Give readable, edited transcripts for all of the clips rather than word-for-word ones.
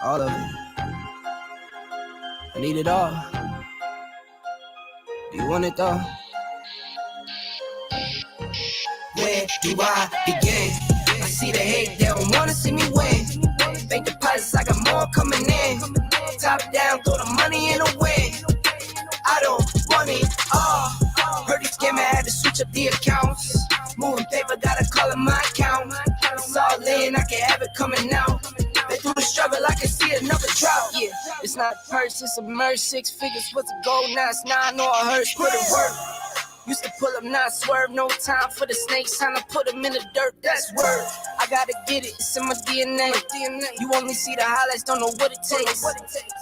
All of it. I need it all. Do you want it though? Where do I begin? I see the hate, they don't wanna see me win. Bank deposits, I got more coming in. Top down, throw the money in the wind. I don't want it all. Heard these scammer had to switch up the accounts. Moving paper, gotta call it my account. It's all in, I can have it coming out. Been through the struggle, I can see another drought. Yeah, it's not a purse, it's a merge. 6 figures was a gold, now it's 9 or a hearse. Put it work. Used to pull up, not swerve. No time for the snakes, time to put them in the dirt. That's word. I gotta get it, it's in my DNA. You only see the highlights, don't know what it takes.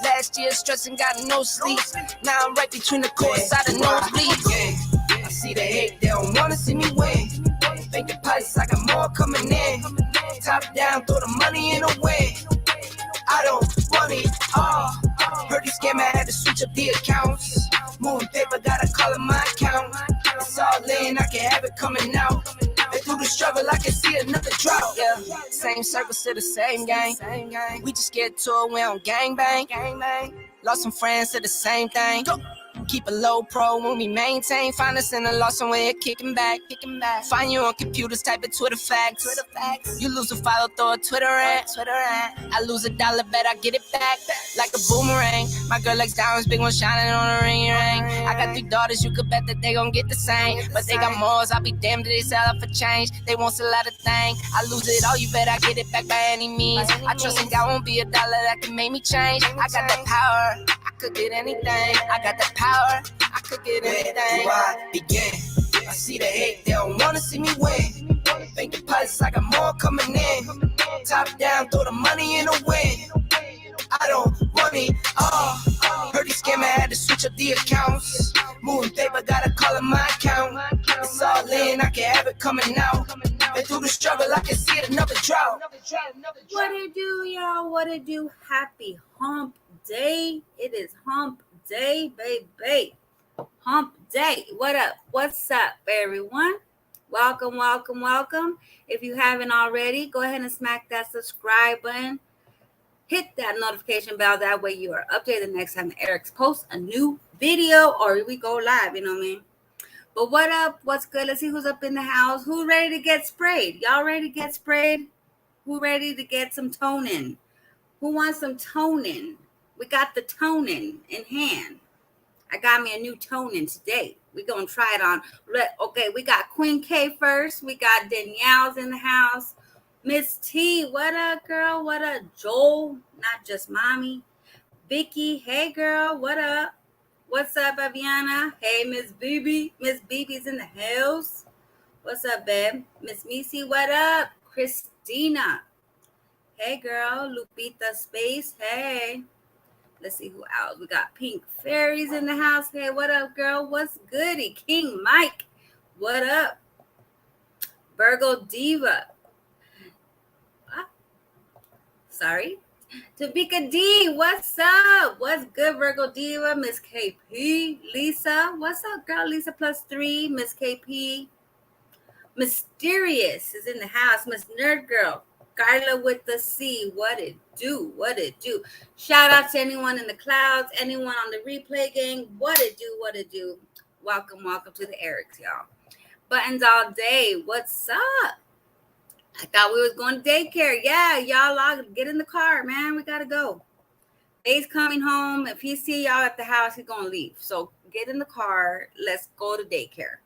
Last year stressing, got no sleep. Now I'm right between the courts, I the nosebleeds. I see the hate, they don't wanna see me win. Bank deposits, I got more coming in. Top down, throw the money in the wind. I don't want it all. Heard these scammer had to switch up the accounts. Moving paper, gotta call it my account. It's all in, I can have it coming out. And through the struggle, I can see another drought. Yeah, same circle, still the same gang. We just get to it, we don't gangbang. Lost some friends to the same thing. Keep a low pro when we maintain. Find us in a lost somewhere, kicking back. Find you on computers, type it Twitter facts. You lose a follow, throw a Twitter at. I lose $1, bet I get it back. Like a boomerang. My girl likes diamonds, big one shining on a ring. I got 3 daughters, you could bet that they gon' get the same. But they got more, I'll be damned if they sell up for change. They won't sell out a thing. I lose it all, you bet I get it back by any means. I trust in God won't be $1 that can make me change. I got that power, I could get anything. I got that power. I could get anything. Where do I begin? I see the hate, they don't wanna see me win. Bank deposits, I got more coming in. Top down, throw the money in the wind. I don't want it all. Heard these scammer had to switch up the accounts. Moving paper, gotta call it my account. It's all in, I can have it coming out. And through the struggle, I can see another drought. What it do, y'all? What it do? Happy hump day. It is hump day, baby. Hump day. What up? What's up, everyone? Welcome. If you haven't already, go ahead and smack that subscribe button. Hit that notification bell. That way you are updated the next time Eric's posts a new video or we go live, you know what I mean? But what up? What's good? Let's see who's up in the house. Who's ready to get sprayed? Y'all ready to get sprayed? Who ready to get some toning? Who wants some toning? We got the toning in hand. I got me a new toning today. We're going to try it on. Okay, we got Queen K first. We got Danielle's in the house. Miss T, what up, girl? What up? Joel, not just mommy. Vicky, hey, girl, what up? What's up, Aviana? Hey, Miss BB. Miss BB's in the house. What's up, babe? Miss Missy, what up? Christina. Hey, girl. Lupita Space, hey. Let's see who else. We got Pink Fairies in the house. Hey, what up, girl? What's goody? King Mike, what up? Virgo Diva. Sorry. Tabika D, what's up? What's good, Virgo Diva? Miss KP. Lisa, what's up, girl? Lisa +3. Miss KP. Mysterious is in the house. Miss Nerd Girl. Carla with the C. What it do? Shout out to anyone in the clouds, anyone on the replay gang. What it do? Welcome to the Erics, y'all. Buttons all day. What's up? I thought we was going to daycare. Yeah, y'all get in the car, man. We got to go. Dave's coming home. If he see y'all at the house, he's going to leave. So get in the car. Let's go to daycare.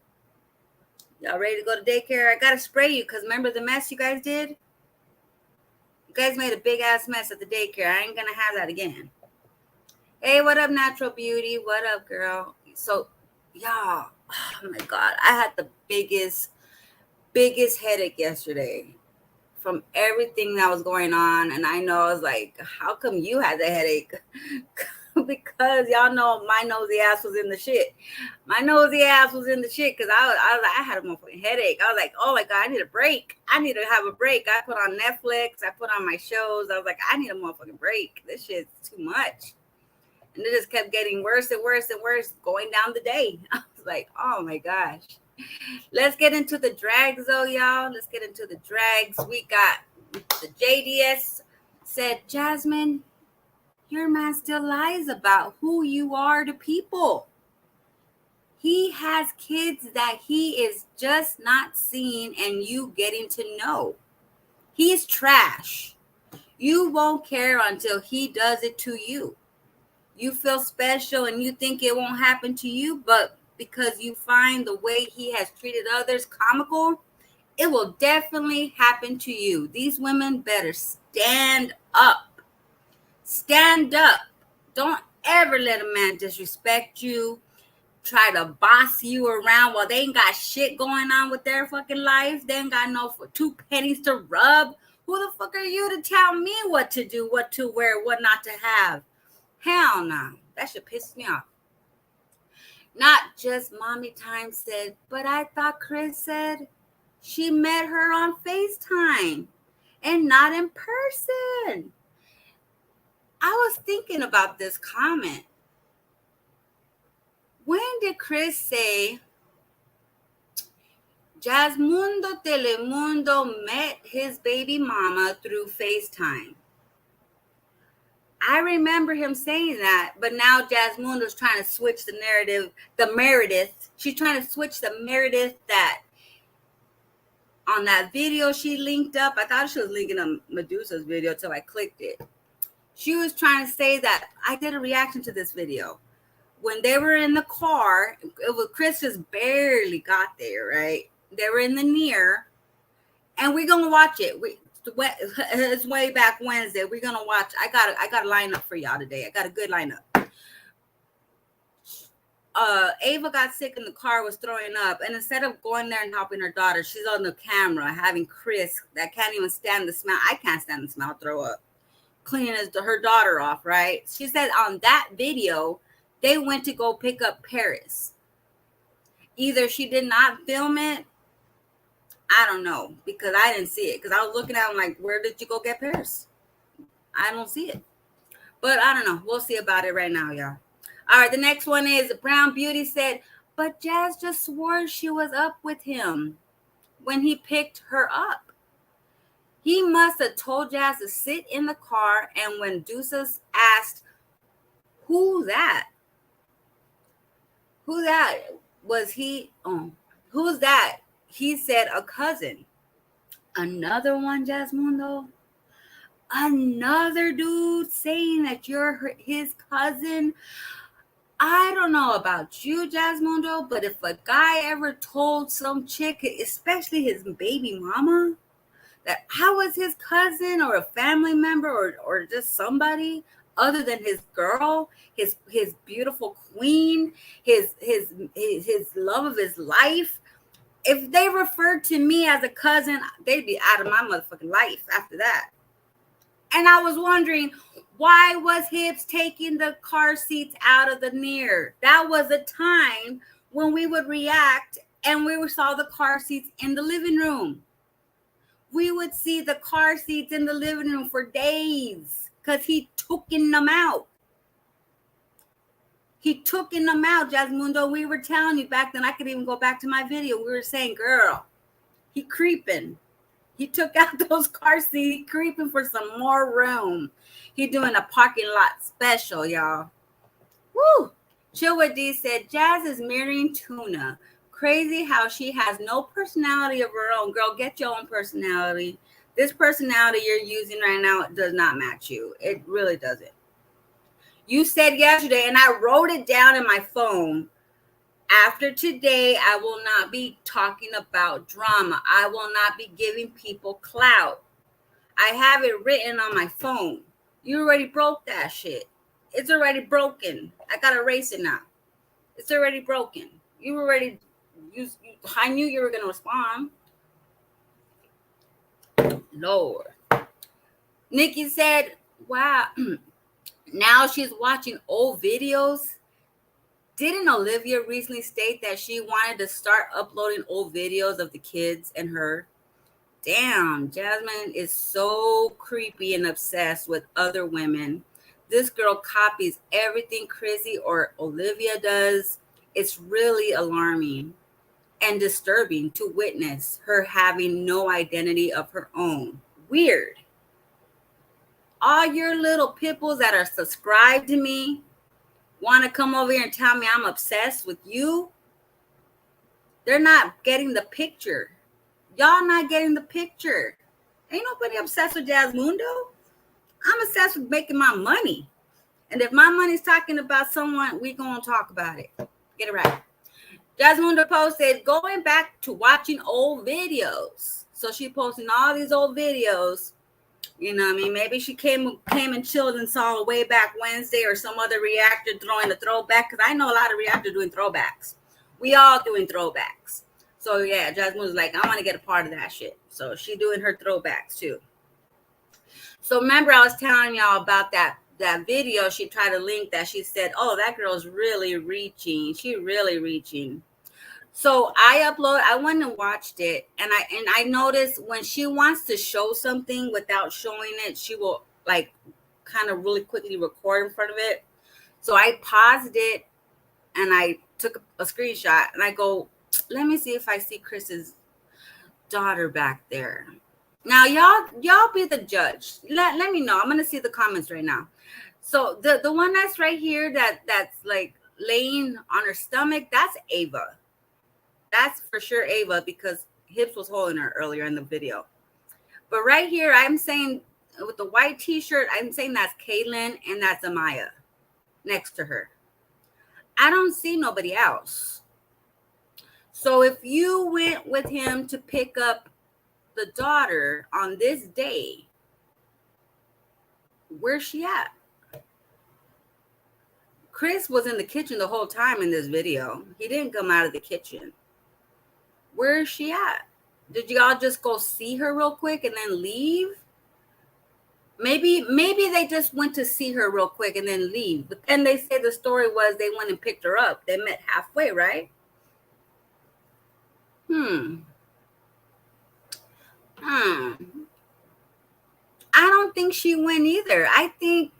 Y'all ready to go to daycare? I got to spray you because remember the mess you guys did? You guys made a big-ass mess at the daycare. I ain't going to have that again. Hey, what up, Natural Beauty? What up, girl? So, y'all, oh, my God. I had the biggest headache yesterday from everything that was going on. And I know I was like, how come you had the headache? Because y'all know my nosy ass was in the shit. Because I had a motherfucking headache. I was like, oh my God, I need a break. I need to have a break. I put on Netflix. I put on my shows. I was like, I need a motherfucking break. This shit's too much. And it just kept getting worse and worse going down the day. I was like, oh my gosh. Let's get into the drags though, y'all. We got the JDS said, Jasmine, your man still lies about who you are to people. He has kids that he is just not seeing and you getting to know. He's trash. You won't care until he does it to you. You feel special and you think it won't happen to you, but because you find the way he has treated others comical, it will definitely happen to you. These women better stand up. Stand up. Don't ever let a man disrespect you, try to boss you around while they ain't got shit going on with their fucking life. They ain't got no for 2 pennies to rub. Who the fuck are you to tell me what to do, what to wear, what not to have? Hell no. That should piss me off. Not just Mommy Time said, but I thought Chris said she met her on FaceTime and not in person. I was thinking about this comment. When did Chris say Jasmundo Telemundo met his baby mama through FaceTime? I remember him saying that, but now Jasmundo's trying to switch the narrative, the Meredith. She's trying to switch the Meredith that on that video she linked up. I thought she was linking a Medussa's video until I clicked it. She was trying to say that I did a reaction to this video. When they were in the car, it was Chris just barely got there, right? They were in the near, and we're gonna watch it. It's way back Wednesday. We're gonna watch. I got a lineup for y'all today. I got a good lineup. Ava got sick in the car, was throwing up, and instead of going there and helping her daughter, she's on the camera having Chris that can't even stand the smell. I can't stand the smell. Throw up, cleaning her daughter off. Right? She said on that video, they went to go pick up Paris. Either she did not film it. I don't know, because I didn't see it. Because I was looking at him like, where did you go get Paris? I don't see it. But I don't know. We'll see about it right now, y'all. All right, the next one is Brown Beauty said, but Jazz just swore she was up with him when he picked her up. He must have told Jazz to sit in the car, and when Deuces asked, who that? Who that? Was he? Who's that? He said a cousin. Another one, Jasmundo? Another dude saying that you're his cousin? I don't know about you, Jasmundo, but if a guy ever told some chick, especially his baby mama, that I was his cousin or a family member or just somebody other than his girl, his beautiful queen, his love of his life, if they referred to me as a cousin, they'd be out of my motherfucking life after that. And I was wondering, why was Hibbs taking the car seats out of the near? That was a time when we would react and we saw the car seats in the living room. We would see the car seats in the living room for days because he took them out. He took them out, Jasmundo. We were telling you back then, I could even go back to my video. We were saying, girl, he creeping. He took out those car seats, creeping for some more room. He doing a parking lot special, y'all. Woo! Chill with D said, Jazz is mirroring Tuna. Crazy how she has no personality of her own. Girl, get your own personality. This personality you're using right now does not match you. It really doesn't. You said yesterday, and I wrote it down in my phone, after today, I will not be talking about drama. I will not be giving people clout. I have it written on my phone. You already broke that shit. It's already broken. I got to erase it now. It's already broken. I knew you were going to respond. Lord. Nikki said, wow. Now she's watching old videos. Didn't Olivia recently state that she wanted to start uploading old videos of the kids and her? Damn, Jasmine is so creepy and obsessed with other women. This girl copies everything Chrissy or Olivia does. It's really alarming and disturbing to witness her having no identity of her own. Weird. All your little pipples that are subscribed to me want to come over here and tell me I'm obsessed with you. They're not getting the picture. Y'all not getting the picture. Ain't nobody obsessed with Jasmundo. I'm obsessed with making my money. And if my money's talking about someone, we gonna talk about it. Get it right. Jasmundo posted, going back to watching old videos. So she posting all these old videos. You know what I mean? Maybe she came and chilled and saw a way back Wednesday or some other reactor throwing a throwback. Because I know a lot of reactors doing throwbacks. We all doing throwbacks. So yeah, Jasmundo's like, I want to get a part of that shit. So she doing her throwbacks too. So remember I was telling y'all about that video. She tried to link that. She said, oh, that girl's really reaching. She really reaching. So I went and watched it, and I noticed when she wants to show something without showing it, she will like kind of really quickly record in front of it. So I paused it and I took a screenshot and I go, let me see if I see Chris's daughter back there. Now y'all be the judge. Let me know. I'm gonna see the comments right now. So the one that's right here that's like laying on her stomach, that's Ava. That's for sure Ava, because Hips was holding her earlier in the video. But right here, I'm saying with the white t-shirt, I'm saying that's Kaylin and that's Amaya next to her. I don't see nobody else. So if you went with him to pick up the daughter on this day, where's she at? Chris was in the kitchen the whole time in this video. He didn't come out of the kitchen. Where is she at? Did y'all just go see her real quick and then leave? Maybe they just went to see her real quick and then leave. But then they say the story was they went and picked her up. They met halfway, right? I don't think she went either. I think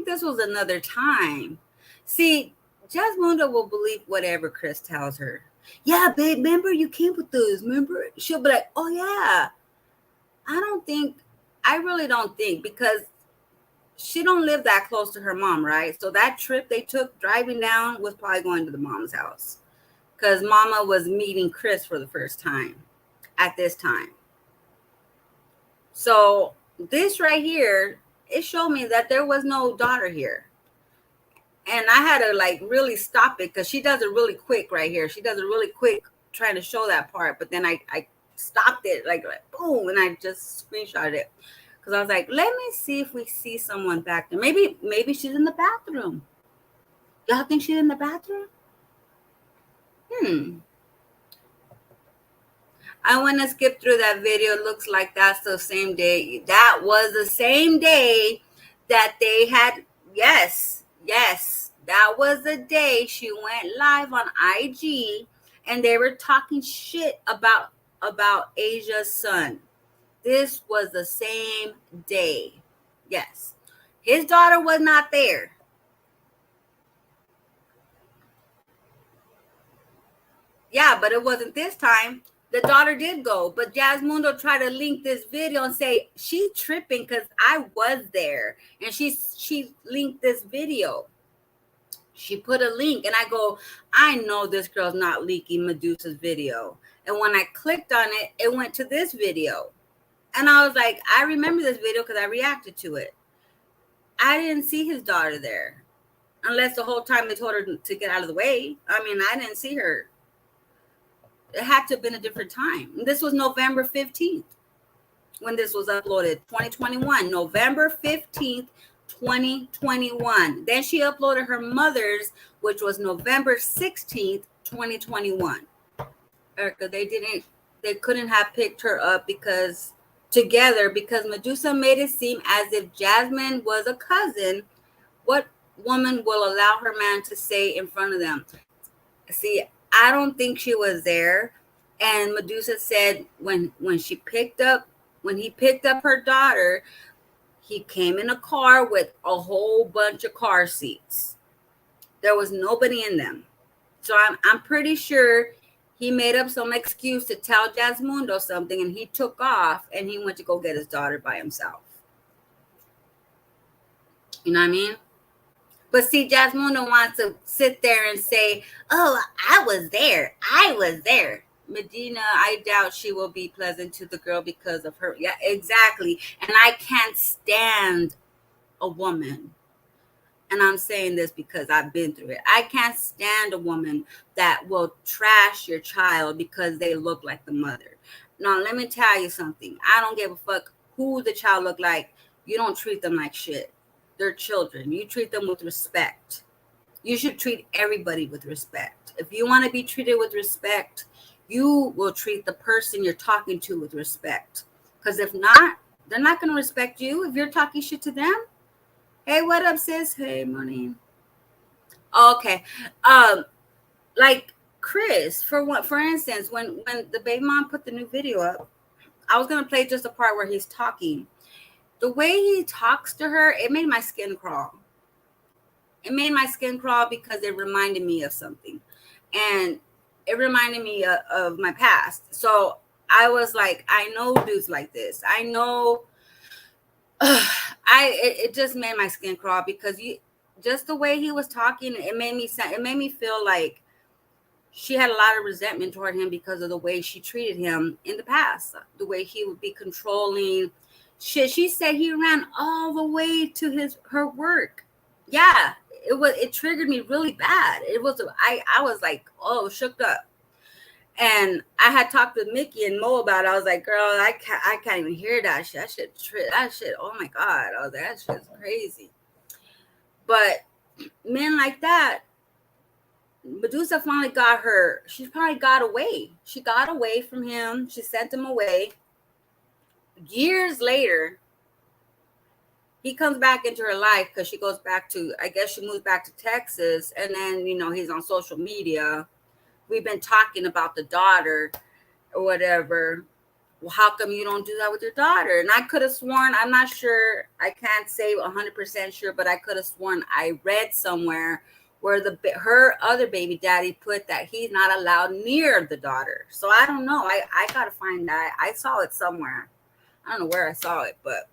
this was another time. See, Jasmundo will believe whatever Chris tells her. Yeah, babe, remember you came with us, remember? She'll be like, oh yeah. I really don't think, because she don't live that close to her mom, right? So that trip they took driving down was probably going to the mom's house, because mama was meeting Chris for the first time at this time. So this right here, it showed me that there was no daughter here. And I had to like really stop it, because she does it really quick right here. She does it really quick trying to show that part. But then I stopped it like boom, and I just screenshotted it. Because I was like, let me see if we see someone back there. Maybe she's in the bathroom. Y'all think she's in the bathroom? I want to skip through that video. It looks like that's the same day. That was the same day that they had. Yes, that was the day she went live on IG and they were talking shit about Asia's son. This was the same day. Yes. His daughter was not there. Yeah, but it wasn't this time. The daughter did go, but Jasmundo tried to link this video and say she's tripping because I was there, and she linked this video. She put a link, and I go, I know this girl's not leaking Medussa's video. And when I clicked on it, it went to this video, and I was like, I remember this video because I reacted to it. I didn't see his daughter there, unless the whole time they told her to get out of the way. I mean, I didn't see her. It had to have been a different time. This was November 15th when this was uploaded, 2021, November 15th, 2021. Then she uploaded her mother's, which was November 16th, 2021. Erica, they couldn't have picked her up because Medussa made it seem as if Jasmine was a cousin. What woman will allow her man to say in front of them? See, I don't think she was there. And Medussa said when he picked up her daughter, he came in a car with a whole bunch of car seats. There was nobody in them. So I'm pretty sure he made up some excuse to tell Jasmundo something, and he took off and he went to go get his daughter by himself. You know what I mean? But see, Jasmundo wants to sit there and say, oh, I was there. I was there. Medina, I doubt she will be pleasant to the girl because of her. Yeah, exactly. And I can't stand a woman. And I'm saying this because I've been through it. I can't stand a woman that will trash your child because they look like the mother. Now, let me tell you something. I don't give a fuck who the child look like. You don't treat them like shit. They're children. You treat them with respect. You should treat everybody with respect. If you want to be treated with respect, you will treat the person you're talking to with respect. Because if not, they're not going to respect you if you're talking shit to them. Hey, what up, sis? Hey, money. Okay. Like Chris, for instance, when the baby mom put the new video up, I was gonna play just a part where he's talking. The way he talks to her, it made my skin crawl. It made my skin crawl because it reminded me of something, and it reminded me of my past. So I was like, I know dudes like this. I know. It just made my skin crawl because just the way he was talking, it made me feel like she had a lot of resentment toward him because of the way she treated him in the past, the way he would be controlling. Shit, she said he ran all the way to her work. Yeah, it triggered me really bad. I was like, oh, shook up. And I had talked with Mickey and Mo about it. I was like, girl, I can't even hear that shit. That shit, oh my God. Oh, that shit's crazy. But men like that, Medussa finally got her. She probably got away. She got away from him. She sent him away. Years later, he comes back into her life because she goes back to, I guess she moves back to Texas. And then, he's on social media. We've been talking about the daughter or whatever. Well, how come you don't do that with your daughter? And I could have sworn, I'm not sure, I can't say 100% sure, but I could have sworn I read somewhere where her other baby daddy put that he's not allowed near the daughter. So I don't know. I gotta find that. I saw it somewhere. I don't know where I saw it, but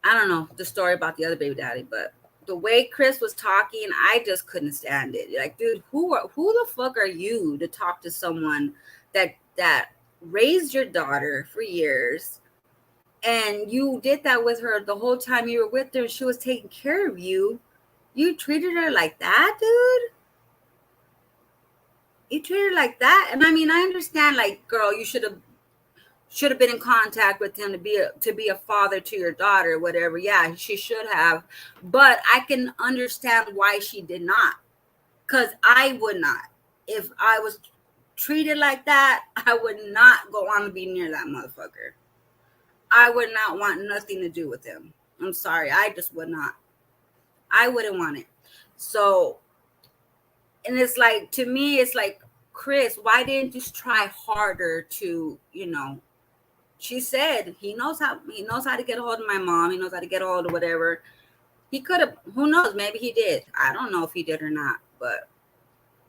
I don't know the story about the other baby daddy. But the way Chris was talking, I just couldn't stand it. Like, dude, who the fuck are you to talk to someone that raised your daughter for years, and you did that with her the whole time you were with her, and she was taking care of you? You treated her like that, dude? You treated her like that? And I mean, I understand, like, girl, you should have been in contact with him to be a father to your daughter, whatever. Yeah, she should have. But I can understand why she did not. Because I would not. If I was treated like that, I would not go on to be near that motherfucker. I would not want nothing to do with him. I'm sorry. I just would not. I wouldn't want it. So, and it's like, to me, it's like, Chris, why didn't you try harder to, she said he knows how to get a hold of my mom. He knows how to get a hold of whatever. He could have, who knows? Maybe he did. I don't know if he did or not. But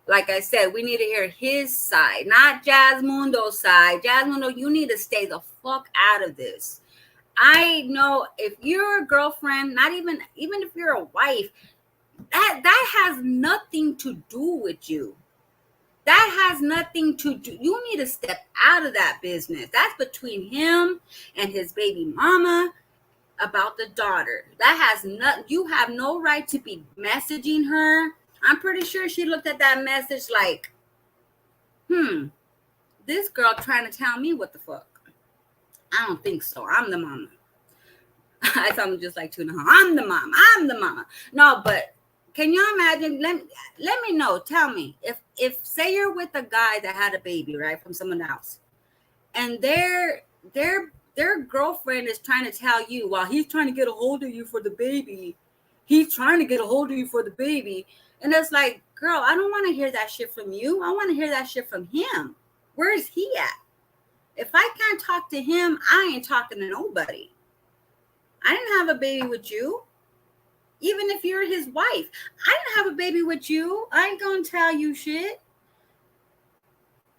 like I said, we need to hear his side, not Jasmundo's side. Jasmundo, you need to stay the fuck out of this. I know if you're a girlfriend, not even if you're a wife, that has nothing to do with you. That has nothing to do. You need to step out of that business. That's between him and his baby mama about the daughter. That has nothing. You have no right to be messaging her. I'm pretty sure she looked at that message like, this girl trying to tell me what the fuck. I don't think so. I'm the mama. I sound just like Tuna. I'm the mama. No, but can you imagine? Let me know. Tell me if say you're with a guy that had a baby, right, from someone else, and their girlfriend is trying to tell you, while he's trying to get a hold of you for the baby, and it's like, girl, I don't want to hear that shit from you. I want to hear that shit from him. Where is he at? If I can't talk to him, I ain't talking to nobody. I didn't have a baby with you. Even if you're his wife, I didn't have a baby with you. I ain't gonna tell you shit.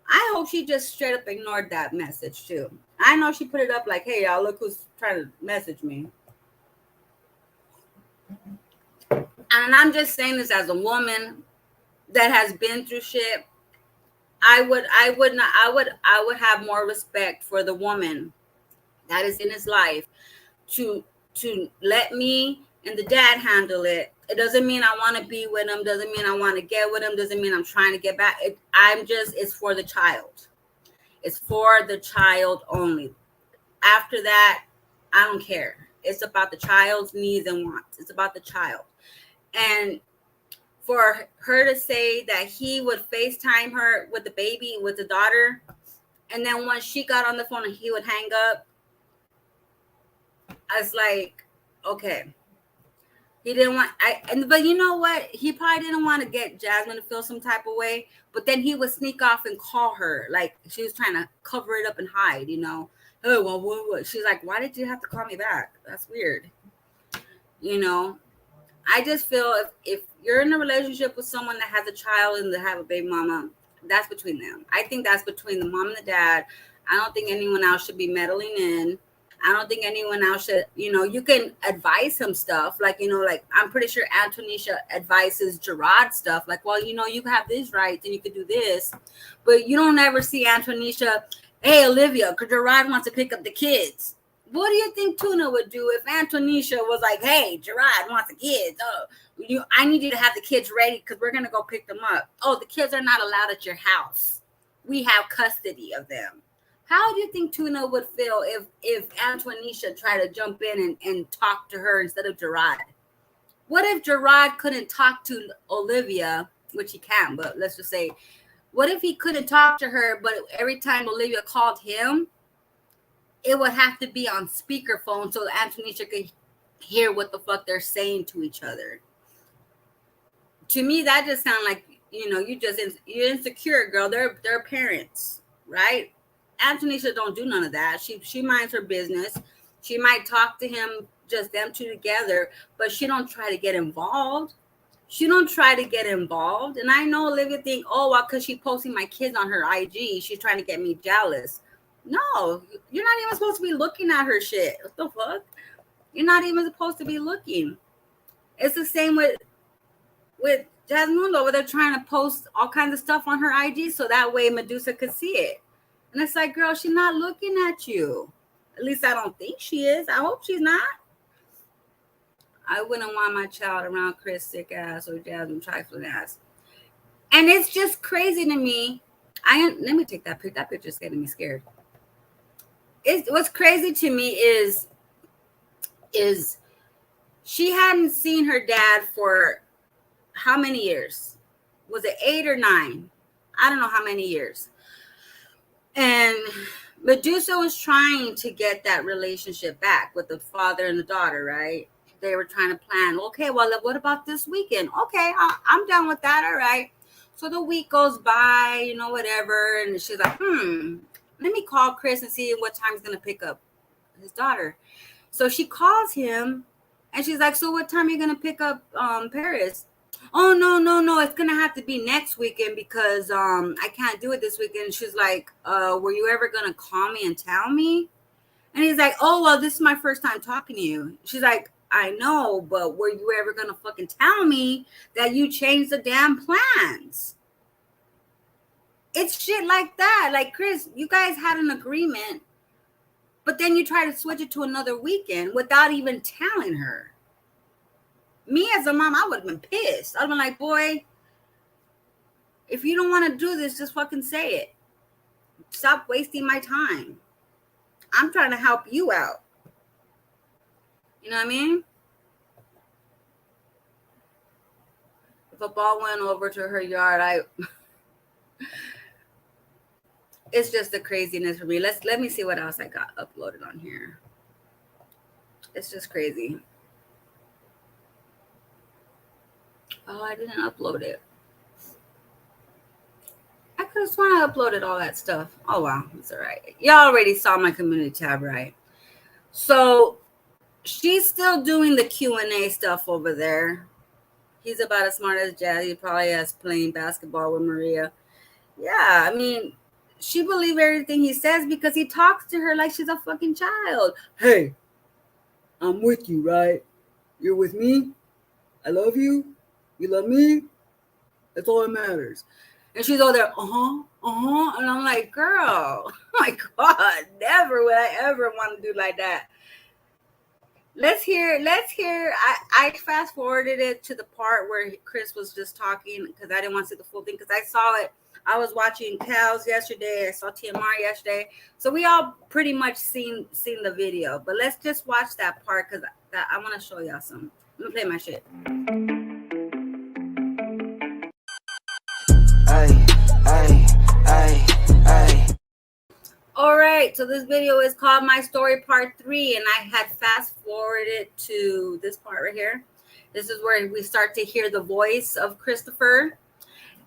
I hope she just straight up ignored that message too. I know she put it up like, hey, y'all, look who's trying to message me. and I'm just saying this as a woman that has been through shit. I would have more respect for the woman that is in his life to let me and the dad handle it. It doesn't mean I want to be with him, doesn't mean I want to get with him, doesn't mean I'm trying to get back. It's for the child. It's for the child only. After that, I don't care. It's about the child's needs and wants. It's about the child. And for her to say that he would FaceTime her with the baby, with the daughter, and then once she got on the phone and he would hang up, I was like, okay. He didn't want but you know what? He probably didn't want to get Jasmine to feel some type of way, but then he would sneak off and call her like she was trying to cover it up and hide, you know. Oh, well, what? She's like, why did you have to call me back? That's weird. You know, I just feel if you're in a relationship with someone that has a child and they have a baby mama, that's between them. I think that's between the mom and the dad. I don't think anyone else should be meddling in. I don't think anyone else should, you know, you can advise him stuff. Like, you know, like I'm pretty sure Antonisha advises Gerard stuff. Like, well, you know, you have these rights and you could do this. But you don't ever see Antonisha, hey, Olivia, Gerard wants to pick up the kids. What do you think Tuna would do if Antonisha was like, hey, Gerard wants the kids. Oh, I need you to have the kids ready because we're going to go pick them up. Oh, the kids are not allowed at your house. We have custody of them. How do you think Tuna would feel if Antonisha tried to jump in and talk to her instead of Gerard? What if Gerard couldn't talk to Olivia, which he can, but let's just say, what if he couldn't talk to her, but every time Olivia called him, it would have to be on speakerphone so Antonisha could hear what the fuck they're saying to each other? To me, that just sounds like, you know, you're insecure, girl. They're parents, right? Antonisha don't do none of that. She minds her business. She might talk to him, just them two together, but she don't try to get involved. She don't try to get involved. And I know Olivia think, oh, well, because she's posting my kids on her IG, she's trying to get me jealous. No, you're not even supposed to be looking at her shit. What the fuck? You're not even supposed to be looking. It's the same with Jasmundo, where they're trying to post all kinds of stuff on her IG so that way Medussa could see it. And it's like, girl, she's not looking at you. At least I don't think she is. I hope she's not. I wouldn't want my child around Chris sick ass or Jasmine trifling ass. And it's just crazy to me. Let me take that picture. That picture's getting me scared. What's crazy to me is she hadn't seen her dad for how many years? Was it 8 or 9? I don't know how many years. And Medussa was trying to get that relationship back with the father and the daughter, right? They were trying to plan, okay, well, what about this weekend? Okay, I'm down with that, all right. So the week goes by, you know, whatever. And she's like, let me call Chris and see what time he's going to pick up his daughter. So she calls him and she's like, so what time are you going to pick up Paris? Oh, no. It's going to have to be next weekend because I can't do it this weekend. She's like, were you ever going to call me and tell me? And he's like, oh, well, this is my first time talking to you. She's like, I know, but were you ever going to fucking tell me that you changed the damn plans? It's shit like that. Like, Chris, you guys had an agreement, but then you try to switch it to another weekend without even telling her. Me as a mom, I would have been pissed. I'd have been like, boy, if you don't want to do this, just fucking say it. Stop wasting my time. I'm trying to help you out. You know what I mean? If a ball went over to her yard, it's just the craziness for me. Let me see what else I got uploaded on here. It's just crazy. Oh, I didn't upload it. I could have sworn I uploaded all that stuff. Oh, wow. It's all right. Y'all already saw my community tab, right? So she's still doing the Q&A stuff over there. He's about as smart as Jazz. He probably has playing basketball with Maria. Yeah, I mean, she believes everything he says because he talks to her like she's a fucking child. Hey, I'm with you, right? You're with me? I love you. You love me. That's all that matters. And she's over there, and I'm like, girl, oh my God, never would I ever want to do like that. Let's hear. I fast forwarded it to the part where Chris was just talking because I didn't want to see the full thing because I saw it. I was watching Cows yesterday. I saw TMR yesterday. So we all pretty much seen the video. But let's just watch that part because I want to show y'all some. Let me play my shit. All right, so this video is called My Story Part 3, and I had fast forwarded to this part right here. This is where we start to hear the voice of Christopher.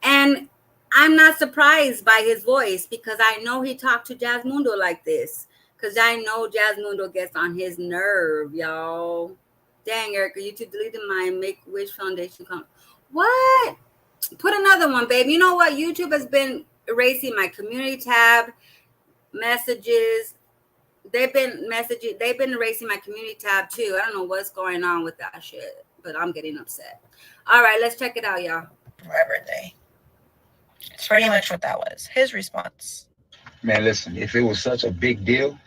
And I'm not surprised by his voice because I know he talked to Jasmundo like this. Because I know Jasmundo gets on his nerve, y'all. Dang, Erica, YouTube deleted my Make-A-Wish Foundation comment. What? Put another one, babe. You know what? YouTube has been erasing my community tab, messages. They've been erasing my community tab too. I don't know what's going on with that shit, but I'm getting upset. All right, let's check it out, y'all. My birthday. It's pretty much what that was. His response. Man, listen, if it was such a big deal,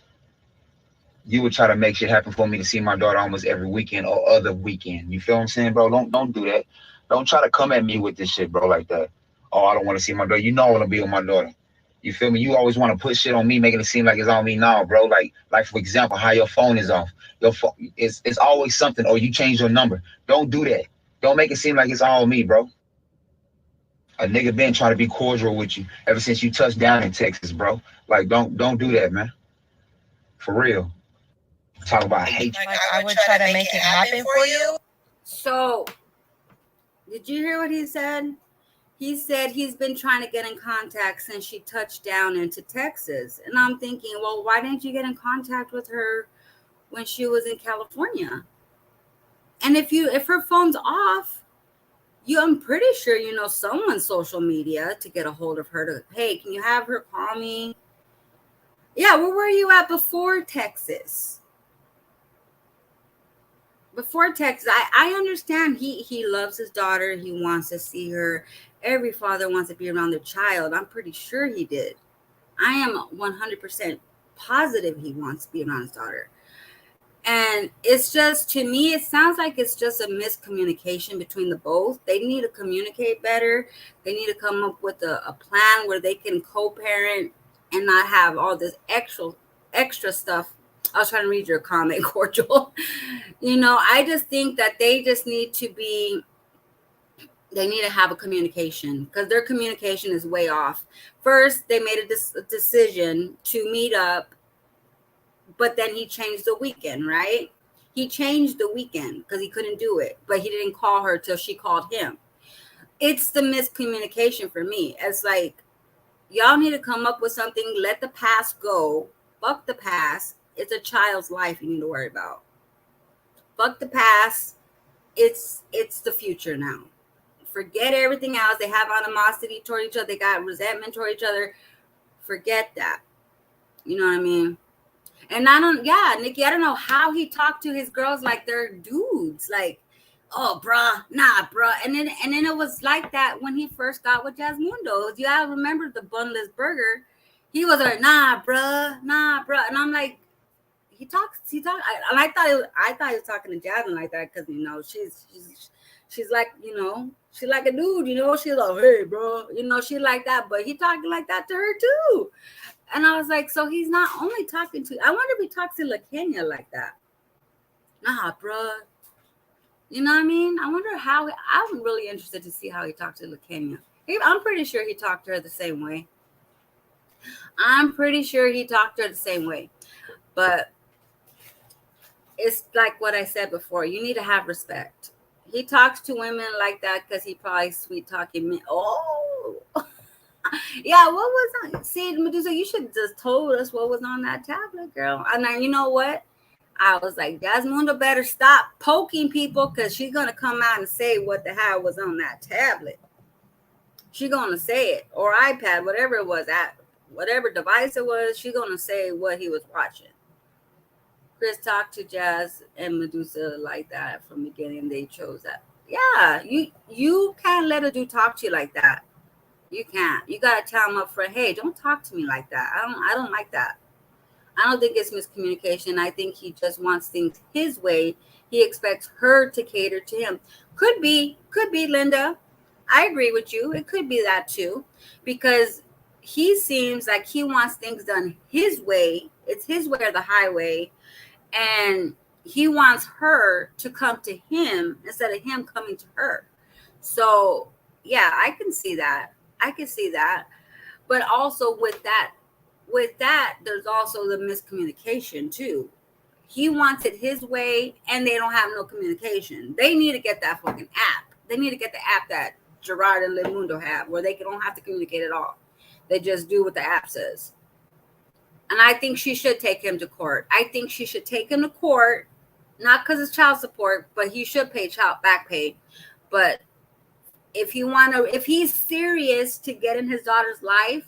you would try to make shit happen for me to see my daughter almost every weekend or other weekend. You feel what I'm saying, bro? Don't do that. Don't try to come at me with this shit, bro, like that. Oh, I don't want to see my daughter. You know I want to be with my daughter. You feel me? You always want to put shit on me, making it seem like it's on me now, bro. Like for example, how your phone is off. Your phone, it's always something, or you change your number. Don't do that. Don't make it seem like it's all me, bro. A nigga been trying to be cordial with you ever since you touched down in Texas, bro. Like, don't do that, man. For real. Talk about hate. Like, I would try to make it happen for you. So, did you hear what he said? He said he's been trying to get in contact since she touched down into Texas. And I'm thinking, well, why didn't you get in contact with her when she was in California? And if her phone's off, I'm pretty sure you know someone's social media to get a hold of her to, hey, can you have her call me? Yeah, where were you at before Texas? Before Texas, I understand he loves his daughter. He wants to see her. Every father wants to be around their child. I'm pretty sure he did. I am 100% positive he wants to be around his daughter. And it's just, to me, it sounds like it's just a miscommunication between the both. They need to communicate better. They need to come up with a plan where they can co-parent and not have all this extra stuff. I was trying to read your comment, Cordial. I just think that they just need to have a communication because their communication is way off. First, they made a decision to meet up, but then he changed the weekend, right? He changed the weekend because he couldn't do it, but he didn't call her till she called him. It's the miscommunication for me. It's like, y'all need to come up with something. Let the past go. Fuck the past. It's a child's life you need to worry about. Fuck the past. It's the future now. Forget everything else. They have animosity toward each other. They got resentment toward each other. Forget that. You know what I mean? And Nikki, I don't know how he talked to his girls like they're dudes. Like, oh, bruh, nah, bruh. And then it was like that when he first got with Jasmundo. You gotta remember the bunless burger. He was like, nah, bruh. And I'm like, he talks. And I thought he was talking to Jasmine like that because she's like, she's like a dude, she's like, hey, bro, she like that, but he talking like that to her too. And I was like, so he's not only talking to, I wonder if he talks to LaKenya like that. Nah, bro. You know what I mean? I wonder I'm really interested to see how he talked to LaKenya. I'm pretty sure he talked to her the same way. But it's like what I said before. You need to have respect. He talks to women like that because he probably sweet talking men. Oh, yeah. What was on? See, Medussa, you should just told us what was on that tablet, girl. And then, you know what? I was like, Jasmundo better stop poking people because she's gonna come out and say what the hell was on that tablet. She's gonna say it, or iPad, whatever it was, at whatever device it was. She's gonna say what he was watching. Chris talked to Jazz and Medussa like that from the beginning. They chose that. Yeah, you can't let a dude talk to you like that. You can't. You gotta tell him up front, hey, don't talk to me like that. I don't like that. I don't think it's miscommunication. I think he just wants things his way. He expects her to cater to him. Could be, Linda. I agree with you. It could be that too, because he seems like he wants things done his way. It's his way or the highway, and he wants her to come to him instead of him coming to her. So yeah, I can see that. I can see that. But also with that, there's also the miscommunication too. He wants it his way, and they don't have no communication. They need to get that fucking app. They need to get the app that Gerard and Limundo have, where they don't have to communicate at all. They just do what the app says. And I think she should take him to court. I think she should take him to court, not because it's child support, but he should pay child back pay. But if he's serious to get in his daughter's life,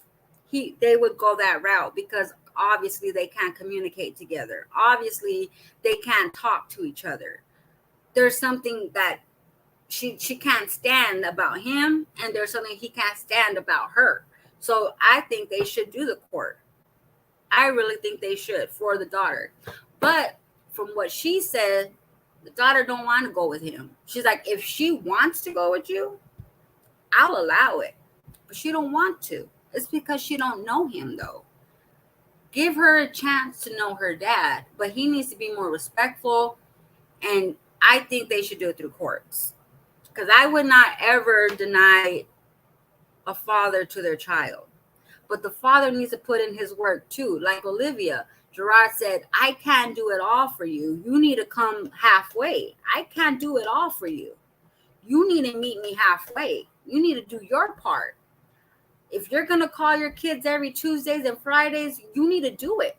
they would go that route, because obviously they can't communicate together. Obviously they can't talk to each other. There's something that she can't stand about him, and there's something he can't stand about her. So I think they should do the court. I really think they should, for the daughter. But from what she said, the daughter don't want to go with him. She's like, if she wants to go with you, I'll allow it. But she don't want to. It's because she don't know him, though. Give her a chance to know her dad, but he needs to be more respectful. And I think they should do it through courts, because I would not ever deny a father to their child. But the father needs to put in his work too. Like Olivia, Gerard said, I can't do it all for you. You need to come halfway. I can't do it all for you. You need to meet me halfway. You need to do your part. If you're going to call your kids every Tuesdays and Fridays, you need to do it.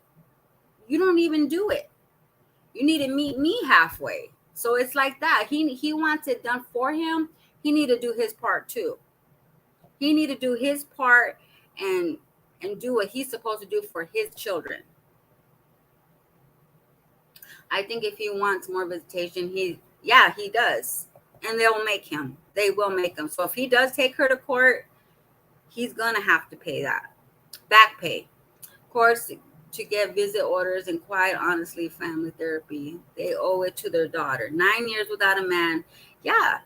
You don't even do it. You need to meet me halfway. So it's like that. He wants it done for him. He need to do his part too. He need to do his part and do what he's supposed to do for his children. I think if he wants more visitation, he does. And they will make him. They will make him. So if he does take her to court, he's going to have to pay that. Back pay. Of course, to get visit orders and quite honestly, family therapy, they owe it to their daughter. 9 years without a man. Yeah.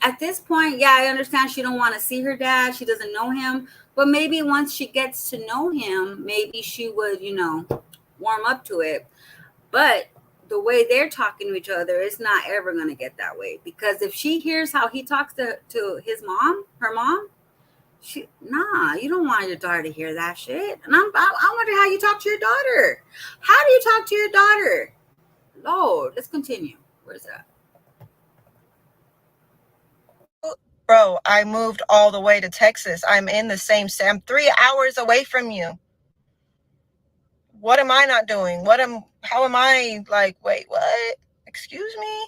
At this point, yeah, I understand she don't want to see her dad. She doesn't know him. But maybe once she gets to know him, maybe she would, warm up to it. But the way they're talking to each other, it's not ever going to get that way. Because if she hears how he talks to his mom, her mom, you don't want your daughter to hear that shit. And I wonder how you talk to your daughter. How do you talk to your daughter? Lord, let's continue. Where's that? Bro, I moved all the way to Texas. I'm in the same state. I'm 3 hours away from you. What am I not doing? How am I like, wait, what? Excuse me?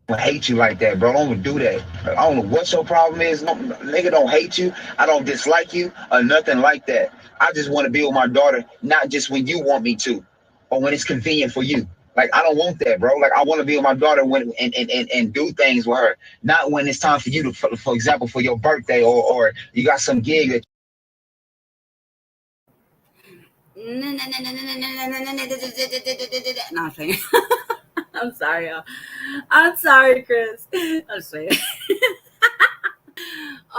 I hate you like that, bro. Don't do that. I don't know what your problem is. No, nigga don't hate you. I don't dislike you or nothing like that. I just want to be with my daughter, not just when you want me to or when it's convenient for you. Like, I don't want that, bro. Like, I want to be with my daughter when and do things with her, not when it's time for you to, for example, for your birthday or you got some gig that. No, I'm saying. I'm sorry, y'all. I'm sorry, Chris. I'm saying.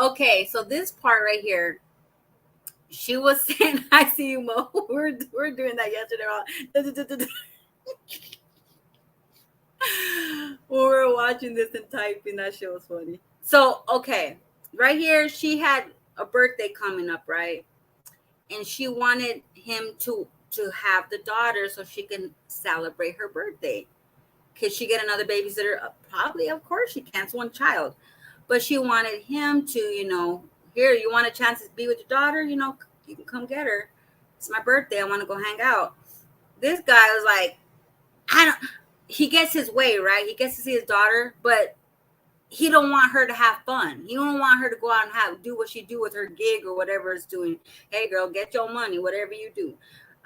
Okay, so this part right here, she was saying, "I see you, Mo." We're doing that yesterday. We were watching this and typing. That shit was funny. So, okay, right here, she had a birthday coming up, right? And she wanted him to have the daughter so she can celebrate her birthday. Could she get another babysitter? Probably, of course she can. It's one child. But she wanted him to, here, you want a chance to be with your daughter? You can come get her. It's my birthday. I want to go hang out. This guy was like, he gets his way, right? He gets to see his daughter, but he don't want her to have fun. He don't want her to go out and do what she do with her gig or whatever it's doing. Hey, girl, get your money, whatever you do.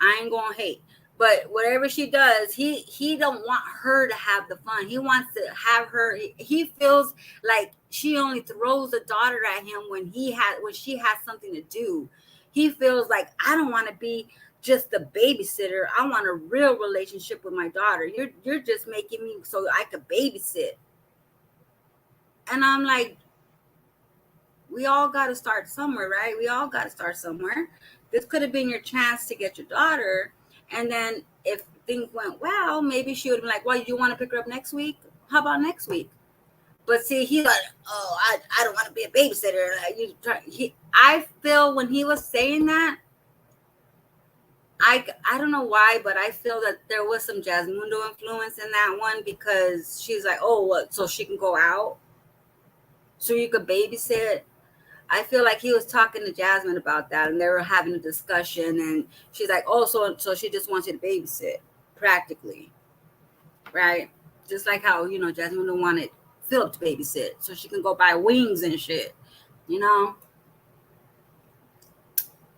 I ain't going to hate. But whatever she does, he don't want her to have the fun. He wants to have her. He feels like she only throws a daughter at him when she has something to do. He feels like, I don't want to be just the babysitter. I want a real relationship with my daughter. You're just making me so I could babysit. And I'm like, we all got to start somewhere, right? We all got to start somewhere. This could have been your chance to get your daughter. And then if things went well, maybe she would have been like, well, you want to pick her up next week? How about next week? But see, he's like, oh, I don't want to be a babysitter. I feel when he was saying that, I don't know why, but I feel that there was some Jasmundo influence in that one, because she's like, oh, what? So she can go out? So you could babysit? I feel like he was talking to Jasmine about that, and they were having a discussion, and she's like, oh, so she just wants you to babysit, practically, right? Just like how, Jasmine wanted Philip to babysit so she can go buy wings and shit,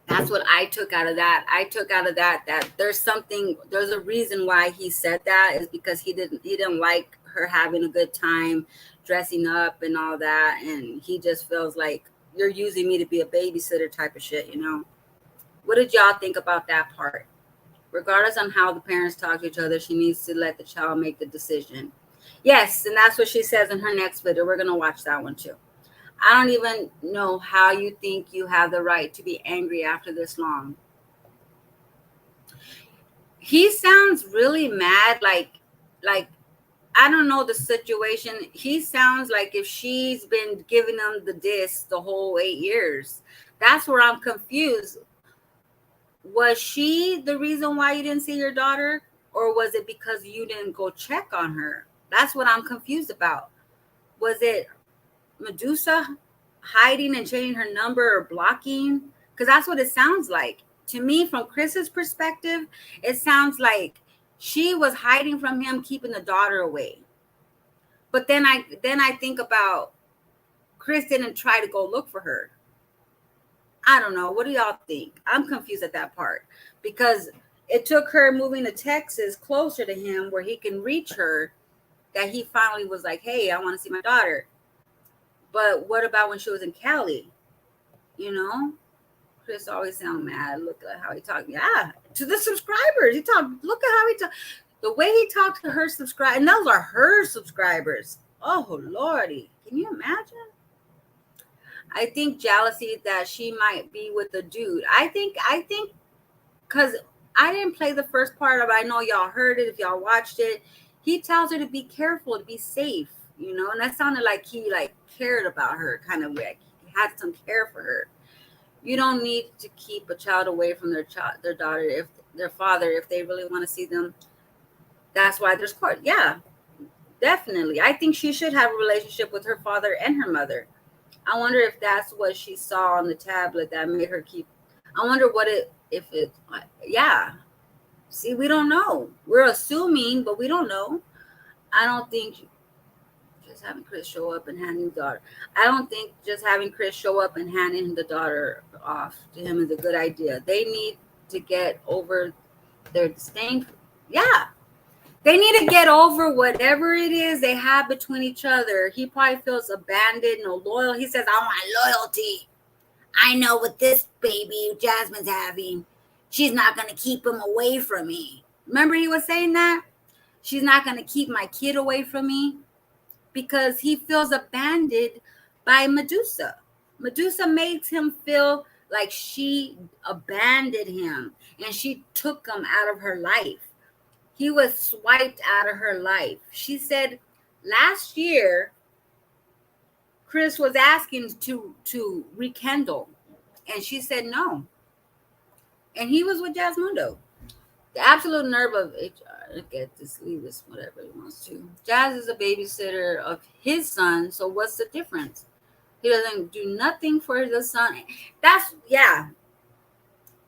That's what I took out of that. I took out of that there's a reason why he said that, is because he didn't like her having a good time dressing up and all that, and he just feels like, you're using me to be a babysitter type of shit, What did y'all think about that part? Regardless on how the parents talk to each other, she needs to let the child make the decision. Yes, and that's what she says in her next video. We're going to watch that one too. I don't even know how you think you have the right to be angry after this long. He sounds really mad, like I don't know the situation. He sounds like if she's been giving him the disc the whole 8 years. That's where I'm confused. Was she the reason why you didn't see your daughter? Or was it because you didn't go check on her? That's what I'm confused about. Was it Medussa hiding and changing her number or blocking? Because that's what it sounds like. To me, from Chris's perspective, it sounds like she was hiding from him, keeping the daughter away. But then I think about Chris didn't try to go look for her. I don't know. What do y'all think? I'm confused at that part, because it took her moving to Texas closer to him where he can reach her that he finally was like, hey, I want to see my daughter. But what about when she was in Cali? Chris always sound mad. Look at how he talked. Yeah, to the subscribers. Look at how he talked. The way he talked to her subscribers, and those are her subscribers. Oh, Lordy. Can you imagine? I think jealousy that she might be with the dude. I think, because I didn't play the first part of it. I know y'all heard it if y'all watched it. He tells her to be careful, to be safe, and that sounded like he cared about her, kind of like he had some care for her. You don't need to keep a child away from their daughter, if their father, if they really want to see them. That's why there's court. Yeah, definitely. I think she should have a relationship with her father and her mother. I wonder if that's what she saw on the tablet that made her keep. I wonder yeah. See, we don't know. We're assuming, but we don't know. I don't think just having Chris show up and handing the daughter. I don't think just having Chris show up and handing the daughter off to him is a good idea. They need to get over their disdain. Yeah. They need to get over whatever it is they have between each other. He probably feels abandoned, no loyal. He says, I want loyalty. I know what this baby Jasmine's having, she's not going to keep him away from me. Remember he was saying that? She's not going to keep my kid away from me, because he feels abandoned by Medussa. Medussa makes him feel like she abandoned him and she took him out of her life. He was swiped out of her life. She said last year, Chris was asking to rekindle, and she said no. And he was with Jasmundo. The absolute nerve of HR. Get this, leave this, whatever he wants to. Jazz is a babysitter of his son, so what's the difference? He doesn't do nothing for the son. Yeah.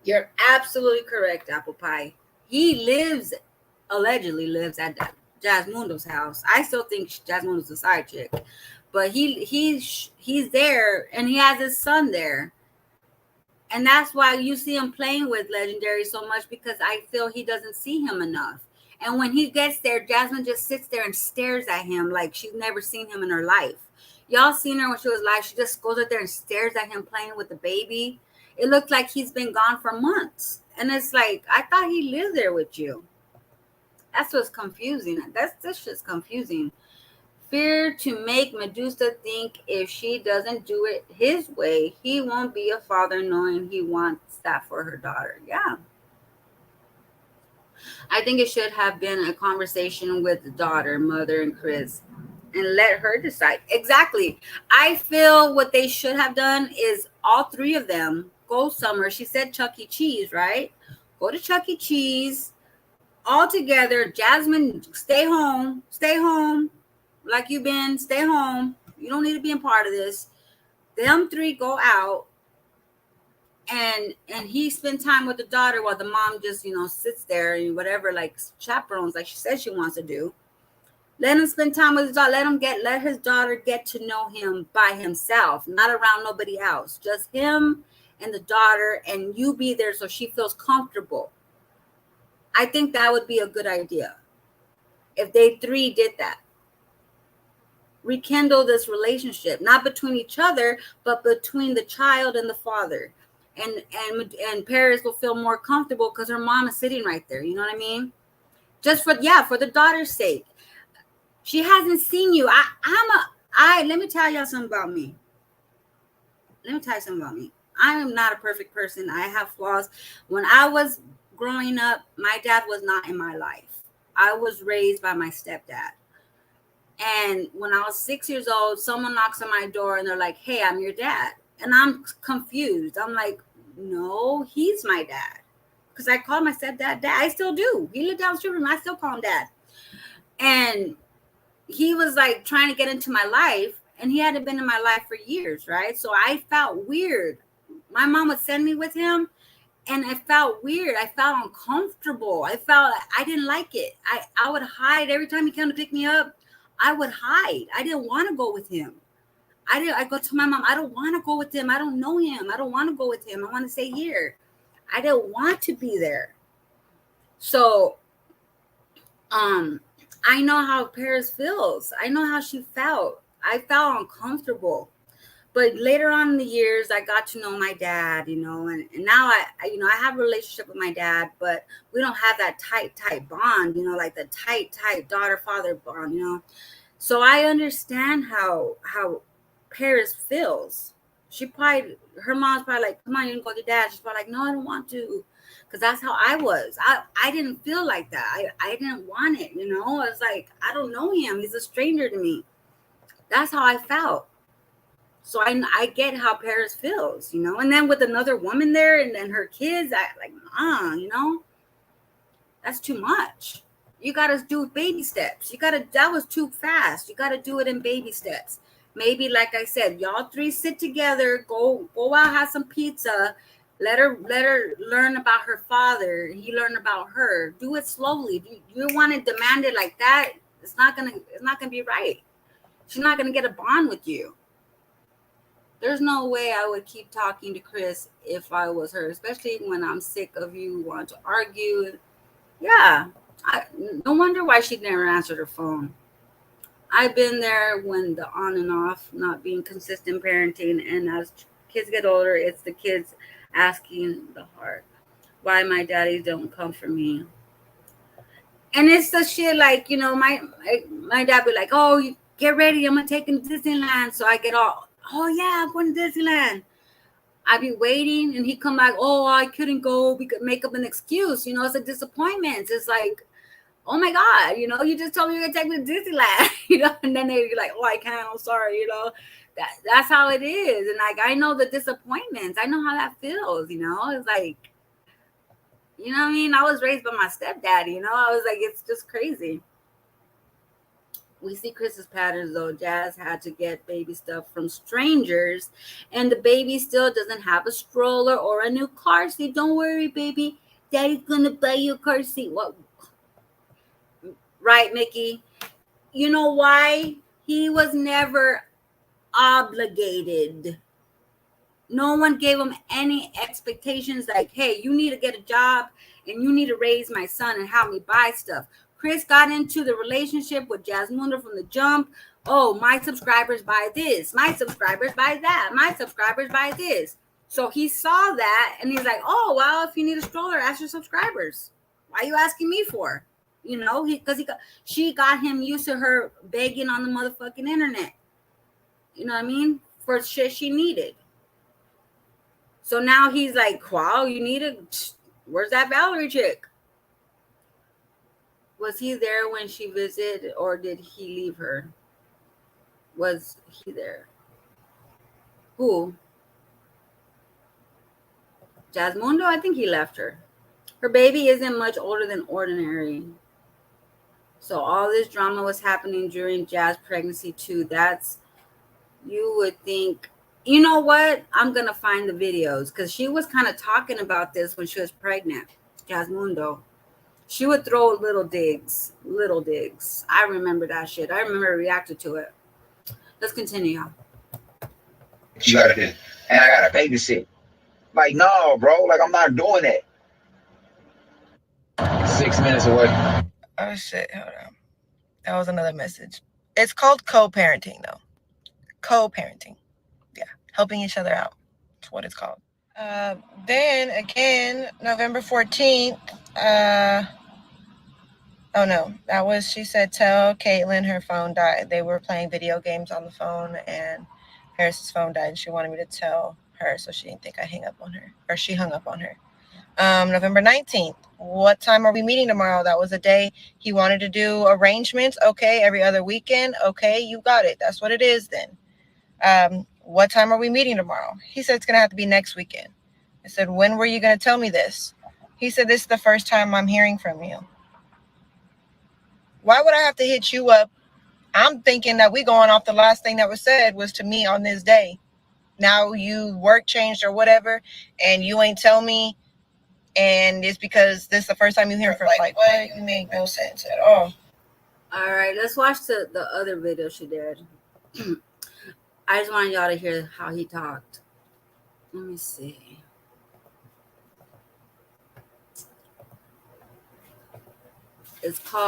You're absolutely correct, Apple Pie. He allegedly lives at Jasmundo's house. I still think Jasmundo's a side chick, but he's there, and he has his son there. And that's why you see him playing with Legendary so much, because I feel he doesn't see him enough. And when he gets there, Jasmine just sits there and stares at him like she's never seen him in her life. Y'all seen her when she was live. She just goes out there and stares at him playing with the baby. It looked like he's been gone for months. And it's like, I thought he lived there with you. That's what's confusing. That's just confusing. Fear to make Medussa think if she doesn't do it his way, he won't be a father, knowing he wants that for her daughter. Yeah. I think it should have been a conversation with the daughter, mother, and Chris, and let her decide. Exactly. I feel what they should have done is all three of them go somewhere. She said Chuck E. Cheese, right? Go to Chuck E. Cheese all together. Jasmine, stay home. Stay home. Like you've been, stay home. You don't need to be a part of this. Them three go out, and he spend time with the daughter while the mom just, sits there and whatever, like chaperones, like she said she wants to do. Let him spend time with his daughter. Let his daughter get to know him by himself, not around nobody else. Just him and the daughter, and you be there so she feels comfortable. I think that would be a good idea if they three did that. Rekindle this relationship, not between each other, but between the child and the father. And Paris will feel more comfortable because her mom is sitting right there. You know what I mean? Just for the daughter's sake. She hasn't seen you. Let me tell y'all something about me. I am not a perfect person. I have flaws. When I was growing up, my dad was not in my life. I was raised by my stepdad. And when I was 6 years old, someone knocks on my door and they're like, "Hey, I'm your dad." And I'm confused. I'm like, no, he's my dad. Because I call my stepdad dad. I still do. He lived down the street from me. I still call him dad. And he was like trying to get into my life, and he hadn't been in my life for years, right? So I felt weird. My mom would send me with him, and I felt weird. I felt uncomfortable. I didn't like it. I would hide every time he came to pick me up. I would hide. I didn't want to go with him. I go to my mom, I don't want to go with him. I don't know him. I don't want to go with him. I want to stay here. I didn't want to be there. So, I know how Paris feels. I know how she felt. I felt uncomfortable. But later on in the years, I got to know my dad, and now I have a relationship with my dad, but we don't have that tight bond, like the tight daughter-father bond, So I understand how Paris feels. Her mom's probably like, "Come on, you can go to dad." She's probably like, "No, I don't want to." Because that's how I was. I didn't feel like that. I didn't want it, I was like, I don't know him. He's a stranger to me. That's how I felt. So I get how Paris feels, and then with another woman there and then her kids, that's too much. You got to do baby steps. That was too fast. You got to do it in baby steps. Maybe, like I said, y'all three sit together, go out, have some pizza. Let her learn about her father. He learn about her. Do it slowly. You want to demand it like that? It's not gonna be right. She's not gonna get a bond with you. There's no way I would keep talking to Chris if I was her, especially when I'm sick of you want to argue. Yeah, no wonder why she never answered her phone. I've been there when the on and off, not being consistent parenting, and as kids get older, it's the kids asking the heart, why my daddies don't come for me. And it's the shit like, my dad be like, "Oh, get ready, I'm gonna take him to Disneyland." So I get all, "Oh yeah, I'm going to Disneyland." I be waiting and he come back, "Oh, I couldn't go." We could make up an excuse, it's a disappointment. It's like, oh my God, you just told me you're gonna take me to Disneyland, and then they're like, "Oh, I can't, I'm sorry," that's how it is. And like, I know the disappointments. I know how that feels, it's like, what I mean? I was raised by my stepdaddy, I was like, it's just crazy. We see Chris's patterns though. Jazz had to get baby stuff from strangers, and the baby still doesn't have a stroller or a new car seat. "Don't worry, baby. Daddy's gonna buy you a car seat." What? Right, Mickey? You know why? He was never obligated. No one gave him any expectations like, hey, you need to get a job and you need to raise my son and help me buy stuff. Chris got into the relationship with Jasmundo from the jump. Oh, my subscribers buy this. My subscribers buy that. My subscribers buy this. So he saw that and he's like, oh, well, if you need a stroller, ask your subscribers. Why are you asking me for? You know, she got him used to her begging on the motherfucking internet. You know what I mean? For shit she needed. So now he's like, wow, you need it. Where's that Valerie chick? Was he there when she visited or did he leave her? Was he there? Who? Jasmundo? I think he left her. Her baby isn't much older than ordinary. So all this drama was happening during Jazz pregnancy too. That's, you would think, you know what? I'm going to find the videos because she was kind of talking about this when she was pregnant. Jasmundo. She would throw little digs. I remember that shit. I remember reacting to it. Let's continue, y'all. You got to, and I got to babysit. Like, no, bro. Like, I'm not doing that. 6 minutes away. Oh shit, hold on. That was another message. It's called co-parenting though. Co-parenting. Yeah. Helping each other out. That's what it's called. Then again, November 14th, oh no, that was, she said, tell Caitlin her phone died. They were playing video games on the phone and Harris's phone died and she wanted me to tell her so she didn't think I hung up on her, or she hung up on her. November 19th, what time are we meeting tomorrow? That was a day he wanted to do arrangements. Okay, every other weekend. Okay, you got it. That's what it is then. What time are we meeting tomorrow? He said it's going to have to be next weekend. I said, when were you going to tell me this? He said, this is the first time I'm hearing from you. Why would I have to hit you up? I'm thinking that we going off the last thing that was said was to meet on this day. Now you work changed or whatever, and you ain't tell me. And it's because this is the first time you hear from, like, what? You make no sense at all. All right, let's watch the other video she did. I just wanted y'all to hear how he talked. Let me see. It's called...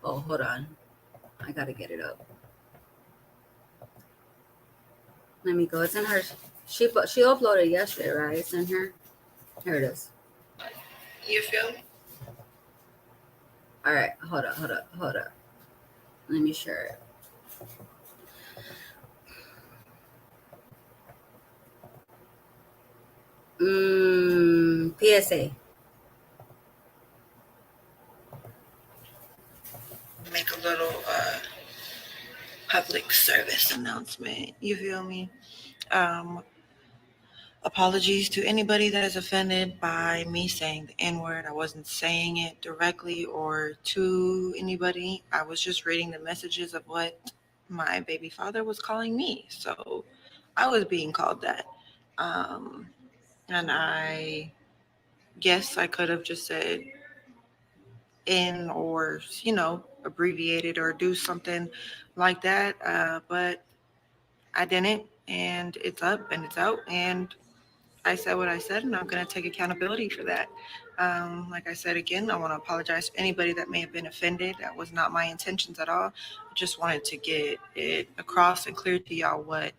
Oh, hold on. I gotta get it up. Let me go. It's in her. She uploaded yesterday, right? It's in here. Here it is. You feel me? All right. Hold up. Let me share it. PSA. Make a little public service announcement. You feel me? Apologies to anybody that is offended by me saying the N-word. I wasn't saying it directly or to anybody. I was just reading the messages of what my baby father was calling me. So I was being called that. And I guess I could have just said N or, abbreviated or do something like that. But I didn't. And it's up and it's out. And I said what I said, and I'm going to take accountability for that. Like I said, again, I want to apologize to anybody that may have been offended. That was not my intentions at all. I just wanted to get it across and clear to y'all what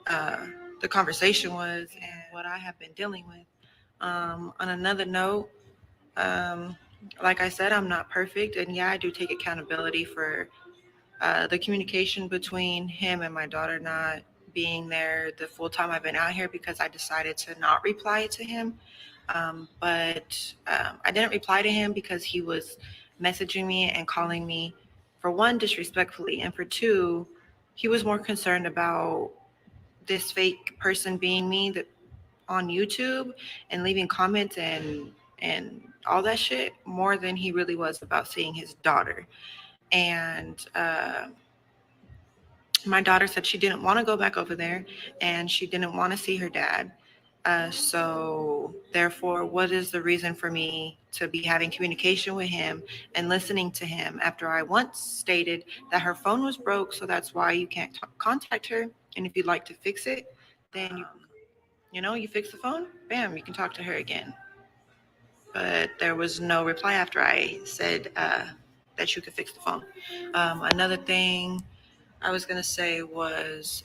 the conversation was and what I have been dealing with. On another note, like I said, I'm not perfect. And yeah, I do take accountability for the communication between him and my daughter not being there the full time I've been out here because I decided to not reply to him. But I didn't reply to him because he was messaging me and calling me, for one, disrespectfully, and for two, he was more concerned about this fake person being me that on YouTube and leaving comments and all that shit more than he really was about seeing his daughter. And my daughter said she didn't want to go back over there and she didn't want to see her dad. So therefore, what is the reason for me to be having communication with him and listening to him after I once stated that her phone was broke, so that's why you can't contact her. And if you'd like to fix it, then you fix the phone, bam, you can talk to her again. But there was no reply after I said that you could fix the phone. Another thing I was gonna say was,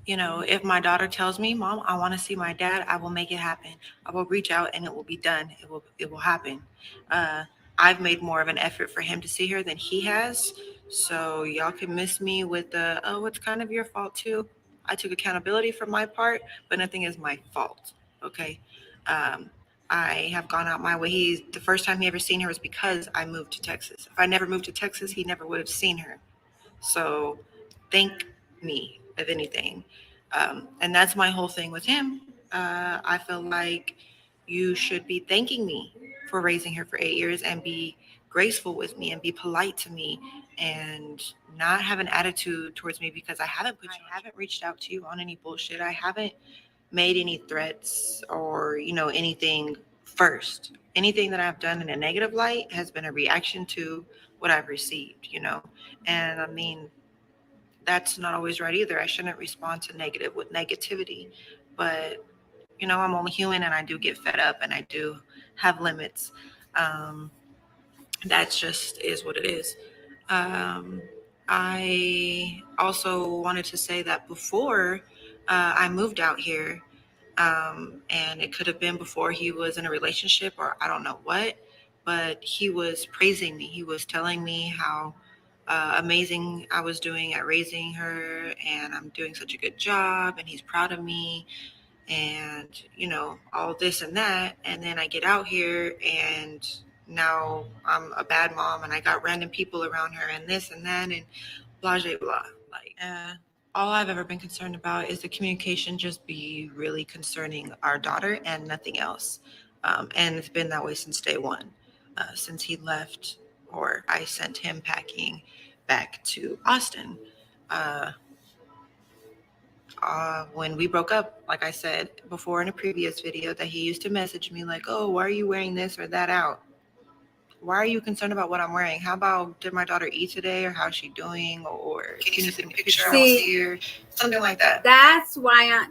if my daughter tells me, "Mom, I want to see my dad," I will make it happen. I will reach out and it will be done. It will happen. Uh, I've made more of an effort for him to see her than he has. So y'all can miss me with the, "Oh, it's kind of your fault too." I took accountability for my part, but nothing is my fault. Okay. Um, I have gone out my way. The first time he ever seen her was because I moved to Texas. If I never moved to Texas, he never would have seen her. So thank me, if anything. And that's my whole thing with him. I feel like you should be thanking me for raising her for 8 years and be graceful with me and be polite to me and not have an attitude towards me because I haven't reached out to you on any bullshit. I haven't made any threats or, anything first. Anything that I've done in a negative light has been a reaction to what I've received. And I mean, that's not always right either. I shouldn't respond to negative with negativity. But, I'm only human and I do get fed up and I do have limits. Um, that just is what it is. Um, I also wanted to say that before I moved out here, and it could have been before he was in a relationship or I don't know what, but he was praising me. He was telling me how amazing I was doing at raising her, and I'm doing such a good job, and he's proud of me, and all this and that. And then I get out here, and now I'm a bad mom, and I got random people around her, and this and that, and blah blah blah. Like, all I've ever been concerned about is the communication just be really concerning our daughter and nothing else. And it's been that way since day one, since he left or I sent him packing back to Austin. Uh, when we broke up, like I said before in a previous video, that he used to message me like, "Oh, why are you wearing this or that out? Why are you concerned about what I'm wearing? How about did my daughter eat today, or how's she doing, or can you send a picture? I want to see her," something like that. That's why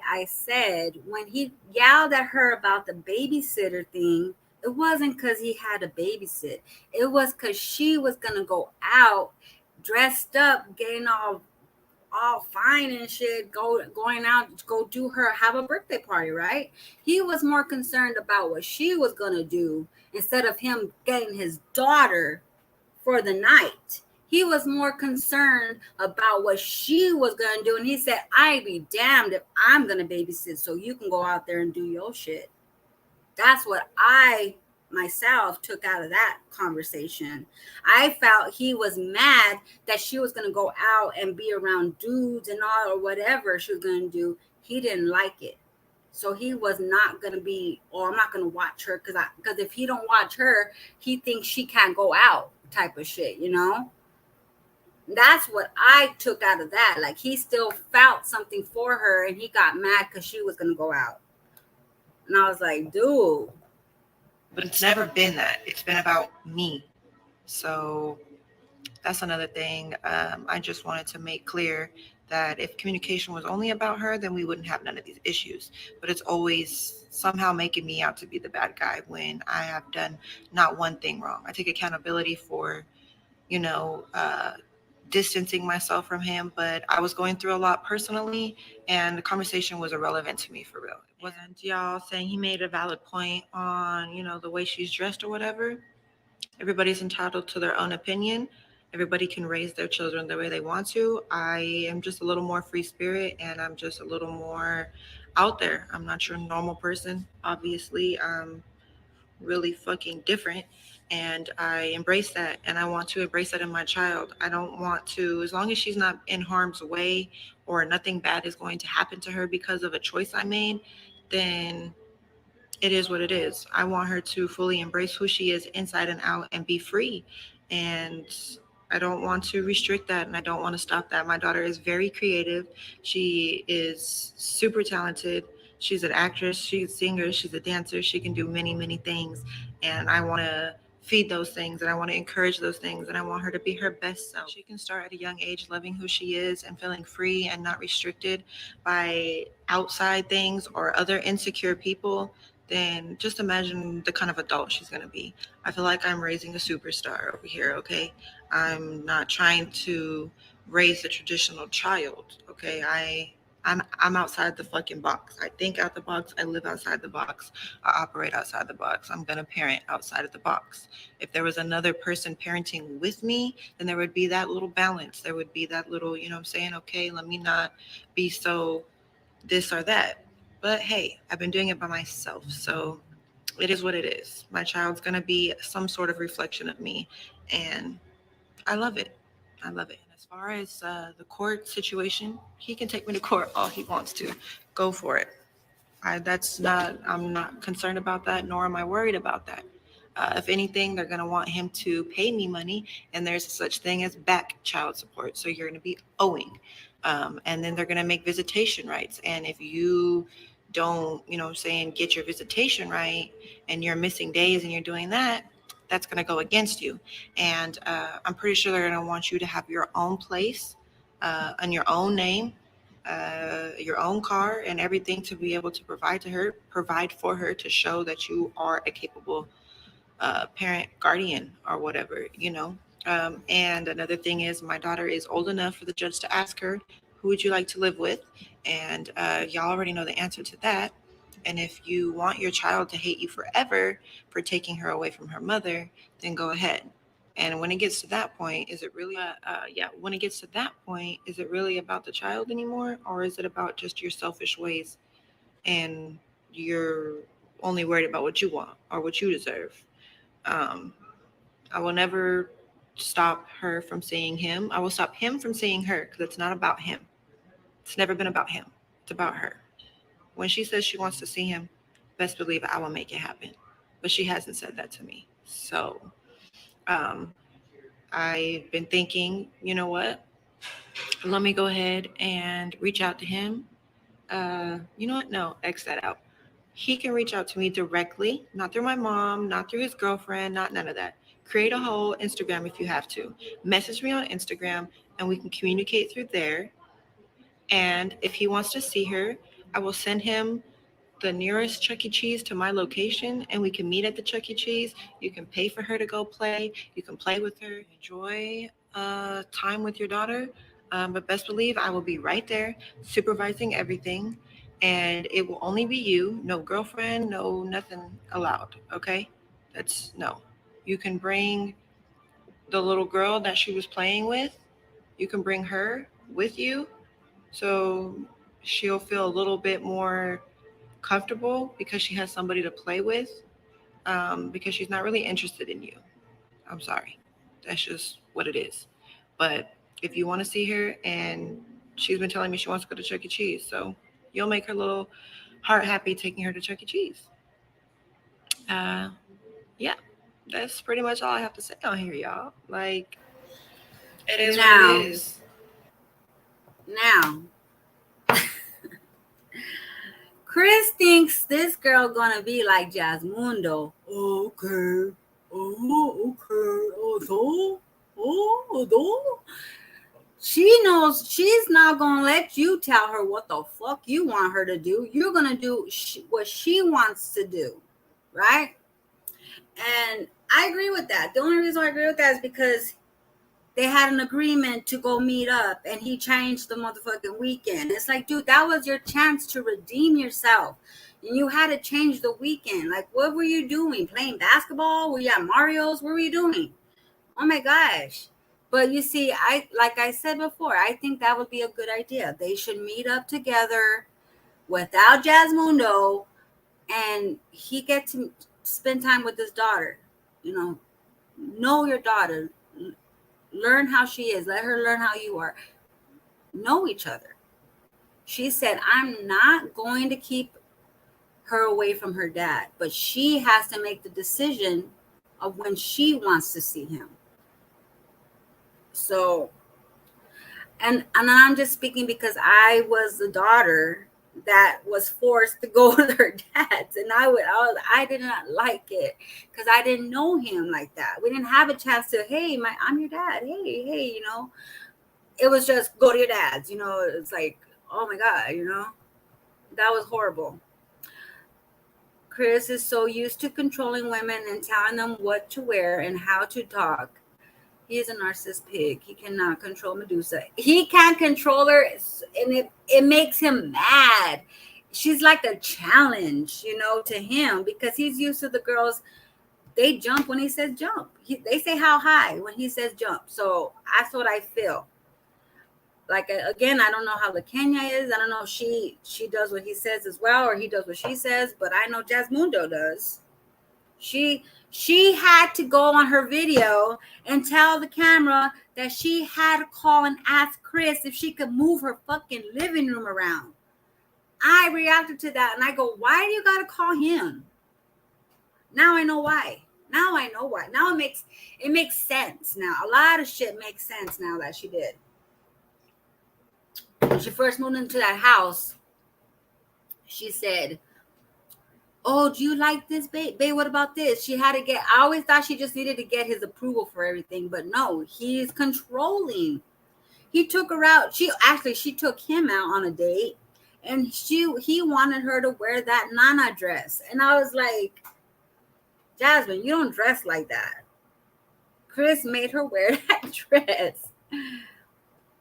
I said when he yelled at her about the babysitter thing, it wasn't because he had to babysit. It was because she was gonna go out dressed up, getting all fine and shit, going out, go do her, have a birthday party, right? He was more concerned about what she was gonna do instead of him getting his daughter for the night. He was more concerned about what she was gonna do, and he said, "I'd be damned if I'm gonna babysit, so you can go out there and do your shit." That's what I myself took out of that conversation. I felt he was mad that she was going to go out and be around dudes and all, or whatever she was going to do. He didn't like it. So he was not going to be, "Oh, I'm not going to watch her," because if he don't watch her, he thinks she can't go out type of shit, That's what I took out of that. Like, he still felt something for her, and he got mad because she was going to go out. And I was like, dude. But it's never been that. It's been about me. So that's another thing. I just wanted to make clear that if communication was only about her, then we wouldn't have none of these issues. But it's always somehow making me out to be the bad guy when I have done not one thing wrong. I take accountability for, distancing myself from him, but I was going through a lot personally, and the conversation was irrelevant to me for real. It wasn't y'all saying he made a valid point on, the way she's dressed or whatever. Everybody's entitled to their own opinion. Everybody can raise their children the way they want to. I am just a little more free spirit, and I'm just a little more out there. I'm not your normal person. Obviously, I'm really fucking different, and I embrace that, and I want to embrace that in my child. I don't want to, as long as she's not in harm's way or nothing bad is going to happen to her because of a choice I made, then it is what it is. I want her to fully embrace who she is inside and out and be free. And I don't want to restrict that, and I don't want to stop that. My daughter is very creative. She is super talented. She's an actress, she's a singer, she's a dancer. She can do many, many things. And I want to feed those things, and I want to encourage those things, and I want her to be her best self. She can start at a young age loving who she is and feeling free and not restricted by outside things or other insecure people. Then just imagine the kind of adult she's going to be. I feel like I'm raising a superstar over here, okay? I'm not trying to raise a traditional child. Okay, I'm outside the fucking box. I think out the box. I live outside the box. I operate outside the box. I'm gonna parent outside of the box. If there was another person parenting with me, then there would be that little balance. There would be that little, you know what I'm saying? Okay, let me not be so this or that. But hey, I've been doing it by myself. So it is what it is. My child's gonna be some sort of reflection of me. And I love it. I love it. And as far as the court situation, he can take me to court all he wants to. Go for it. I'm not concerned about that, nor am I worried about that. If anything, they're going to want him to pay me money, and there's such thing as back child support. So you're going to be owing. And then they're going to make visitation rights. And if you don't, saying get your visitation right, and you're missing days and you're doing that, that's going to go against you. And I'm pretty sure they're going to want you to have your own place on your own name, your own car, and everything to be able to provide for her to show that you are a capable parent, guardian, or whatever. And another thing is, my daughter is old enough for the judge to ask her, who would you like to live with? And y'all already know the answer to that. And if you want your child to hate you forever for taking her away from her mother, then go ahead. And when it gets to that point, is it really, when it gets to that point, is it really about the child anymore? Or is it about just your selfish ways and you're only worried about what you want or what you deserve? I will never stop her from seeing him. I will stop him from seeing her because it's not about him. It's never been about him. It's about her. When she says she wants to see him, best believe I will make it happen. But she hasn't said that to me. So um, I've been thinking, you know what? Let me go ahead and reach out to him. You know what? No, X that out. He can reach out to me directly, not through my mom, not through his girlfriend, not none of that. Create a whole Instagram if you have to. Message me on Instagram and we can communicate through there. And if he wants to see her, I will send him the nearest Chuck E. Cheese to my location and we can meet at the Chuck E. Cheese. You can pay for her to go play. You can play with her, enjoy time with your daughter. But best believe I will be right there supervising everything. And it will only be you, no girlfriend, no nothing allowed. Okay? That's no. You can bring the little girl that she was playing with, you can bring her with you. So she'll feel a little bit more comfortable because she has somebody to play with, because she's not really interested in you. I'm sorry. That's just what it is. But if you want to see her, and she's been telling me she wants to go to Chuck E. Cheese, so you'll make her little heart happy taking her to Chuck E. Cheese. Uh, yeah, that's pretty much all I have to say on here, y'all. Like, it is what it Now, is. now, Chris thinks this girl gonna be like Jasmundo. Okay. Oh, okay. Oh, she knows she's not gonna let you tell her what the fuck you want her to do. You're gonna do what she wants to do, right? And I agree with that. The only reason I agree with that is because they had an agreement to go meet up and he changed the motherfucking weekend. It's like, dude, that was your chance to redeem yourself. And you had to change the weekend. Like, what were you doing? Playing basketball? Were you at Mario's? What were you doing? Oh my gosh. But you see, like I said before, I think that would be a good idea. They should meet up together without Jasmundo and he get to spend time with his daughter. Know your daughter. Learn how she is. Let her learn how you are. Know each other. She said, I'm not going to keep her away from her dad, but she has to make the decision of when she wants to see him. So, and I'm just speaking because I was the daughter that was forced to go with her dad's, and I did not like it because I didn't know him like that. We didn't have a chance to, hey, I'm your dad. Hey, you know. It was just go to your dad's, you know. It's like, oh my God, you know, that was horrible. Chris is so used to controlling women and telling them what to wear and how to talk. He is a narcissist pig. He cannot control Medussa. He can't control her, and it makes him mad. She's like a challenge, you know, to him because he's used to the girls. They jump when he says jump. They say how high when he says jump. So that's what I feel. Like, again, I don't know how the Kenya is. I don't know if she does what he says as well, or he does what she says, but I know Jasmundo does. She had to go on her video and tell the camera that she had to call and ask Chris if she could move her fucking living room around. I reacted to that and I go, why do you gotta call him? Now I know why. Now it makes sense now. A lot of shit makes sense now that she did. When she first moved into that house, she said, oh, do you like this, babe? Babe, what about this? She had to get, I always thought she just needed to get his approval for everything, but no, he's controlling. He took her out. She took him out on a date, and he wanted her to wear that Nana dress. And I was like, Jasmine, you don't dress like that. Chris made her wear that dress.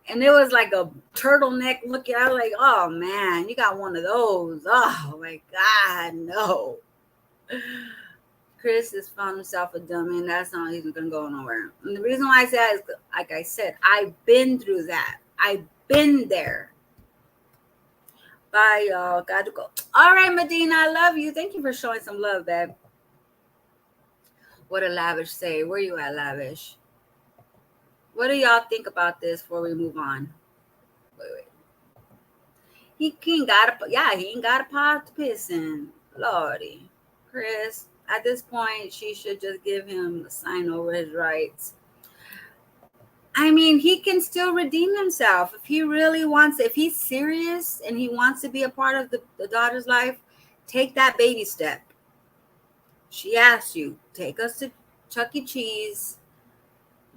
And it was like a turtleneck looking. I was like, oh man, you got one of those. Oh my God, no. Chris has found himself a dummy, and that's not even going to go nowhere. And the reason why I say that is, like I said, I've been through that. I've been there. Bye, y'all. Got to go. All right, Medina, I love you. Thank you for showing some love, babe. What did Lavish say? Where you at, Lavish? What do y'all think about this before we move on? Wait. He ain't got a pot to piss in. Lordy. Chris, at this point, she should just give him a sign over his rights. I mean, he can still redeem himself if he really wants. If he's serious and he wants to be a part of the daughter's life, take that baby step. She asked you, take us to Chuck E. Cheese.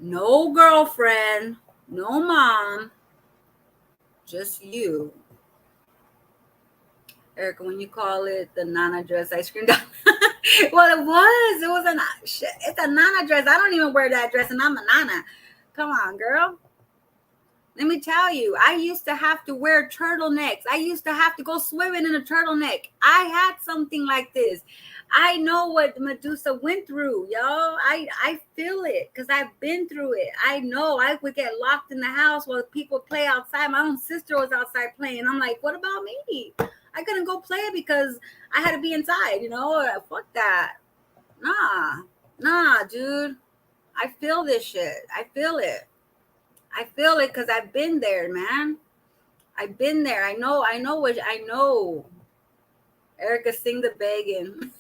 No girlfriend, no mom, just you. Erica, when you call it the Nana dress ice cream doll. Well, it was it's a Nana dress. I don't even wear that dress, and I'm a Nana. Come on, girl. Let me tell you, I used to have to wear turtlenecks. I used to have to go swimming in a turtleneck. I had something like this. I know what Medussa went through, y'all. I feel it because I've been through it. I know I would get locked in the house while people play outside. My own sister was outside playing. I'm like, what about me? I couldn't go play because I had to be inside, you know? Fuck that. Nah, dude. I feel this shit. I feel it because I've been there, man. I've been there. I know. Erica, sing the begging.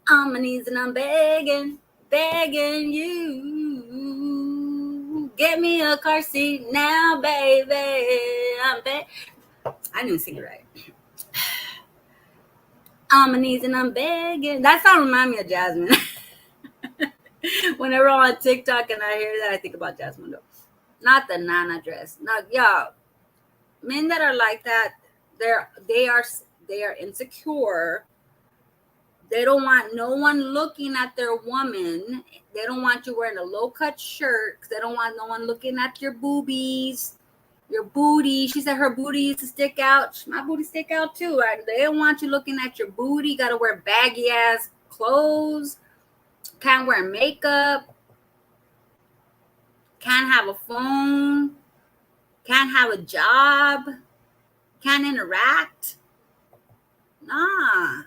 On my knees and I'm begging you. Get me a car seat now, baby. I didn't sing it right. On my knees and I'm begging. That song reminds me of Jasmine. Whenever I'm on TikTok and I hear that, I think about Jasmine though. Not the Nana dress. Not y'all. Men that are like that, they are insecure. They don't want no one looking at their woman. They don't want you wearing a low-cut shirt because they don't want no one looking at your boobies, your booty. She said her booty used to stick out. My booty stick out too. Right? They don't want you looking at your booty. You got to wear baggy-ass clothes. Can't wear makeup. Can't have a phone. Can't have a job. Can't interact. Nah.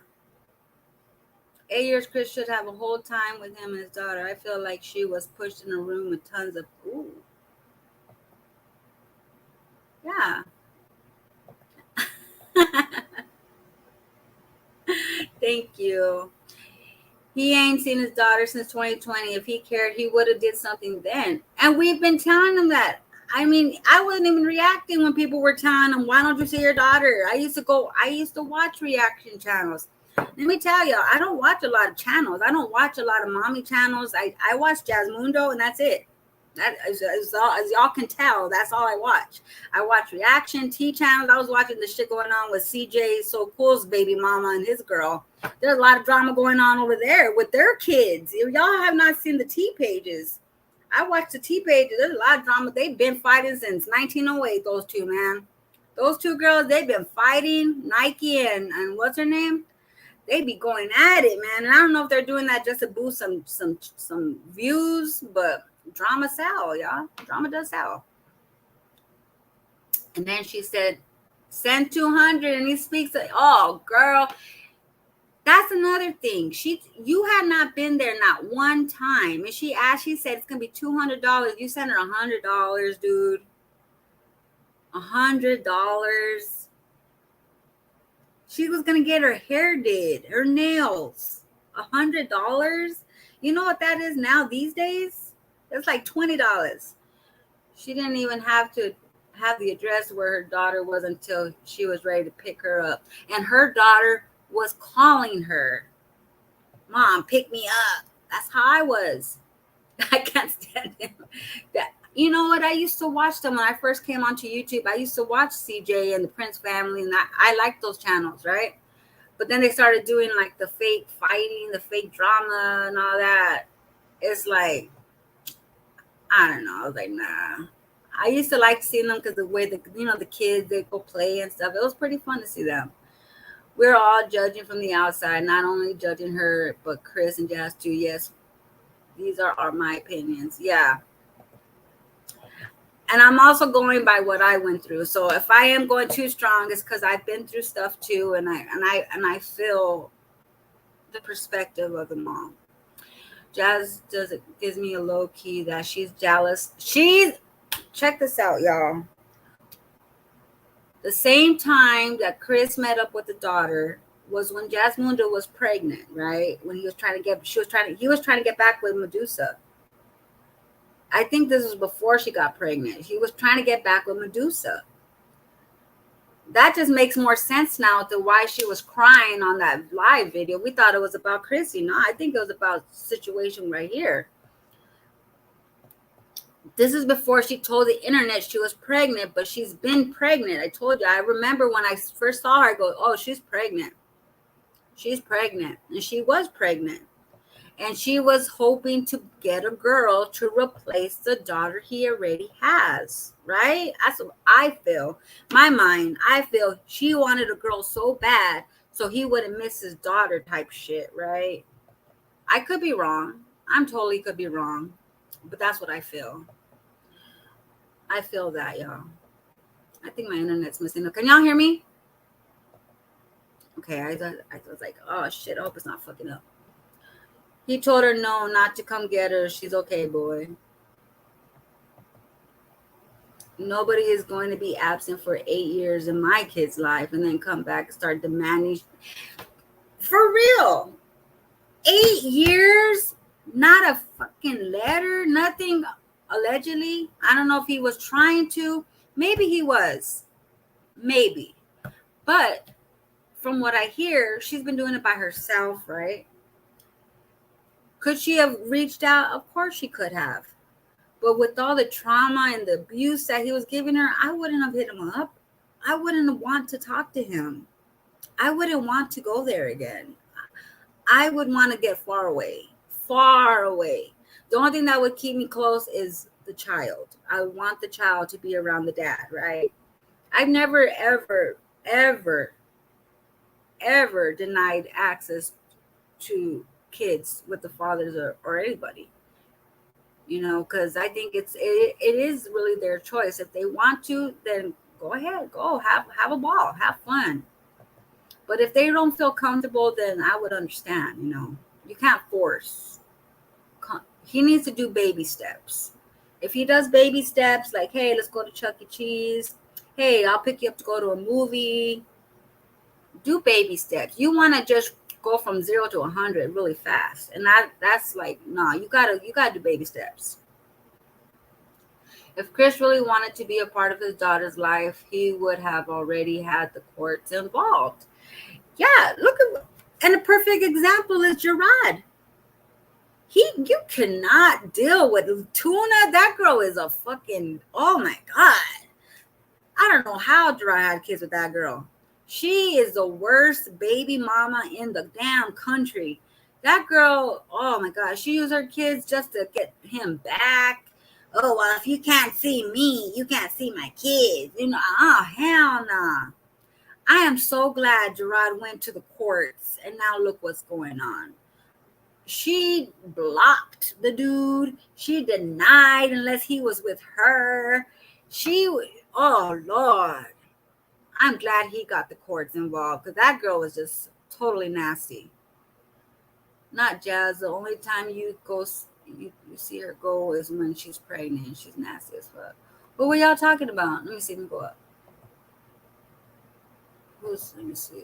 8 years, Chris should have a whole time with him and his daughter. I feel like she was pushed in a room with tons of ooh. Yeah. Thank you. He ain't seen his daughter since 2020. If he cared, he would have did something then. And we've been telling him that. I mean, I wasn't even reacting when people were telling him, why don't you see your daughter? I used to watch reaction channels. Let me tell you, I don't watch a lot of channels. I don't watch a lot of mommy channels. I watch Jasmundo, and that's it. That is all, as y'all can tell, that's all I watch. I watch reaction T channels. I was watching the shit going on with CJ So Cool's baby mama and his girl. There's a lot of drama going on over there with their kids. If y'all have not seen the T pages, I watch the T pages. There's a lot of drama. They've been fighting since 1908, those two, man. Those two girls, they've been fighting. Nike and what's her name? They be going at it, man. And I don't know if they're doing that just to boost some views, but drama sell, y'all. Drama does sell. And then she said, send 200, and he speaks. Oh, girl, that's another thing. You had not been there not one time, and she said it's gonna be $200. You sent her $100, dude. $100. She was gonna get her hair did, her nails. $100. You know what that is now these days? It's like $20. She didn't even have to have the address where her daughter was until she was ready to pick her up. And her daughter was calling her, Mom, pick me up. That's how I was. I can't stand him. You know what? I used to watch them when I first came onto YouTube. I used to watch CJ and the Prince family, and I liked those channels, right? But then they started doing like the fake fighting, the fake drama and all that. It's like, I don't know. I was like, nah. I used to like seeing them because the way the kids, they go play and stuff. It was pretty fun to see them. We're all judging from the outside, not only judging her, but Chris and Jazz too. Yes, these are my opinions. Yeah. And I'm also going by what I went through. So if I am going too strong, it's because I've been through stuff too, and I feel the perspective of the mom. Jazz gives me a low key that she's jealous. Check this out, y'all. The same time that Chris met up with the daughter was when Jasmundo was pregnant, right? When he was trying to get back with Medussa. I think this was before she got pregnant. He was trying to get back with Medussa. That just makes more sense now to why she was crying on that live video. We thought it was about Chrissy. No, I think it was about situation right here. This is before she told the internet she was pregnant, but she's been pregnant. I told you. I remember when I first saw her, I go, oh, she's pregnant. She's pregnant. And she was pregnant. And she was hoping to get a girl to replace the daughter he already has, right? That's what I feel. My mind, I feel she wanted a girl so bad so he wouldn't miss his daughter type shit, right? I could be wrong. I'm totally could be wrong. But that's what I feel. I feel that, y'all. I think my internet's missing. Can y'all hear me? Okay, I was like, oh, shit, I hope it's not fucking up. He told her no, not to come get her. She's okay, boy. Nobody is going to be absent for 8 years in my kid's life and then come back and start demanding. For real. 8 years? Not a fucking letter? Nothing, allegedly. I don't know if he was trying to. Maybe he was. Maybe. But from what I hear, she's been doing it by herself, right? Could she have reached out? Of course she could have. But with all the trauma and the abuse that he was giving her, I wouldn't have hit him up. I wouldn't want to talk to him. I wouldn't want to go there again. I would want to get far away. Far away. The only thing that would keep me close is the child. I want the child to be around the dad, right? I've never, ever denied access to kids with the fathers or anybody, because I think it is really their choice. If they want to, then go ahead, go have a ball, have fun. But if they don't feel comfortable, then I would understand. You can't force. He needs to do baby steps. If he does baby steps, like, hey, let's go to Chuck E. Cheese, hey, I'll pick you up to go to a movie, do baby steps. You want to just go from 0 to 100 really fast. And that's like, nah, you gotta do baby steps. If Chris really wanted to be a part of his daughter's life, he would have already had the courts involved. Yeah, look at, and a perfect example is Gerard. You cannot deal with Tuna. That girl is a fucking, oh my God. I don't know how Gerard had kids with that girl. She is the worst baby mama in the damn country. That girl, oh my God, she used her kids just to get him back. Oh, well, if you can't see me, you can't see my kids. You know, oh, hell nah. I am so glad Gerard went to the courts, and now look what's going on. She blocked the dude. She denied unless he was with her. Oh Lord. I'm glad he got the courts involved because that girl was just totally nasty. Not Jazz. The only time you see her go is when she's pregnant. She's nasty as fuck. What were y'all talking about? Let me see. Let me go up. Let me see.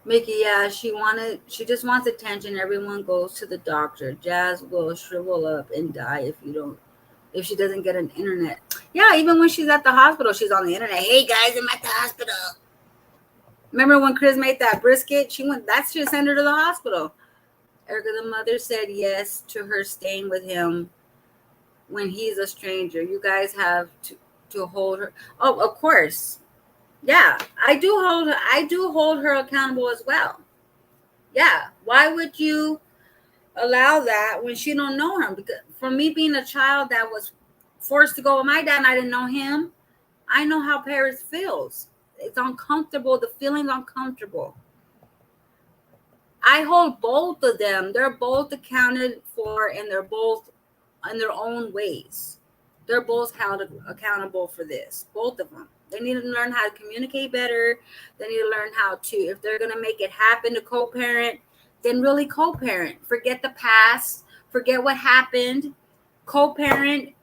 Mickey, yeah, she just wants attention. Everyone goes to the doctor. Jazz will shrivel up and die if she doesn't get an internet. Yeah, even when she's at the hospital, she's on the internet. Hey guys, I'm at the hospital. Remember when Chris made that brisket? That should send her to the hospital. Erica, the mother, said yes to her staying with him when he's a stranger. You guys have to hold her. Oh, of course. Yeah, I do hold her accountable as well. Yeah, why would you allow that when she don't know him? Because for me being a child that was forced to go with my dad and I didn't know him, I know how Paris feels. It's uncomfortable. The feeling's uncomfortable. I hold both of them. They're both accounted for, and they're both in their own ways. They're both held accountable for this, both of them. They need to learn how to communicate better. They need to learn how to, if they're going to make it happen to co-parent, then really co-parent. Forget the past. Forget what happened. Co-parent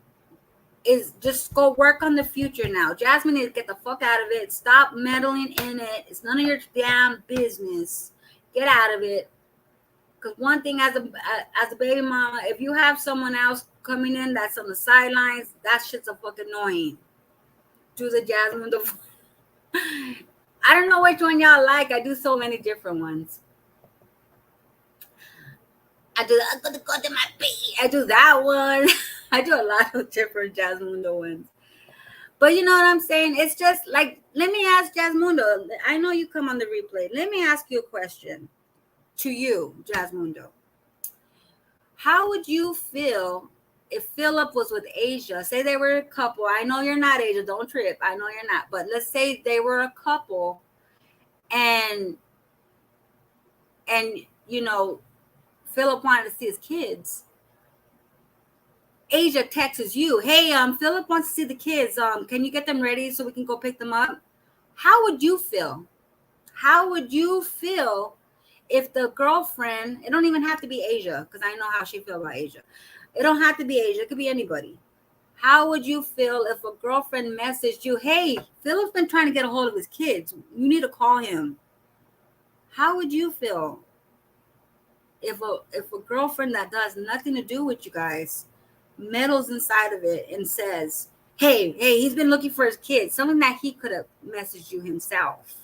is just go work on the future now. Jasmine needs to get the fuck out of it. Stop meddling in it. It's none of your damn business. Get out of it. Because one thing as a baby mama, if you have someone else coming in that's on the sidelines, that shit's a fucking annoying. Do the Jasmine. I don't know which one y'all like. I do so many different ones. I'm gonna go to my pee. I do that one. I do a lot of different Jasmundo ones. But you know what I'm saying? It's just like, let me ask Jasmundo. I know you come on the replay. Let me ask you a question to you, Jasmundo. How would you feel if Philip was with Asia? Say they were a couple. I know you're not, Asia. Don't trip. I know you're not. But let's say they were a couple and you know, Philip wanted to see his kids. Asia texts you, hey, Philip wants to see the kids. Can you get them ready so we can go pick them up? How would you feel? How would you feel if the girlfriend, it don't even have to be Asia, because I know how she feels about Asia. It don't have to be Asia. It could be anybody. How would you feel if a girlfriend messaged you, hey, Philip's been trying to get a hold of his kids. You need to call him. How would you feel if a girlfriend that does nothing to do with you guys meddles inside of it and says, hey, he's been looking for his kids, something that he could have messaged you himself?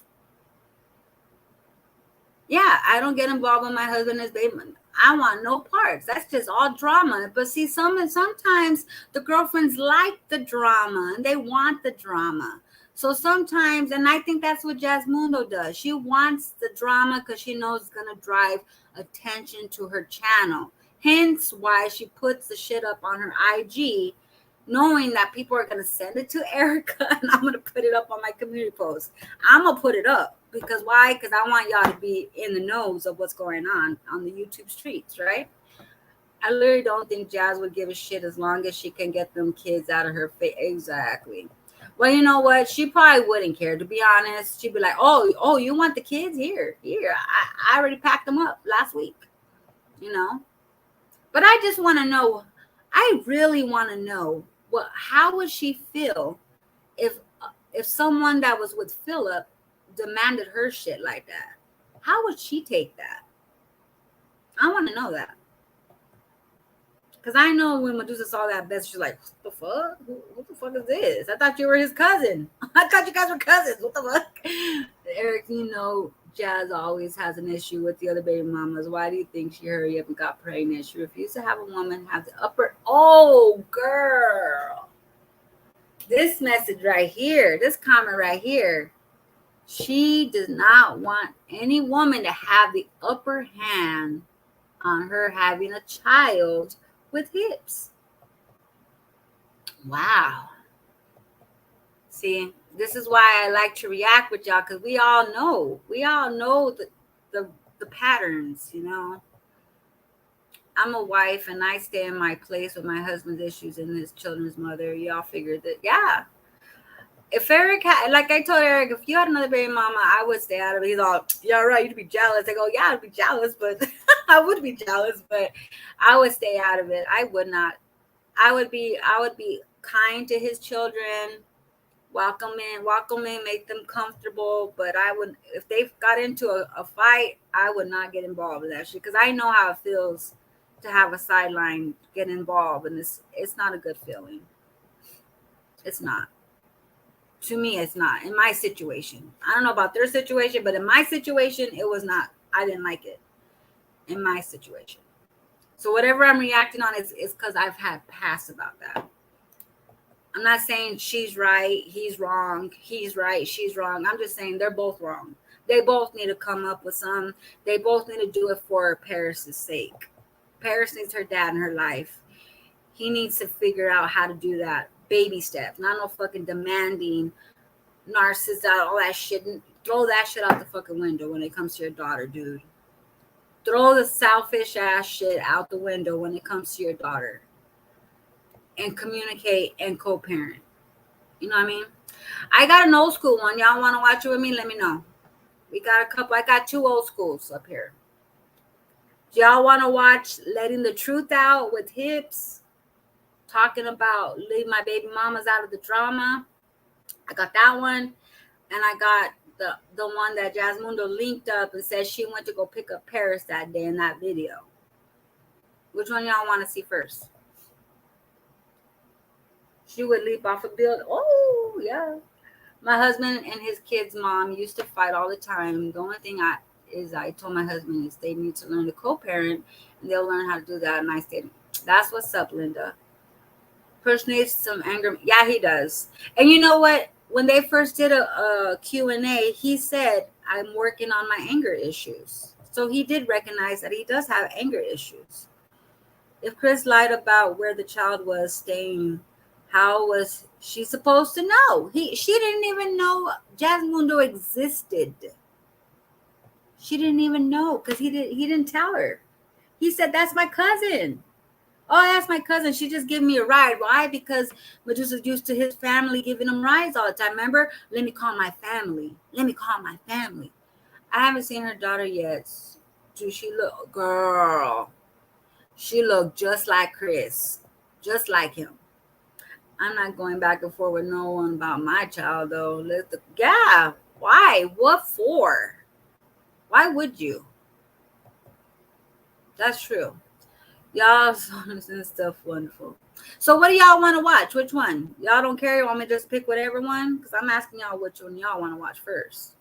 Yeah, I don't get involved with my husband and his baby. I want no parts. That's just all drama. But see, sometimes the girlfriends like the drama and they want the drama. So sometimes, and I think that's what Jasmundo does. She wants the drama because she knows it's going to drive attention to her channel. Hence why she puts the shit up on her IG, knowing that people are going to send it to Erica and I'm going to put it up on my community post. I'm going to put it up. Because why? Because I want y'all to be in the knows of what's going on the YouTube streets, right? I literally don't think Jazz would give a shit as long as she can get them kids out of her face. Exactly. Well, you know what? She probably wouldn't care, to be honest. She'd be like, oh, you want the kids? Here. I already packed them up last week, you know? But I just want to know, I really want to know, how would she feel if someone that was with Philip demanded her shit like that, how would she take that? I want to know that. Because I know when Medussa saw that message, she's like, what the fuck? What the fuck is this? I thought you were his cousin. I thought you guys were cousins. What the fuck? Eric, you know, Jazz always has an issue with the other baby mamas. Why do you think she hurried up and got pregnant? She refused to have a woman have the upper. Oh, girl. This message right here, this comment right here. She does not want any woman to have the upper hand on her having a child with hips. Wow. See, this is why I like to react with y'all, because we all know the patterns, you know. I'm a wife and I stay in my place with my husband's issues and his children's mother. Y'all figured that, yeah. If Eric had, like I told Eric, if you had another baby mama, I would stay out of it. He's all, yeah, right, you'd be jealous. I go, yeah, I'd be jealous, but I would be jealous, but I would stay out of it. I would not. I would be kind to his children, welcome in, make them comfortable. But I would, if they got into a fight, I would not get involved in that shit, because I know how it feels to have a sideline get involved, and it's not a good feeling. It's not. To me, it's not. In my situation, I don't know about their situation, but in my situation, it was not. I didn't like it in my situation. So whatever I'm reacting on is because I've had past about that. I'm not saying she's right, he's wrong, he's right, she's wrong. I'm just saying they're both wrong. They both need to come up with some. They both need to do it for Paris's sake. Paris needs her dad in her life. He needs to figure out how to do that. Baby steps, not no fucking demanding, narcissist, all that shit. Throw that shit out the fucking window when it comes to your daughter, dude. Throw the selfish ass shit out the window when it comes to your daughter. And communicate and co-parent. You know what I mean? I got an old school one. Y'all want to watch it with me? Let me know. We got a couple. I got 2 old schools up here. Do y'all want to watch Letting the Truth Out with Hips? Talking about leave my baby mamas out of the drama. I got that one. And I got the one that Jasmundo linked up and said she went to go pick up Paris that day in that video. Which one y'all want to see first? She would leap off a building. Oh, yeah. My husband and his kids' mom used to fight all the time. The only thing I told my husband is they need to learn to co-parent, and they'll learn how to do that. And I said, that's what's up, Linda. Person needs some anger. Yeah, he does. And you know what? When they first did a Q&A, he said, I'm working on my anger issues. So he did recognize that he does have anger issues. If Chris lied about where the child was staying, how was she supposed to know? She didn't even know Jasmundo existed. She didn't even know because he didn't tell her. He said, that's my cousin. Oh, that's my cousin. She just gave me a ride. Why? Because Medussa's used to his family giving him rides all the time. Remember? Let me call my family. Let me call my family. I haven't seen her daughter yet. Do she look? Girl. She looked just like Chris. Just like him. I'm not going back and forth with no one about my child, though. Yeah. Why? What for? Why would you? That's true. Y'all and stuff wonderful. So what do y'all want to watch? Which one? Y'all don't care? You want me to just pick whatever one? Because I'm asking y'all which one y'all want to watch first.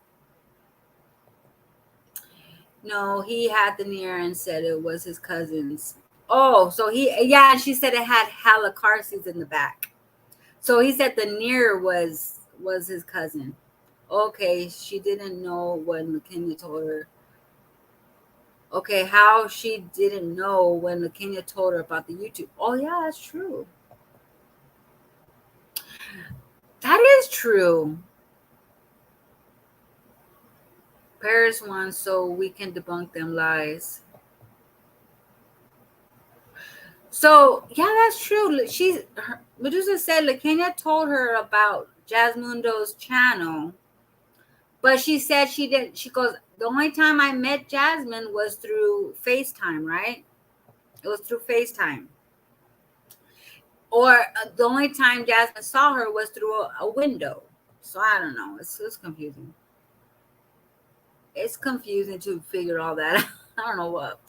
No, he had the near and said it was his cousin's. Oh, so she said it had hella car seats in the back. So he said the near was his cousin. Okay, she didn't know when McKinney told her. Okay, how she didn't know when LaKenya told her about the YouTube. Oh, yeah, that's true. That is true. Paris won so we can debunk them lies. So, yeah, that's true. Medussa said LaKenya told her about Jasmundo's channel. But she said she didn't. She goes, the only time I met Jasmine was through FaceTime, right? It was through FaceTime. Or the only time Jasmine saw her was through a window. So I don't know. It's confusing. It's confusing to figure all that out. I don't know what.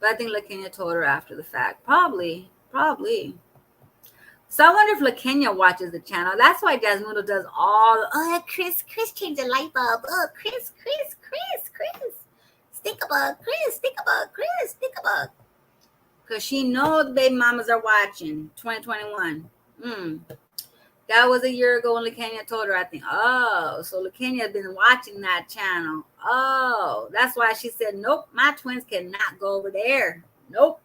But I think LaKenya told her after the fact. Probably. So I wonder if LaKenya watches the channel. That's why Jasmundo does all. Oh, Chris changed the light bulb. Oh, Chris. Stinkabug, Chris. Because she knows the baby mamas are watching 2021. That was a year ago when LaKenya told her, I think. Oh, so LaKenya has been watching that channel. Oh, that's why she said, nope, my twins cannot go over there. Nope.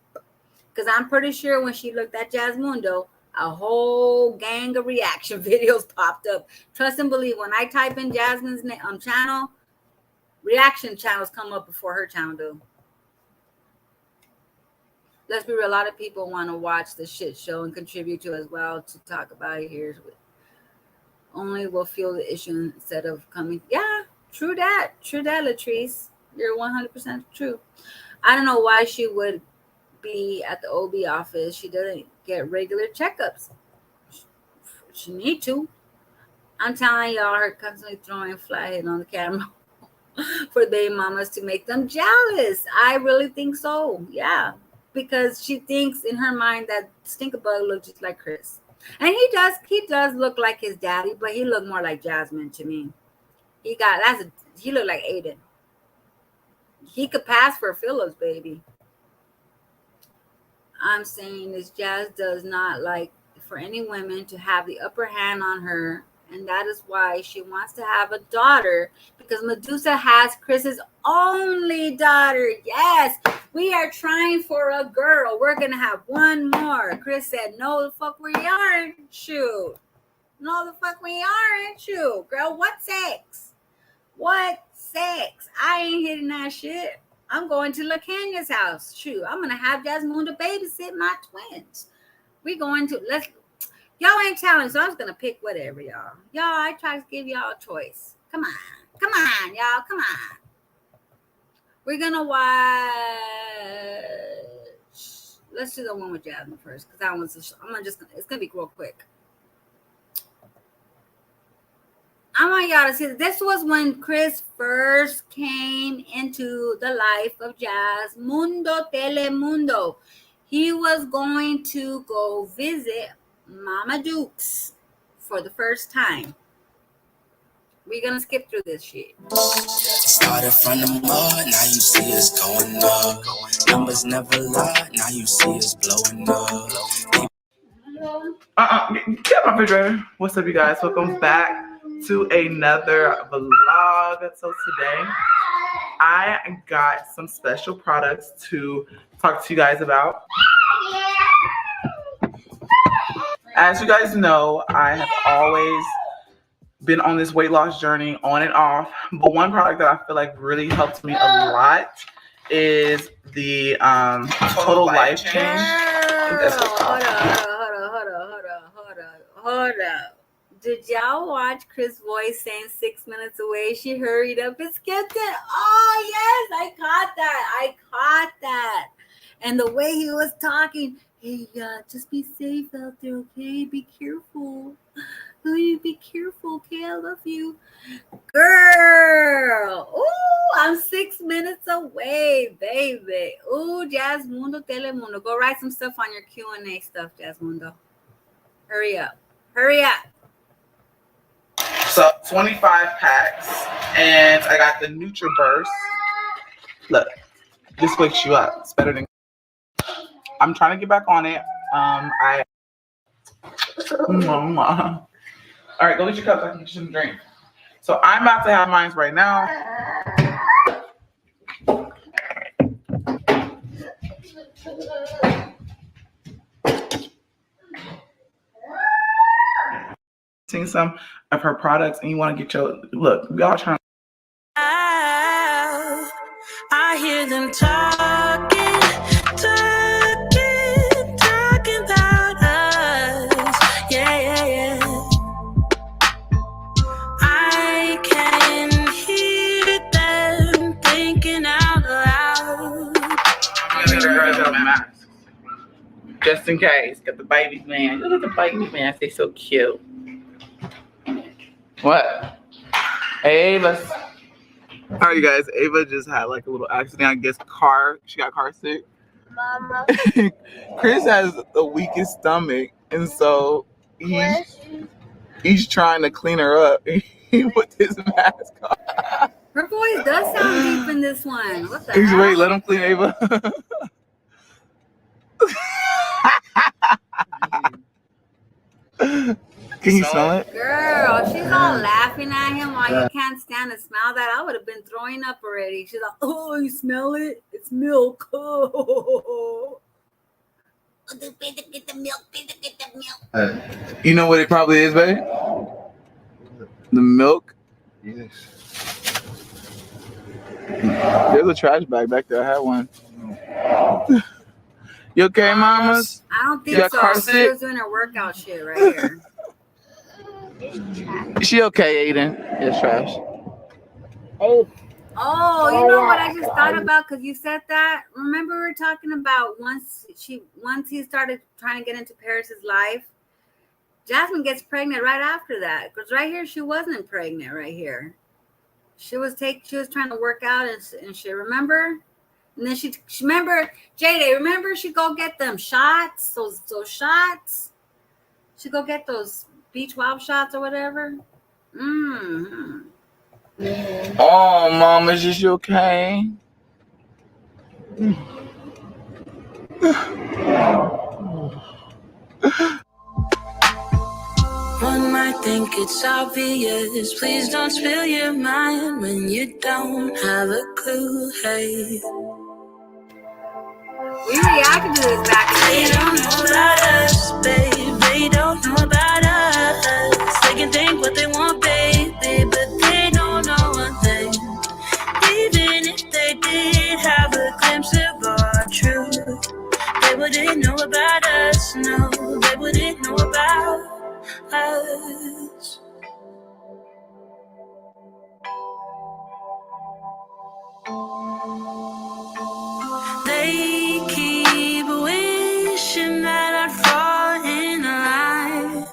Because I'm pretty sure when she looked at Jasmundo, a whole gang of reaction videos popped up. Trust and believe, when I type in Jasmine's channel, reaction channels come up before her channel do. Let's be real, a lot of people want to watch the shit show and contribute to as well to talk about it here. Only will feel the issue instead of coming. Yeah, true that, Latrice. You're 100% true. I don't know why she would be at the OB office. She doesn't get regular checkups. She need to. I'm telling y'all, her constantly throwing flathead on the camera for baby mamas to make them jealous. I really think so. Yeah. Because she thinks in her mind that Stinkabug looks just like Chris. And he does look like his daddy, but he looked more like Jasmine to me. He looked like Aiden. He could pass for Phillips, baby. I'm saying this, Jazz does not like for any women to have the upper hand on her. And that is why she wants to have a daughter, because Medussa has Chris's only daughter. Yes, we are trying for a girl. We're going to have one more. Chris said, no, the fuck we aren't. Shoot. No, the fuck we aren't. Shoot. Girl, what sex? I ain't hitting that shit. I'm going to LaKenya's house. Shoot, I'm going to have Jasmine to babysit my twins. Y'all ain't telling, so I'm just going to pick whatever, y'all. I try to give y'all a choice. Come on, y'all. Come on. We're going to watch. Let's do the one with Jasmine first, because it's going to be real quick. I want y'all to see that this was when Chris first came into the life of Jasmundo Telemundo. He was going to go visit Mama Dukes for the first time. We're gonna skip through this shit. Started from the mud, now you see us going up. Numbers never lie, now you see us blowing up. Get my refrigerator. What's up, you guys? Welcome back to another vlog. So today I got some special products to talk to you guys about. As you guys know, I have always been on this weight loss journey on and off, but one product that I feel like really helped me a lot is the Total Life Change. Hold up. Did y'all watch Chris' voice saying 6 minutes away? She hurried up and skipped it. Oh, yes, I caught that. And the way he was talking, hey, just be safe out there, okay? Be careful. Be careful, okay? I love you. Girl. Ooh, I'm 6 minutes away, baby. Ooh, Jasmundo Telemundo. Go write some stuff on your Q&A stuff, Jasmundo. Hurry up. So 25 packs, and I got the NutriBurst. Look, this wakes you up. It's better than. I'm trying to get back on it. All right, go get your cups. I can get you some drink. So I'm about to have mine right now. Seeing some of her products, and you want to get your look. We all trying. I hear them talking about us. Yeah. I can hear them thinking out loud. Just in case. Got the baby man. Look at the baby man. They're so cute. What? Hey, Ava. All right, you guys. Ava just had like a little accident. I guess she got car sick. Mama. Chris has the weakest stomach, and so he's trying to clean her up. He put his mask on. Her voice does sound deep in this one. What the He's hell? wait, let him clean Ava. Can you smell it? Girl, she's all laughing at him while he can't stand to smell that. I would have been throwing up already. She's like, oh, you smell it? It's milk. Oh. Get the milk. You know what it probably is, babe? The milk. Yes. There's a trash bag back there. I had one. You okay, mamas? I don't think got so. car She sick? was doing her workout shit right here. Is she okay, Aiden? It's trash. Oh, you know what I just thought about because you said that? Remember we were talking about once he started trying to get into Paris's life, Jasmine gets pregnant right after that. Because right here she wasn't pregnant right here. She was trying to work out and shit, remember? And then she remember, Jade, remember she go get them shots, those shots? She go get those B12 shots or whatever. Mm-hmm. Oh, Mom, is this okay? One might think it's obvious. Please don't spill your mind when you don't have a clue. Hey, We reacted to this back in they the don't know about us, babe. They don't know about us. They can think what they want, baby, but they don't know one thing. Even if they did have a glimpse of our truth, they wouldn't know about us. No, they wouldn't know about us. They keep wishing that I'd fall in line.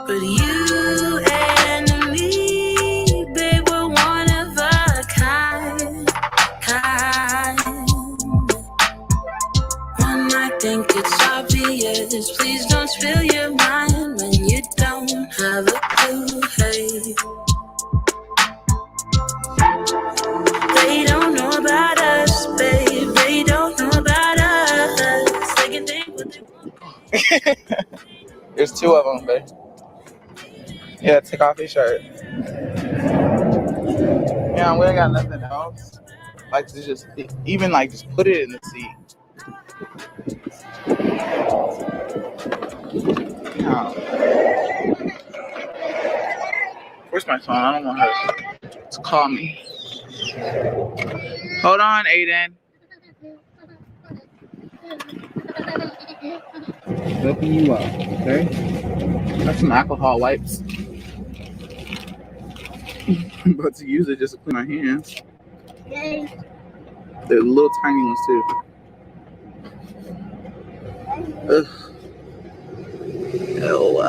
But you and me, babe, we're one of a kind. One might think it's obvious. Please don't spill your mind when you don't have a clue. Hey, they don't know about us, babe. They don't know about us. They can think what they want. There's two of them, babe. Yeah, take off your shirt. Yeah, we ain't got nothing else. Like to just even like just put it in the seat. No. Where's my phone? I don't want her to call me. Hold on, Aiden. Helping you out, okay? That's some alcohol wipes. I'm about to use it just to clean my hands. They're little tiny ones too. Ugh. Oh,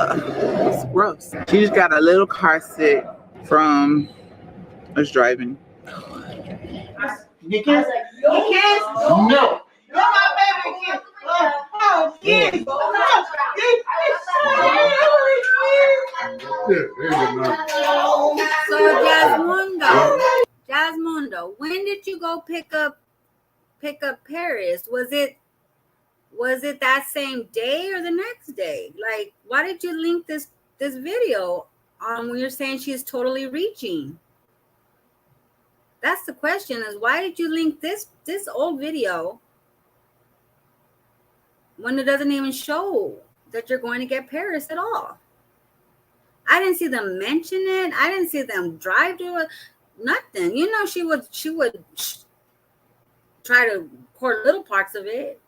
it's gross. She just got a little car sick from us driving. You kiss? You kiss? No. You're my baby kiss. Oh, kiss. So Jasmundo, when did you go pick up Paris? Was it that same day or the next day? Like, why did you link this video when you're saying she's totally reaching? That's the question, is why did you link this old video when it doesn't even show that you're going to get Paris at all? I didn't see them mention it. I didn't see them drive to it. Nothing. You know, she would try to record little parts of it,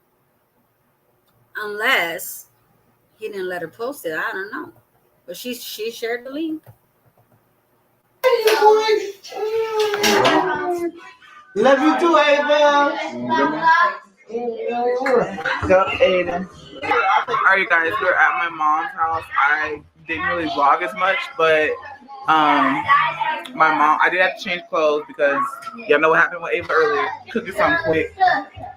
unless he didn't let her post it. I don't know, but she shared the link. Love you too, Ava. Go, Aiden. Alright, guys, we're at my mom's house. I didn't really vlog as much, but my mom, I did have to change clothes because y'all know what happened with Ava earlier. Cooking something quick,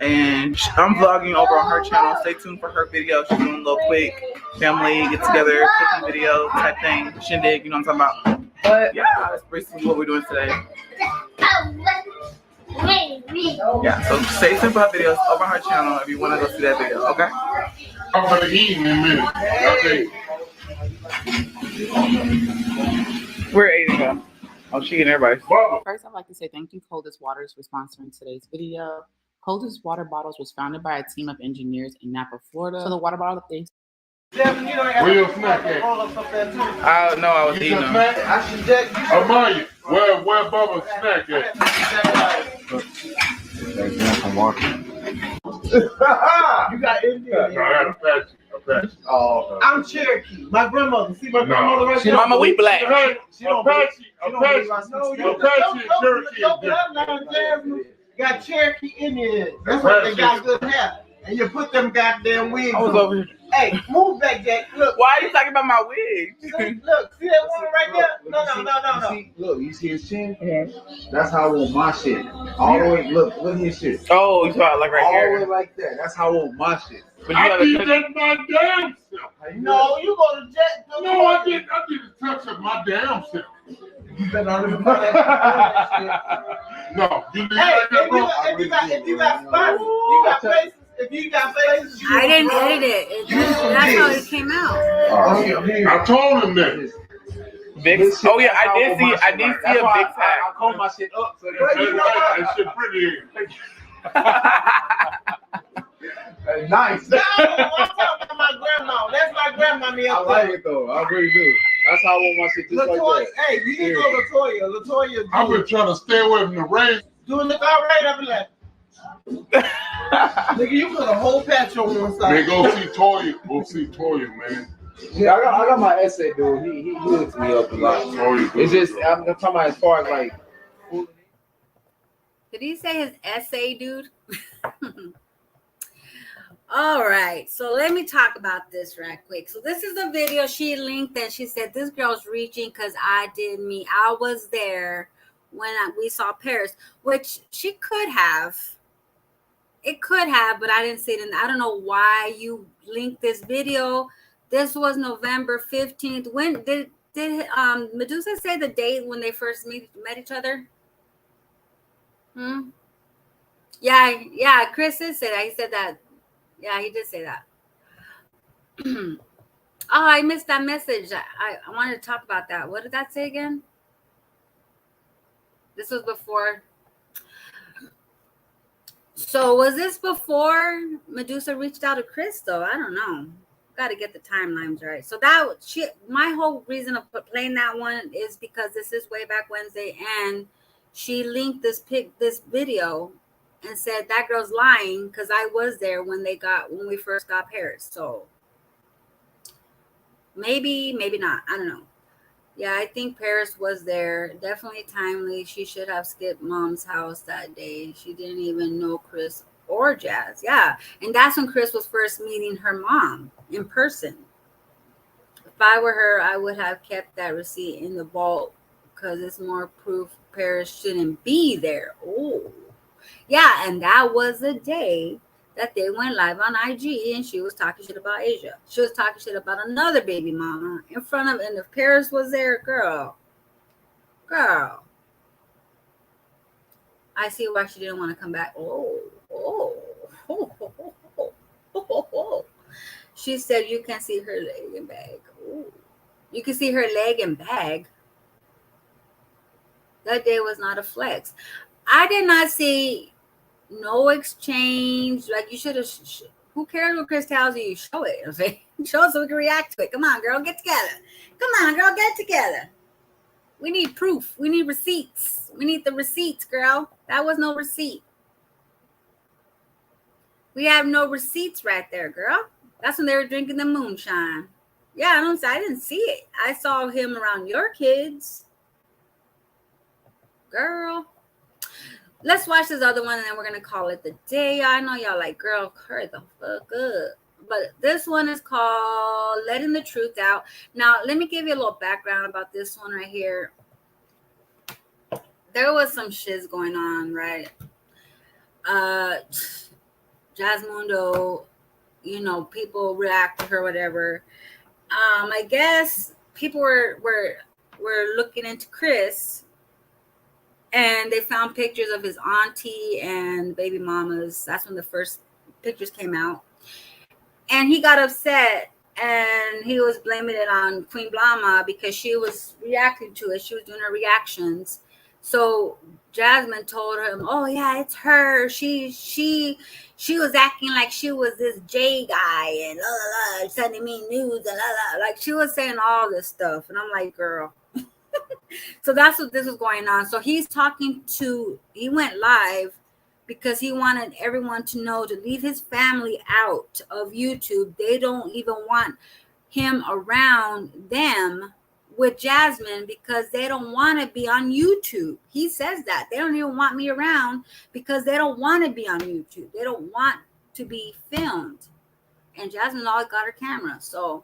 and I'm vlogging over on her channel. Stay tuned for her video. She's doing a little quick family get together cooking video type thing, shindig. You know what I'm talking about? But yeah, that's basically what we're doing today. Yeah, so stay tuned for her videos over on her channel if you want to go see that video. Okay. I'm gonna eat in a minute. Okay. Where Aiden go? Oh, she and everybody. First, I'd like to say thank you, Coldest Waters, for sponsoring today's video. Coldest Water Bottles was founded by a team of engineers in Napa, Florida. So the water bottle that they... Where your snack at? I know I was eating them. Amaya, where Bubba's snack at? You got Indian. No, I got Apache. Oh, I'm Cherokee. My grandmother. See my grandmother right there? Mama, we black. She don't Apache Apache and Cherokee is different. Got Cherokee Indian. That's why they got good hair. And you put them goddamn wigs I was on. over here. Hey, move back, Jack. Look. Why are you talking about my wig? Look, see that woman right there? No. See, look, you see his chin? That's how I want my shit. All the way, look at his shit. Oh, you saw it like right All here. the way like that. That's how I want my shit. But you I gotta did touch that my damn self. No, you go to Jack. No, I didn't touch of my damn self. You better not even put that shit. No, you did Hey, that. if you got spots, you got faces. If you got faces, I didn't edit it. That's how it came out. I told him that. Big. Oh yeah, I did see a big tag. I call my shit up. So That shit pretty. nice. No, I'm talking about my grandma. That's my grandma. I like it though. I really do. That's how I want my shit just Latoya, like that. hey, you need to go Latoya. Latoya, I've been trying to stay away from the rain. doing the car right up and left. Nigga, you put a whole patch on one side. Man, go see Toya. Go see Toya, man. Yeah, I got my essay dude. He hooks me up a lot. Toya, It's just I'm talking about as far as like. Did he say his essay, dude? All right, so let me talk about this right quick. So this is the video she linked, and she said this girl's reaching because I did me. I was there when we saw Paris, which she could have. It could have, but I didn't see it. And I don't know why you linked this video. This was November 15th. When did Medussa say the date when they first met each other? Yeah, Chris did say that. He said that. Yeah, he did say that. Oh, I missed that message. I wanted to talk about that. What did that say again? This was before. So was this before Medussa reached out to Chris though? I don't know. Got to get the timelines right. So my whole reason of playing that one is because this is way back Wednesday, and she linked this video and said that girl's lying because I was there when we first got Paris. So maybe not. I don't know. Yeah, I think Paris was there. Definitely timely. She should have skipped mom's house that day. She didn't even know Chris or Jazz. Yeah. And that's when Chris was first meeting her mom in person. If I were her, I would have kept that receipt in the vault because it's more proof Paris shouldn't be there. Oh. Yeah, and that was the day that they went live on IG, and she was talking shit about Asia. She was talking shit about another baby mama in front of, and if Paris was there, girl, I see why she didn't want to come back. She said you can see her leg and bag. Ooh. You can see her leg and bag. That day was not a flex. I did not see no exchange. Like you should have. Who cares what Chris tells you? Show it. Okay? Show us so we can react to it. Come on, girl, get together. Come on, girl, get together. We need proof. We need receipts. We need the receipts, girl. That was no receipt. We have no receipts right there, girl. That's when they were drinking the moonshine. Yeah, I didn't see it. I saw him around your kids, girl. Let's watch this other one, and then we're going to call it the day. I know y'all like, girl, hurry the fuck up. But this one is called Letting the Truth Out. Now, let me give you a little background about this one right here. There was some shiz going on, right? Jasmundo, you know, people react to her, whatever. I guess people were looking into Chris, and they found pictures of his auntie and baby mamas. That's when the first pictures came out. And he got upset, and he was blaming it on Queen Blama because she was reacting to it. She was doing her reactions. So Jasmine told him, "Oh yeah, it's her. She was acting like she was this J guy and la la la, sending me news and la la." Like she was saying all this stuff, and I'm like, girl. So that's what this was going on. So he went live because he wanted everyone to know to leave his family out of YouTube. They don't even want him around them with Jasmine because they don't want to be on YouTube. He says that. They don't even want me around because they don't want to be on YouTube. They don't want to be filmed. And Jasmine always got her camera. So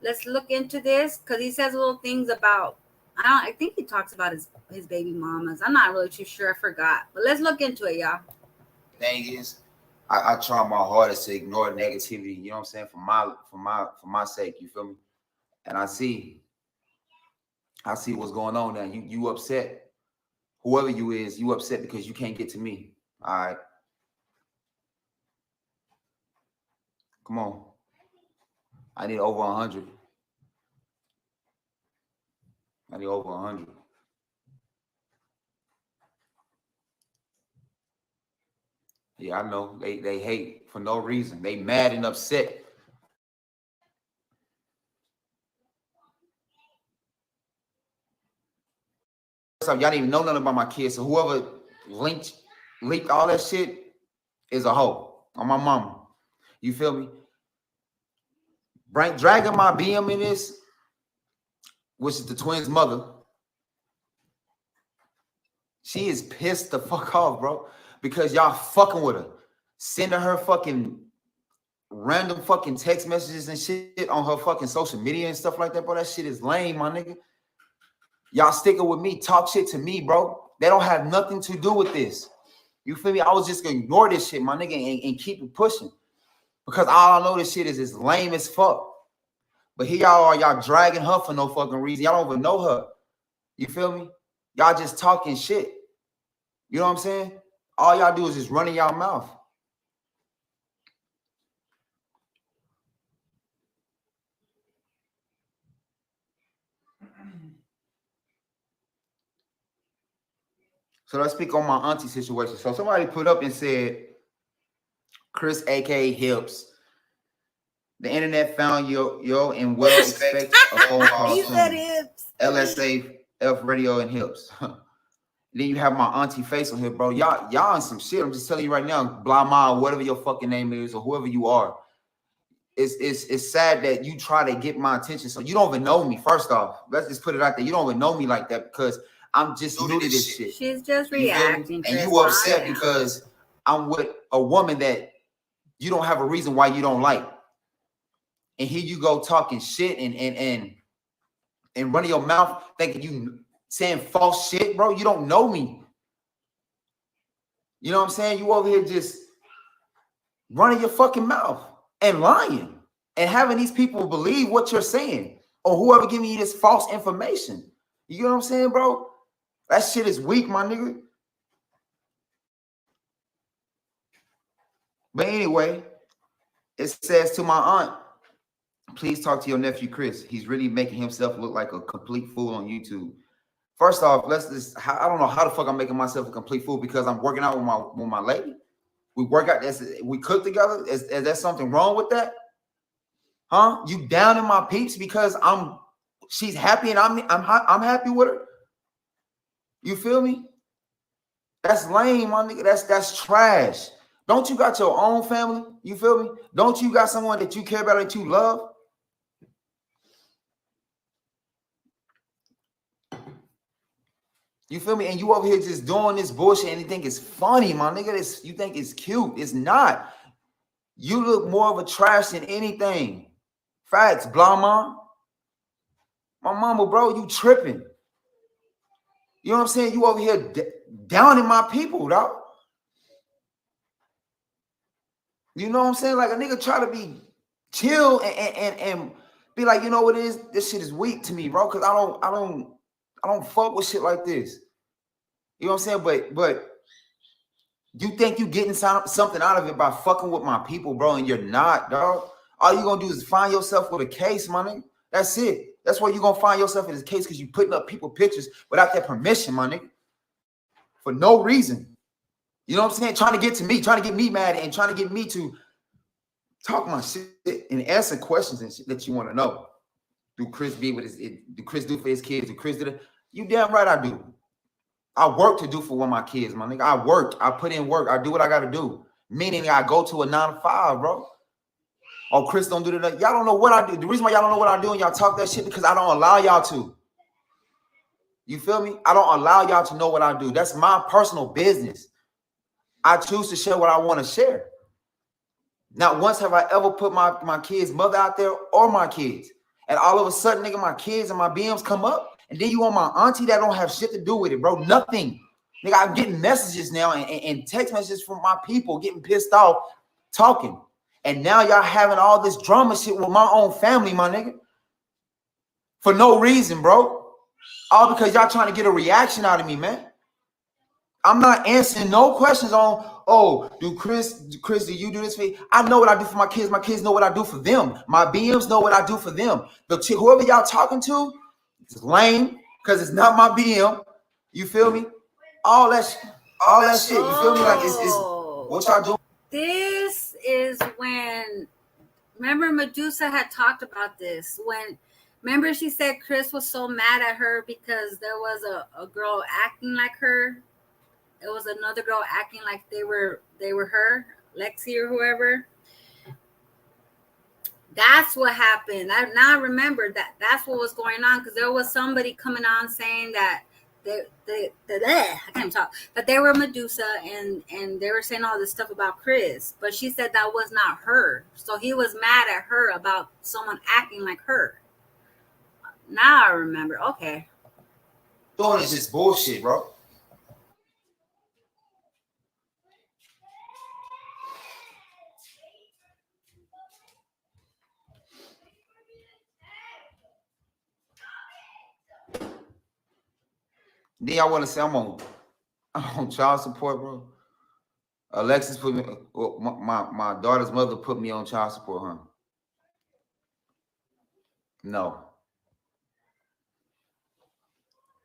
let's look into this because he says little things about, I think he talks about his baby mamas. I'm not really too sure. I forgot. But let's look into it, y'all. Thing is, I try my hardest to ignore negativity, you know what I'm saying, for my sake, you feel me? And I see what's going on now. You upset. Whoever you is, you upset because you can't get to me. All right. Come on. I need over 100. I need over 100. Yeah, I know. They hate for no reason. They mad and upset. So y'all didn't even know nothing about my kids. So whoever leaked all that shit is a hoe on my mama. You feel me? Dragging my BM in this, which is the twins' mother. She is pissed the fuck off, bro, because y'all fucking with her, sending her fucking random fucking text messages and shit on her fucking social media and stuff like that, bro. That shit is lame, my nigga. Y'all sticking with me, talk shit to me, bro. They don't have nothing to do with this. You feel me? I was just gonna ignore this shit, my nigga, and keep it pushing. Because all I know this shit is as lame as fuck. But here y'all are, y'all dragging her for no fucking reason. Y'all don't even know her. You feel me? Y'all just talking shit. You know what I'm saying? All y'all do is just running y'all mouth. So let's speak on my auntie situation. So somebody put up and said, Chris, aka Hips, the internet found yo and well expect a phone call He soon. said Hips. LSA, F Radio, and Hips. Then you have my auntie face on here, bro. Y'all on some shit. I'm just telling you right now, blah ma, whatever your fucking name is, or whoever you are. It's sad that you try to get my attention. So you don't even know me. First off, let's just put it out there. You don't even know me like that because I'm just new to this shit. She's just reacting. And you upset because I'm with a woman that you don't have a reason why you don't like. And here you go talking shit and running your mouth thinking you saying false shit, bro. You don't know me. You know what I'm saying? You over here just running your fucking mouth and lying and having these people believe what you're saying or whoever giving you this false information. You know what I'm saying, bro? That shit is weak, my nigga. But anyway, it says to my aunt, please talk to your nephew, Chris. He's really making himself look like a complete fool on YouTube. First off, I don't know how the fuck I'm making myself a complete fool because I'm working out with my lady. We work out, we cook together. Is there something wrong with that? Huh? You down in my peeps because she's happy and I'm happy with her. You feel me? That's lame, my nigga. That's trash. Don't you got your own family? You feel me? Don't you got someone that you care about that you love? You feel me? And you over here just doing this bullshit and you think it's funny, my nigga. You think it's cute. It's not. You look more of a trash than anything. Facts, blah, mom. My mama, bro, you tripping. You know what I'm saying? You over here downing my people, dog. You know what I'm saying? Like a nigga try to be chill and be like, you know what it is? This shit is weak to me, bro. Cause I don't fuck with shit like this. You know what I'm saying? But you think you getting something out of it by fucking with my people, bro, and you're not, dog. All you gonna do is find yourself with a case, my nigga. That's it. That's where you're gonna find yourself in this case because you putting up people pictures without their permission, my nigga. For no reason. You know what I'm saying? Trying to get to me, trying to get me mad and trying to get me to talk my shit and answer questions and shit that you want to know. Do Chris be with his? Do Chris do for his kids? Do Chris do that? You damn right I do. I work to do for one of my kids, my nigga. I work. I put in work. I do what I got to do. Meaning I go to a 9 to 5, bro. Oh, Chris don't do that. Y'all don't know what I do. The reason why y'all don't know what I do and y'all talk that shit because I don't allow y'all to. You feel me? I don't allow y'all to know what I do. That's my personal business. I choose to share what I want to share. Not once have I ever put my kid's mother out there or my kids. And all of a sudden, nigga, my kids and my BMs come up. And then you want my auntie that don't have shit to do with it, bro. Nothing. Nigga, I'm getting messages now and text messages from my people getting pissed off talking. And now y'all having all this drama shit with my own family, my nigga. For no reason, bro. All because y'all trying to get a reaction out of me, man. I'm not answering no questions on, oh, Chris, do you do this for me? I know what I do for my kids. My kids know what I do for them. My BMs know what I do for them. Whoever y'all talking to, it's lame because it's not my BM. You feel me? All that shit. You feel me? Like it's what y'all doing? This is when, remember Medussa had talked about this. Remember she said Chris was so mad at her because there was a girl acting like her. It was another girl acting like they were her, Lexi or whoever. That's what happened. I remember that's what was going on because there was somebody coming on saying that I can't talk, but they were Medussa and they were saying all this stuff about Chris, but she said that was not her. So he was mad at her about someone acting like her. Now I remember. Okay. Doing is just bullshit, bro. Then y'all want to say I'm on child support, bro? Alexis put me, my daughter's mother put me on child support, huh? No.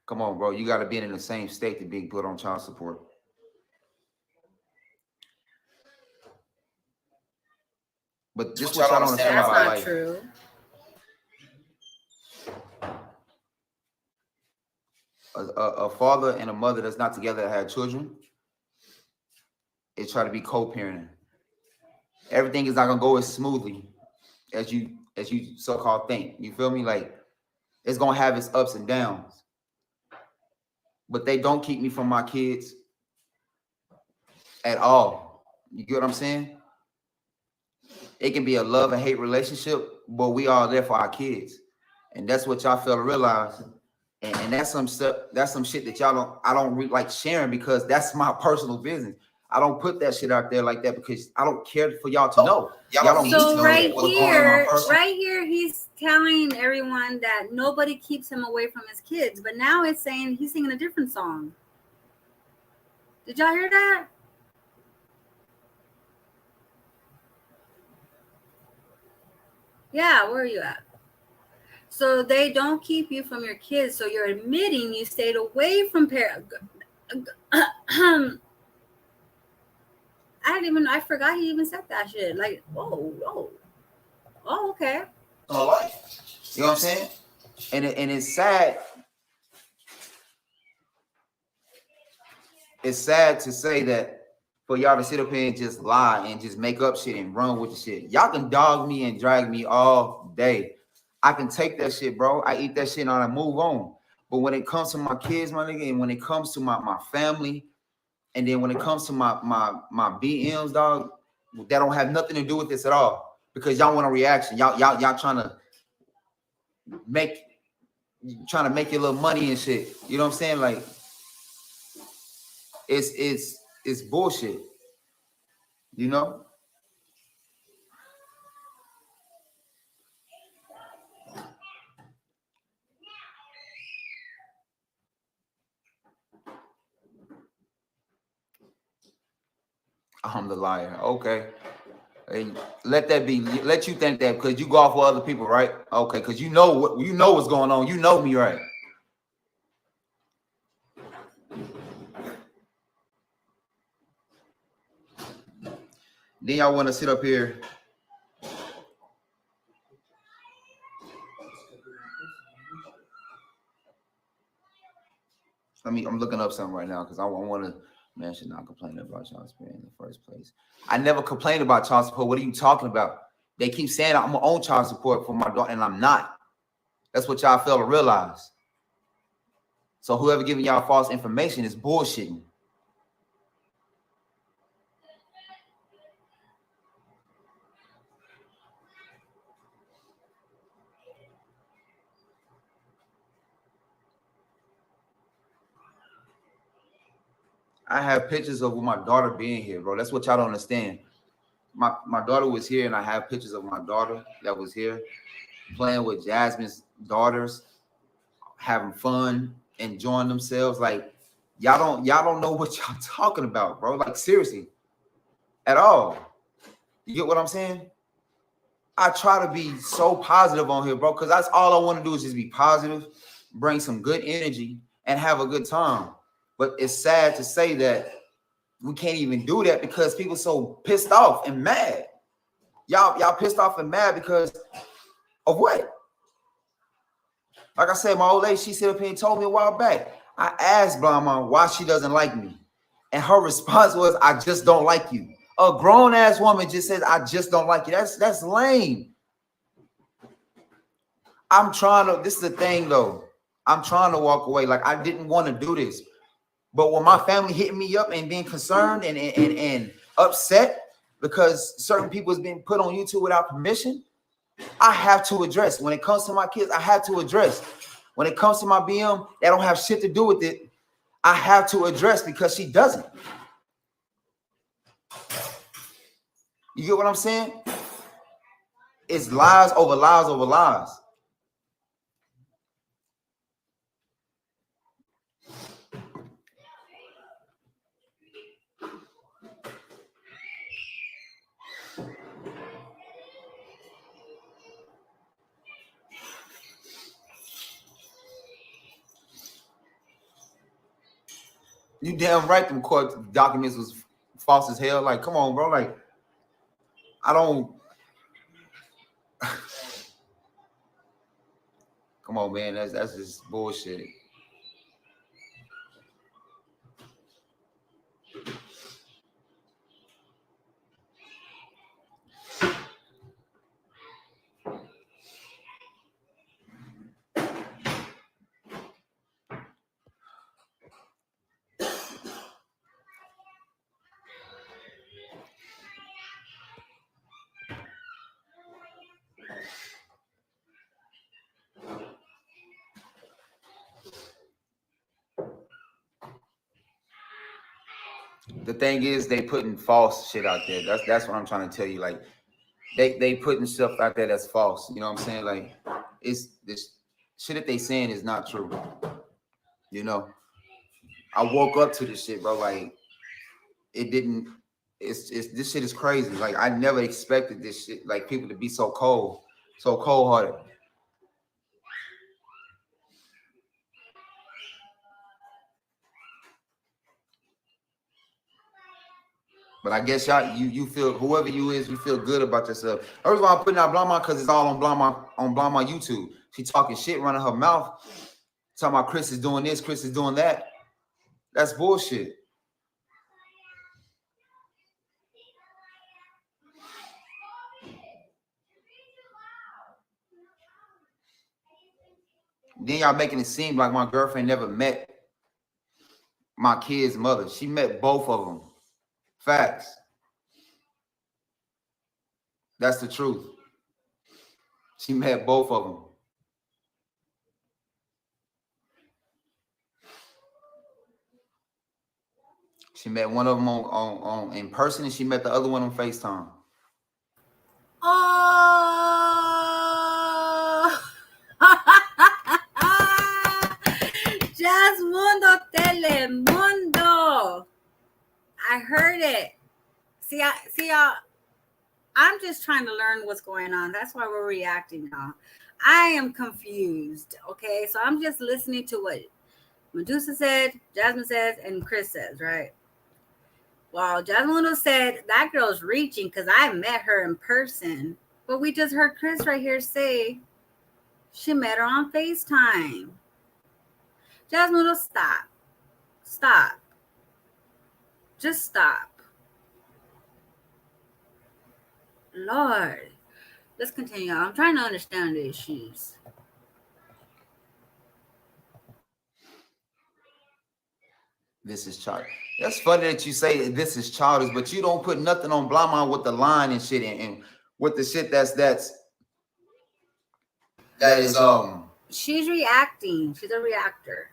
Come on, bro. You got to be in the same state to be put on child support. But this what y'all don't understand about life. That's not true. A father and a mother that's not together that had children, it try to be co-parenting. Everything is not gonna go as smoothly as you so-called think. You feel me? Like it's gonna have its ups and downs. But they don't keep me from my kids at all. You get what I'm saying? It can be a love and hate relationship, but we are there for our kids. And that's what y'all fail to realize. And that's some stuff, that's some shit that I don't really like sharing because that's my personal business. I don't put that shit out there like that because I don't care for y'all to know. Y'all don't need to know right here, he's telling everyone that nobody keeps him away from his kids. But now it's saying he's singing a different song. Did y'all hear that? Yeah, where are you at? So they don't keep you from your kids. So you're admitting you stayed away from parents. I forgot he even said that shit. Like, oh, okay. You know what I'm saying? And it's sad. It's sad to say that for y'all to sit up here and just lie and just make up shit and run with the shit. Y'all can dog me and drag me all day. I can take that shit, bro. I eat that shit and I move on. But when it comes to my kids, my nigga, and when it comes to my family, and then when it comes to my BMs, dog, that don't have nothing to do with this at all, because y'all want a reaction. Y'all trying to make your little money and shit. You know what I'm saying? Like, it's bullshit. You know? I'm the liar. Okay. Hey, let you think that because you go off with other people, right? Okay, because you know what's going on. You know me, right? Then y'all want to sit up here. I'm looking up something right now because I want to. Man, should not complain about child support in the first place. I never complained about child support. What are you talking about? They keep saying I'm on child support for my daughter, and I'm not. That's what y'all fail to realize. So whoever giving y'all false information is bullshitting. I have pictures of my daughter being here, bro. That's what y'all don't understand. My daughter was here, and I have pictures of my daughter that was here playing with Jasmine's daughters, having fun, enjoying themselves. Like, y'all don't know what y'all talking about, bro. Like, seriously, at all. You get what I'm saying? I try to be so positive on here, bro, because that's all I want to do is just be positive, bring some good energy, and have a good time. But it's sad to say that we can't even do that because people are so pissed off and mad. Y'all pissed off and mad because of what? Like I said, my old lady, she sit up here and told me a while back. I asked Blind Mom why she doesn't like me. And her response was, I just don't like you. A grown-ass woman just says, I just don't like you. That's lame. This is the thing though. I'm trying to walk away. Like, I didn't want to do this. But when my family hitting me up and being concerned and upset because certain people is being put on YouTube without permission, I have to address. When it comes to my kids, I have to address. When it comes to my BM, that don't have shit to do with it, I have to address because she doesn't. You get what I'm saying? It's lies over lies over lies. You damn right them court documents was false as hell. Like, come on, bro. Like, I don't. Come on, man. That's just bullshit. The thing is, they putting false shit out there. That's what I'm trying to tell you. Like, they putting stuff out there that's false. You know what I'm saying? Like, it's this shit that they saying is not true. You know, I woke up to this shit, bro. Like, it didn't. It's this shit is crazy. Like, I never expected this shit. Like, people to be so cold-hearted. But I guess y'all, you feel, whoever you is, you feel good about yourself. First of all, I'm putting out Blama because it's all on Blama YouTube. She talking shit, running her mouth, talking about Chris is doing this, Chris is doing that. That's bullshit. Then y'all making it seem like my girlfriend never met my kid's mother. She met both of them. Facts. That's the truth. She met both of them. She met one of them on in person, and she met the other one on FaceTime. Oh, Jasmundo Telemundo. I heard it. See, y'all. I'm just trying to learn what's going on. That's why we're reacting, y'all. I am confused. Okay, so I'm just listening to what Medussa said, Jasmine says, and Chris says, right? Well, Jasmundo said that girl's reaching because I met her in person. But we just heard Chris right here say she met her on FaceTime. Jasmundo, stop. Stop. Just stop. Lord. Let's continue. I'm trying to understand the issues. This is childish. That's funny that you say this is childish, but you don't put nothing on Blama with the line and shit and with the shit that is She's reacting. She's a reactor.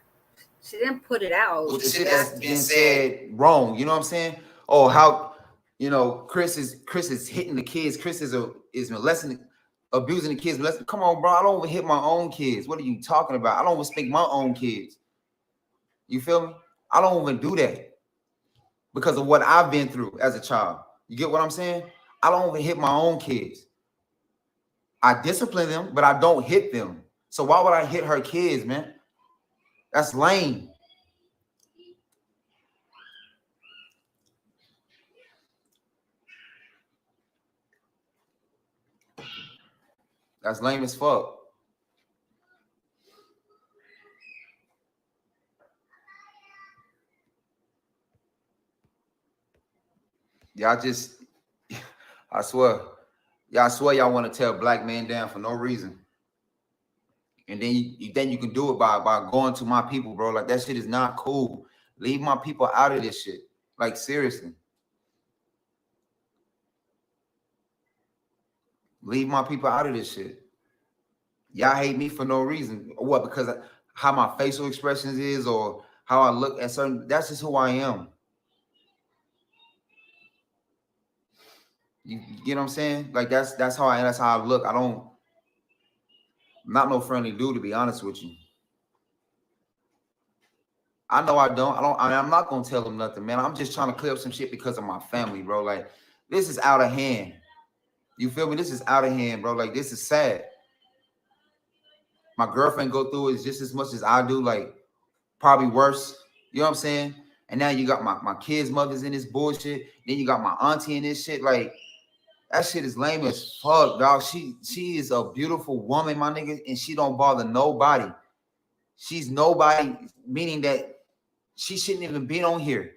She didn't put it out. With the shit that's being said wrong. You know what I'm saying? Oh, how Chris is hitting the kids. Chris is molesting, abusing the kids. Come on, bro. I don't even hit my own kids. What are you talking about? I don't even spank my own kids. You feel me? I don't even do that because of what I've been through as a child. You get what I'm saying? I don't even hit my own kids. I discipline them, but I don't hit them. So why would I hit her kids, man? That's lame. That's lame as fuck. Y'all just, I swear y'all want to tear a black man down for no reason. And then you can do it by going to my people, bro. Like, that shit is not cool. Leave my people out of this shit. Like, seriously. Leave my people out of this shit. Y'all hate me for no reason. What? Because of how my facial expressions is or how I look at certain, that's just who I am. You get what I'm saying? Like, that's how I look. I'm not no friendly dude, to be honest with you. I know I'm not gonna tell them nothing, man. I'm just trying to clear up some shit because of my family, bro. Like, this is out of hand. You feel me? This is out of hand, bro. Like, this is sad. My girlfriend go through it just as much as I do, like, probably worse. You know what I'm saying? And now you got my kids' mothers in this bullshit. Then you got my auntie in this shit. Like, that shit is lame as fuck, dog. She is a beautiful woman, my nigga, and she don't bother nobody. She's nobody, meaning that she shouldn't even be on here.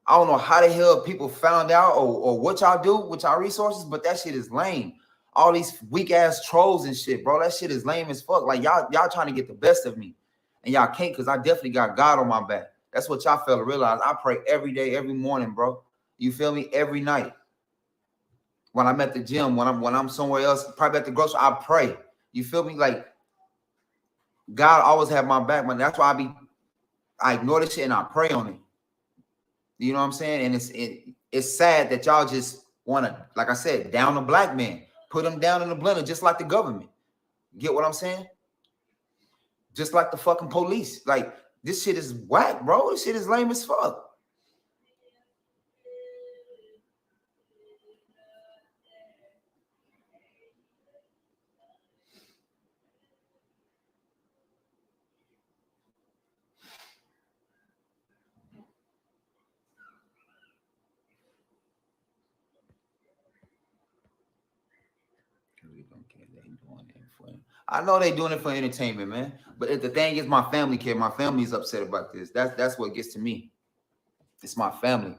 I don't know how the hell people found out or what y'all do with y'all resources, but that shit is lame. All these weak ass trolls and shit, bro. That shit is lame as fuck. Like, y'all trying to get the best of me, and y'all can't, because I definitely got God on my back. That's what y'all fail to realize. I pray every day, every morning, bro. You feel me? Every night. When I'm at the gym, when I'm somewhere else, probably at the grocery, I pray. You feel me? Like, God always have my back, man. That's why I ignore this shit and I pray on it. You know what I'm saying? And it's sad that y'all just want to, like I said, down a black man, put him down in the blender, just like the government. Get what I'm saying? Just like the fucking police. Like, this shit is whack, bro. This shit is lame as fuck. I know they doing it for entertainment, man. But the thing is, my family care. My family is upset about this. That's what gets to me. It's my family.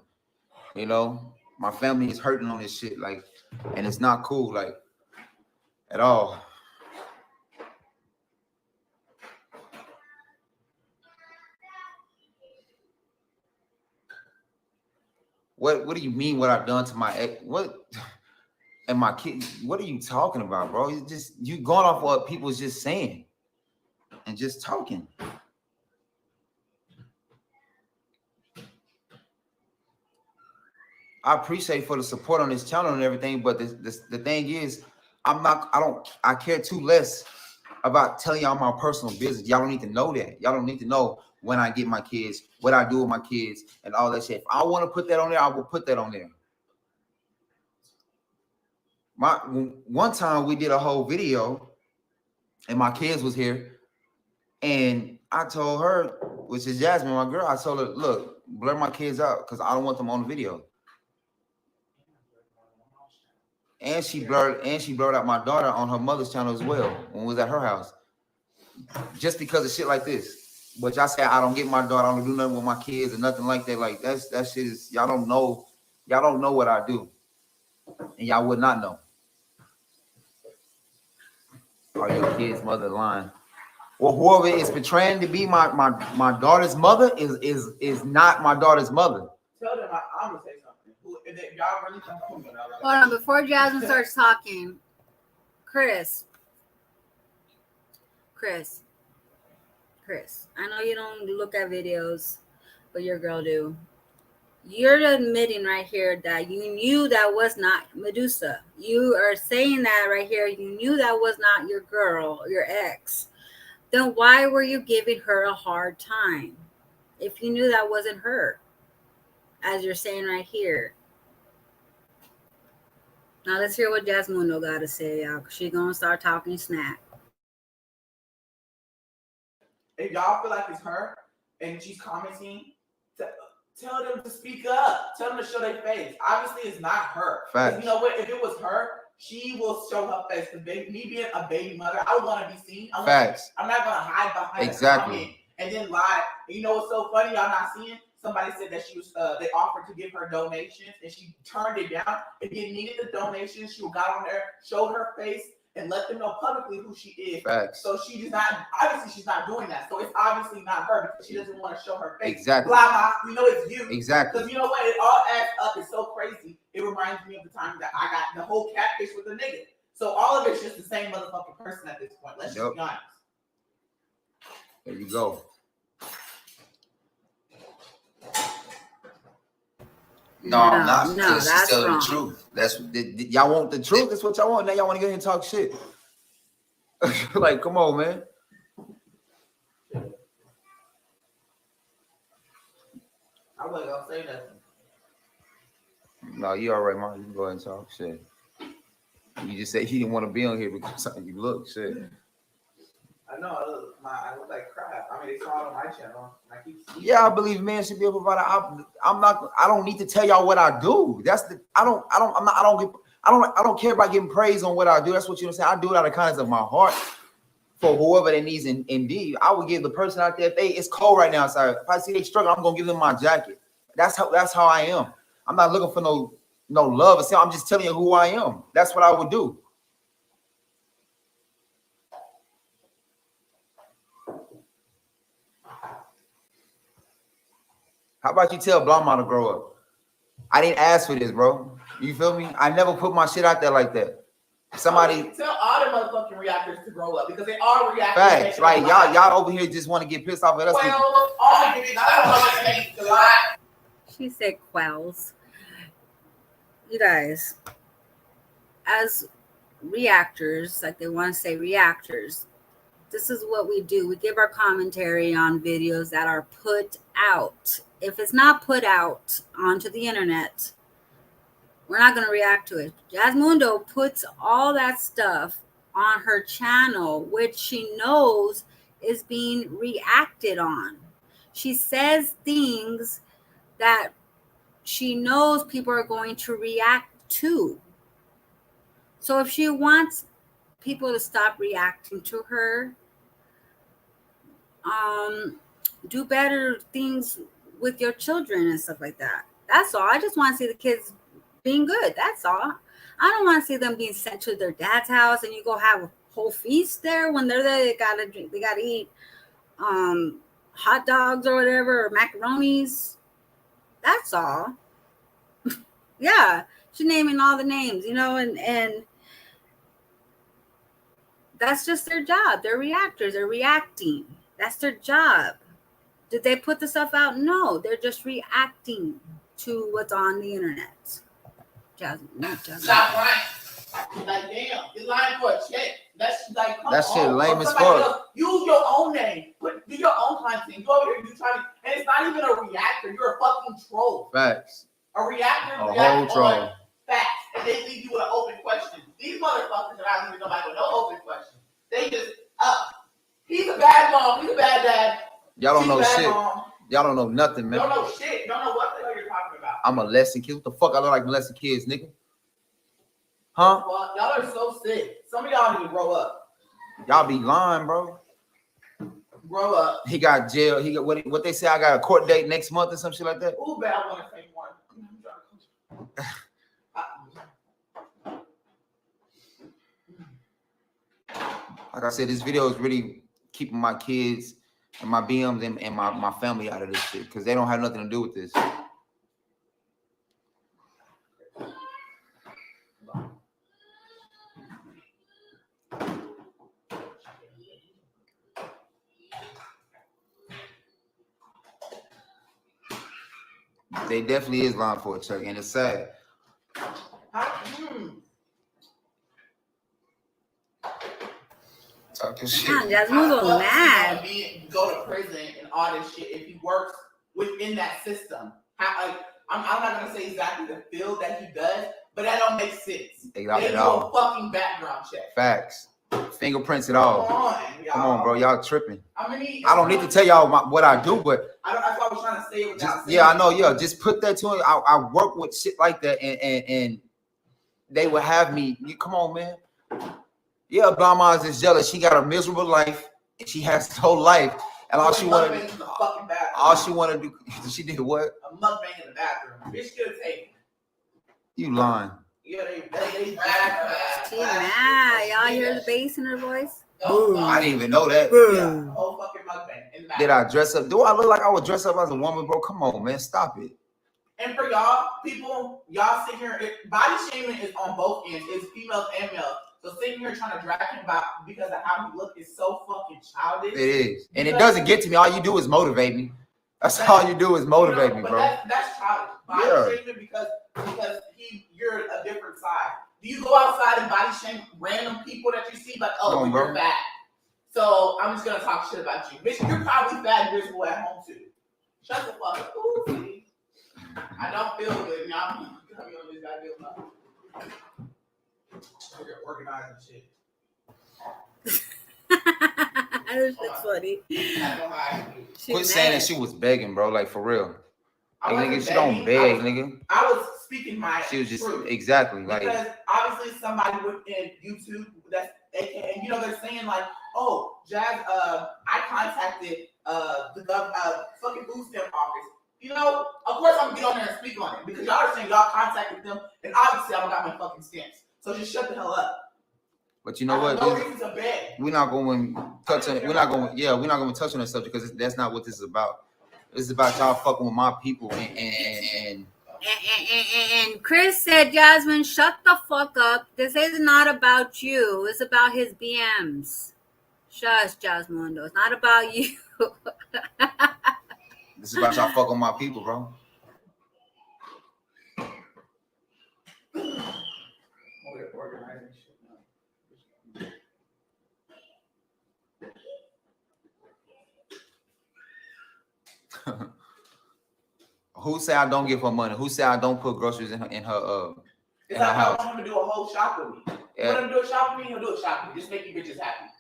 You know, my family is hurting on this shit, like, and it's not cool, like, at all. What do you mean what I've done to my ex? What? And my kid, what are you talking about, bro? You just you going off what people's just saying and just talking. I appreciate for the support on this channel and everything, but the thing is, I care too less about telling y'all my personal business. Y'all don't need to know that. Y'all don't need to know when I get my kids, what I do with my kids, and all that shit. If I want to put that on there, I will put that on there. One time we did a whole video, and my kids was here, and I told her, which is Jasmine, my girl, I told her, look, blur my kids out because I don't want them on the video. And she blurred out my daughter on her mother's channel as well when we was at her house. Just because of shit like this. But y'all say I don't get my daughter, I don't do nothing with my kids or nothing like that. Like that shit is, y'all don't know what I do. And y'all would not know. Are your kids' mother lying? Well, whoever is portraying to be my daughter's mother is not my daughter's mother. Tell them I'm gonna say something. If y'all really come to me, Hold on, before Jasmine starts talking, Chris, I know you don't look at videos, but your girl do. You're admitting right here that you knew that was not Medussa. You are saying that right here. You knew that was not your girl, your ex. Then why were you giving her a hard time if you knew that wasn't her? As you're saying right here. Now let's hear what Jasmundo got to say, y'all. She's gonna start talking smack. If y'all feel like it's her and she's commenting, tell them to speak up. Tell them to show their face. Obviously, it's not her. Because you know what? If it was her, she will show her face. Me being a baby mother, I want to be seen. I'm not gonna hide behind a comment and then lie. And you know what's so funny? Y'all not seeing? Somebody said that she was. They offered to give her donations, and she turned it down. If you needed the donations, she got on there, showed her face, and let them know publicly who she is. Facts. So she's not doing that. So it's obviously not her because she doesn't want to show her face. Exactly. Blah, blah. We know it's you. Exactly. Because you know what? It all adds up. It's so crazy. It reminds me of the time that I got the whole catfish with a nigga. So all of it's just the same motherfucking person at this point. Let's just be honest. There you go. No, I'm not. No, she's telling the truth. That's y'all want the truth. That's what y'all want. Now y'all want to get in and talk shit. Like, come on, man. I wasn't gonna say nothing. No, you all right, man. You can go ahead and talk shit. You just said he didn't want to be on here because you look shit. I know I look like crap. I mean, they saw it on my channel. I keep seeing I believe man should be able to provide. I don't need to tell y'all what I do. I don't care about getting praise on what I do. That's what you're saying. I do it out of kindness of my heart for whoever that needs. Indeed, I would give the person out there. If it's cold right now outside, if I see they struggle, I'm gonna give them my jacket. That's how I am. I'm not looking for no love. I'm just telling you who I am. That's what I would do. How about you tell Blama to grow up? I didn't ask for this, bro. You feel me? I never put my shit out there like that. Somebody tell all the motherfucking reactors to grow up because they are reactors. Facts, right? Y'all over here just want to get pissed off at us. She said quells. You guys, as reactors, like they want to say reactors, this is what we do. We give our commentary on videos that are put out. If it's not put out onto the internet, we're not going to react to it. Jasmundo puts all that stuff on her channel, which she knows is being reacted on. She says things that she knows people are going to react to. So if she wants people to stop reacting to her, do better things with your children and stuff like that. That's all. I just want to see the kids being good. That's all. I don't want to see them being sent to their dad's house and you go have a whole feast there. When they're there, they gotta eat hot dogs or whatever, or macaronis. That's all. Yeah, She's naming all the names, you know, and that's just their job. They're reactors. They're reacting. That's their job. Did they put the stuff out? No, they're just reacting to what's on the internet. Jasmine. Stop lying. Like, damn, you're lying for a check. That's like, that shit lame as fuck. Use your own name. Do your own content. Go over here. You trying to, and it's not even a reactor. You're a fucking troll. Facts. A reactor. A whole troll. Facts. And they leave you with an open question. These motherfuckers are not leaving nobody with no open question. They just he's a bad mom. He's a bad dad. Y'all don't know shit. Mom. Y'all don't know nothing, man. Don't know shit. Don't know what the hell you're talking about. I'm molesting kids. What the fuck I look like molesting kids, nigga? Huh? Well, y'all are so sick. Some of y'all need to grow up. Y'all be lying, bro. Grow up. He got jail. He got what they say. I got a court date next month or some shit like that. Ooh, bad. I want to say one. Like I said, this video is really keeping my kids and my BMs and my family out of this shit because they don't have nothing to do with this. They definitely is lying for a check, and it's sad. Talking shit. Jasmundo mad. Go to prison and all this shit if he works within that system. I'm not gonna say exactly the field that he does, but that don't make sense. They do a fucking background check. Facts. Fingerprints it all. Come on, bro. Y'all tripping. I don't need to tell y'all what I do, but that's what I was trying to say without saying. Yeah, I know. Yeah, just put that to it. I work with shit like that, and they will have me. Come on, man. Yeah, Blama's is jealous. She got a miserable life, and she has this whole life, and all she wanted to do. She did what? A mukbang in the bathroom. Bitch could have taken. You lying. Yeah, they bad. She mad. Y'all hear the bass in her voice? I didn't even know that. Yeah, whole fucking mukbang in the bathroom. Did I dress up? Do I look like I would dress up as a woman, bro? Come on, man. Stop it. And for y'all people, y'all sit here. Body shaming is on both ends. It's females and males. So sitting here trying to drag him back because of how he look is so fucking childish. It is. And it doesn't get to me. All you do is motivate me. That's all you do is motivate me, bro. That's childish. Body shaming because you're a different side. Do you go outside and body shame random people that you see like, oh, you're fat? So I'm just gonna talk shit about you. Bitch, you're probably fat and visible at home too. Shut the fuck up. Ooh, see? I don't feel good. Y'all coming on this goddamn level. We're organizing shit. That's funny. Quit saying that she was begging, bro. Like for real. Like, nigga, she don't beg, nigga. I was speaking my She was just truth. exactly like because obviously somebody within YouTube that's and they're saying like, oh, Jazz, I contacted the fucking food stamp office. You know, of course I'm gonna get on there and speak on it because y'all are saying y'all contacted them, and obviously I don't got my fucking stamps. So just shut the hell up. But you know what? No reason to beg. We're not going to touch on it. We're not going to touch on that subject because that's not what this is about. This is about y'all fucking with my people and Chris said, Jasmine, shut the fuck up. This is not about you. It's about his BMs. Shush, Jasmundo. It's not about you. This is about y'all fucking with my people, bro. Who say I don't give her money? Who say I don't put groceries in her house? I want him to do a whole shop with me. You want him to do a shop with me? He'll do a shop with me. Just make you bitches happy.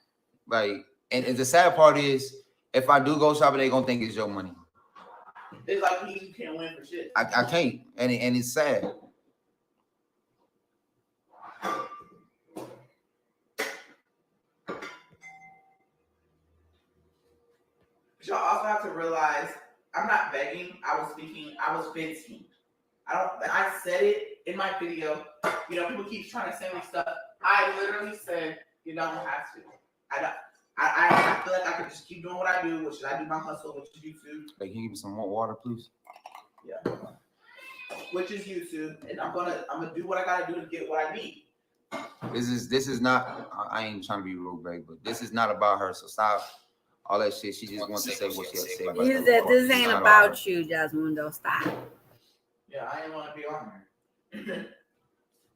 Right. And the sad part is, if I do go shopping, they gonna think it's your money. It's like you can't win for shit. I can't, and it's sad. But y'all also have to realize, I'm not begging. I was venting. I said it in my video. You know, people keep trying to send me stuff. I literally said, you don't have to. I feel like I could just keep doing what I do. What should I do? My hustle, which is YouTube. Hey, can you give me some more water, please? Yeah. which is YouTube, and I'm gonna do what I gotta do to get what I need. This is not. I ain't trying to be rude, babe, but this is not about her. So stop all that shit. She just wants to say what she has to say about You that. said this ain't about you, Jasmundo. Stop. Yeah, I ain't want to be on her.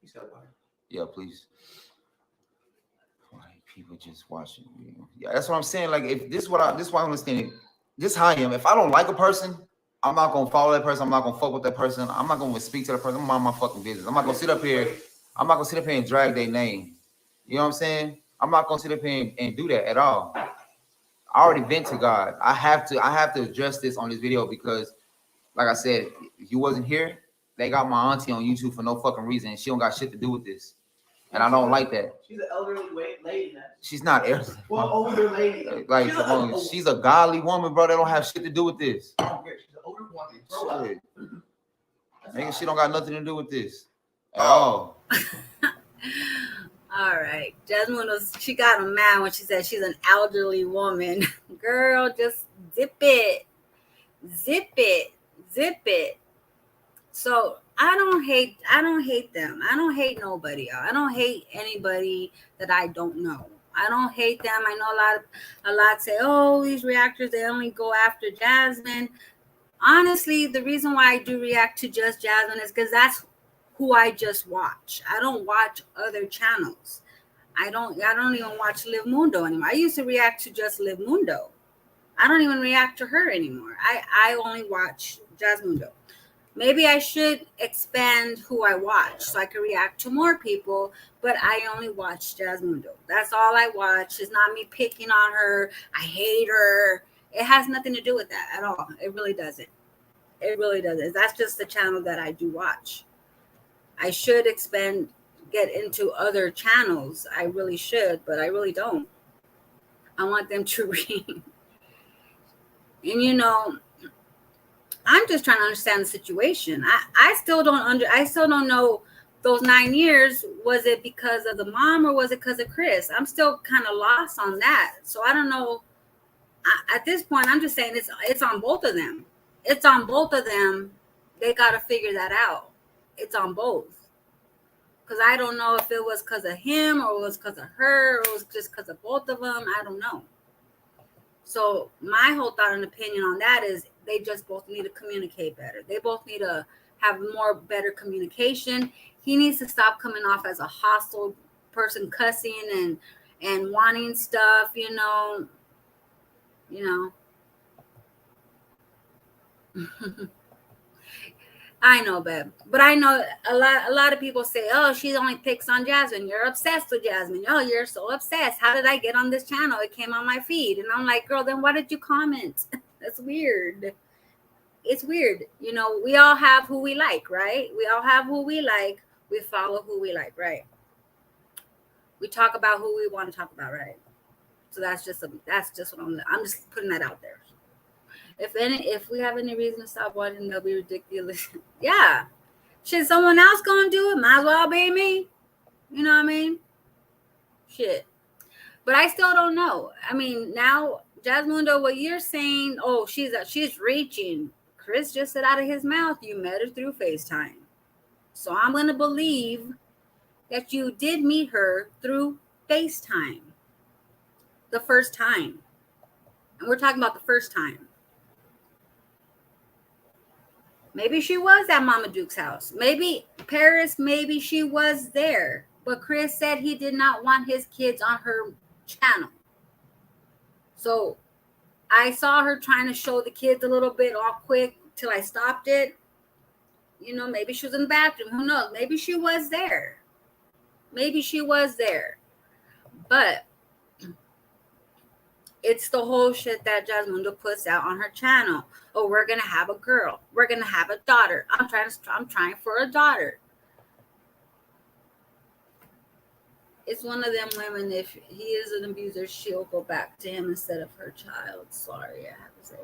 You said what? Yeah, please. Why people just watching you? Yeah, that's what I'm saying. Like, if this is why I understand it. This how I am. If I don't like a person, I'm not gonna follow that person. I'm not gonna fuck with that person. I'm not gonna speak to that person. I'm mind my fucking business. I'm not gonna sit up here. I'm not gonna sit up here and drag their name. You know what I'm saying? I'm not gonna sit up here and do that at all. I already been to God. I have to address this on this video because, like I said, if you wasn't here, they got my auntie on YouTube for no fucking reason, and she don't got shit to do with this. And I don't like that. She's an elderly lady now. She's not elderly. Well, older lady. Like, she's a godly woman, bro. That don't have shit to do with this. I don't care. She's an older woman. Shit. Nigga, she don't got nothing to do with this at all. All right. Jasmine she got him mad when she said she's an elderly woman. Girl, just zip it. Zip it. Zip it. So I don't hate them. I don't hate nobody. I don't hate anybody that I don't know. I don't hate them. I know a lot say, oh, these reactors, they only go after Jasmine. Honestly, the reason why I do react to just Jasmine is because that's who I just watch. I don't watch other channels. I don't even watch Live Mundo anymore. I used to react to just Live Mundo. I don't even react to her anymore. I only watch Jasmundo. Maybe I should expand who I watch so I can react to more people, but I only watch Jasmundo. That's all I watch. It's not me picking on her. I hate her. It has nothing to do with that at all. It really doesn't. It really doesn't. That's just the channel that I do watch. I should get into other channels. I really should, but I really don't. I want them to read. And I'm just trying to understand the situation. I still don't know those 9 years, was it because of the mom or was it because of Chris? I'm still kind of lost on that. So I don't know. At this point, I'm just saying it's on both of them. It's on both of them. They got to figure that out. It's on both. Because I don't know if it was because of him or it was because of her or it was just because of both of them. I don't know. So my whole thought and opinion on that is they just both need to communicate better. They both need to have better communication. He needs to stop coming off as a hostile person, cussing and wanting stuff, I know, babe. But I know a lot of people say, oh, she only picks on Jasmine. You're obsessed with Jasmine. Oh, you're so obsessed. How did I get on this channel? It came on my feed. And I'm like, girl, then why did you comment? That's weird. It's weird. We all have who we like, right? We all have who we like. We follow who we like, right? We talk about who we want to talk about, right? So that's just what I'm just putting that out there. If we have any reason to stop watching, they'll be ridiculous. Yeah. Shit, someone else gonna do it. Might as well be me. You know what I mean? Shit. But I still don't know. I mean, now, Jasmundo, what you're saying, oh, she's reaching. Chris just said out of his mouth, you met her through FaceTime. So I'm gonna believe that you did meet her through FaceTime. The first time. And we're talking about the first time. Maybe she was at Mama Duke's house. Maybe Paris, maybe she was there. But Chris said he did not want his kids on her channel. So I saw her trying to show the kids a little bit all quick till I stopped it. Maybe she was in the bathroom. Who knows? Maybe she was there. But it's the whole shit that Jasmundo puts out on her channel. Oh, we're gonna have a girl. We're gonna have a daughter. I'm trying for a daughter. It's one of them women. If he is an abuser, she'll go back to him instead of her child. Sorry, I have to say,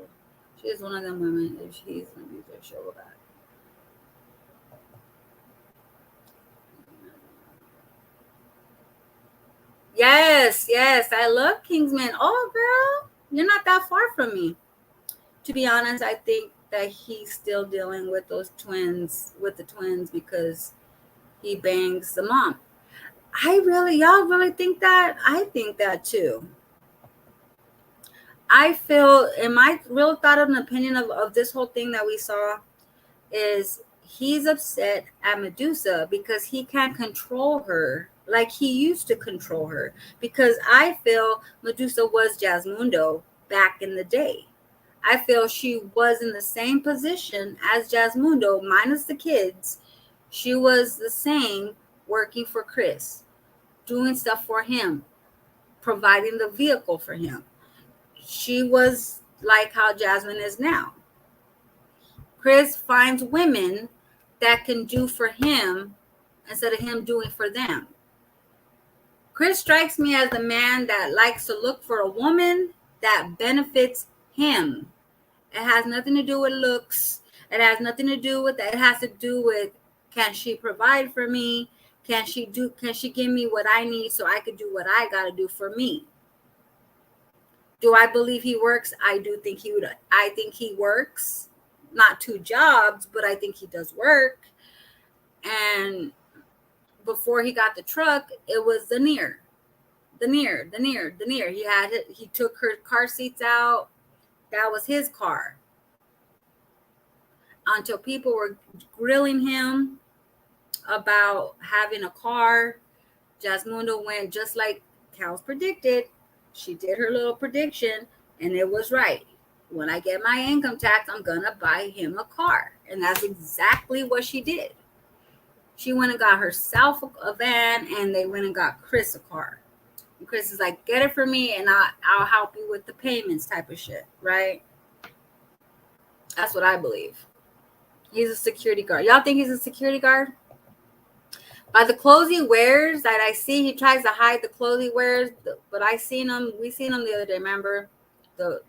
she is one of them women. If he's an abuser, she'll go back. Yes, I love Kingsman. Oh, girl, you're not that far from me. To be honest, I think that he's still dealing with those twins, with the twins, because he bangs the mom. Y'all really think that? I think that too. I feel, in my real thought and opinion of this whole thing that we saw, is he's upset at Medussa because he can't control her like he used to control her. Because I feel Medussa was Jasmundo back in the day. I feel she was in the same position as Jasmundo, minus the kids. She was the same, working for Chris, doing stuff for him, providing the vehicle for him. She was like how Jasmine is now. Chris finds women that can do for him instead of him doing for them. Chris strikes me as the man that likes to look for a woman that benefits him. It has nothing to do with looks. It has nothing to do with that. It has to do with, can she provide for me? Can she give me what I need so I could do what I got to do for me? Do I believe he works? I do think he would. I think he works, not 2 jobs, but I think he does work. And before he got the truck, it was the near. He took her car seats out. That was his car. Until people were grilling him about having a car, Jasmundo went just like Cal's predicted. She did her little prediction, and it was right. When I get my income tax, I'm going to buy him a car. And that's exactly what she did. She went and got herself a van, and they went and got Chris a car. And Chris is like, get it for me, and I'll help you with the payments type of shit, right? That's what I believe. He's a security guard. Y'all think he's a security guard? By the clothes he wears that I see, he tries to hide the clothes he wears. But we seen him the other day. Remember the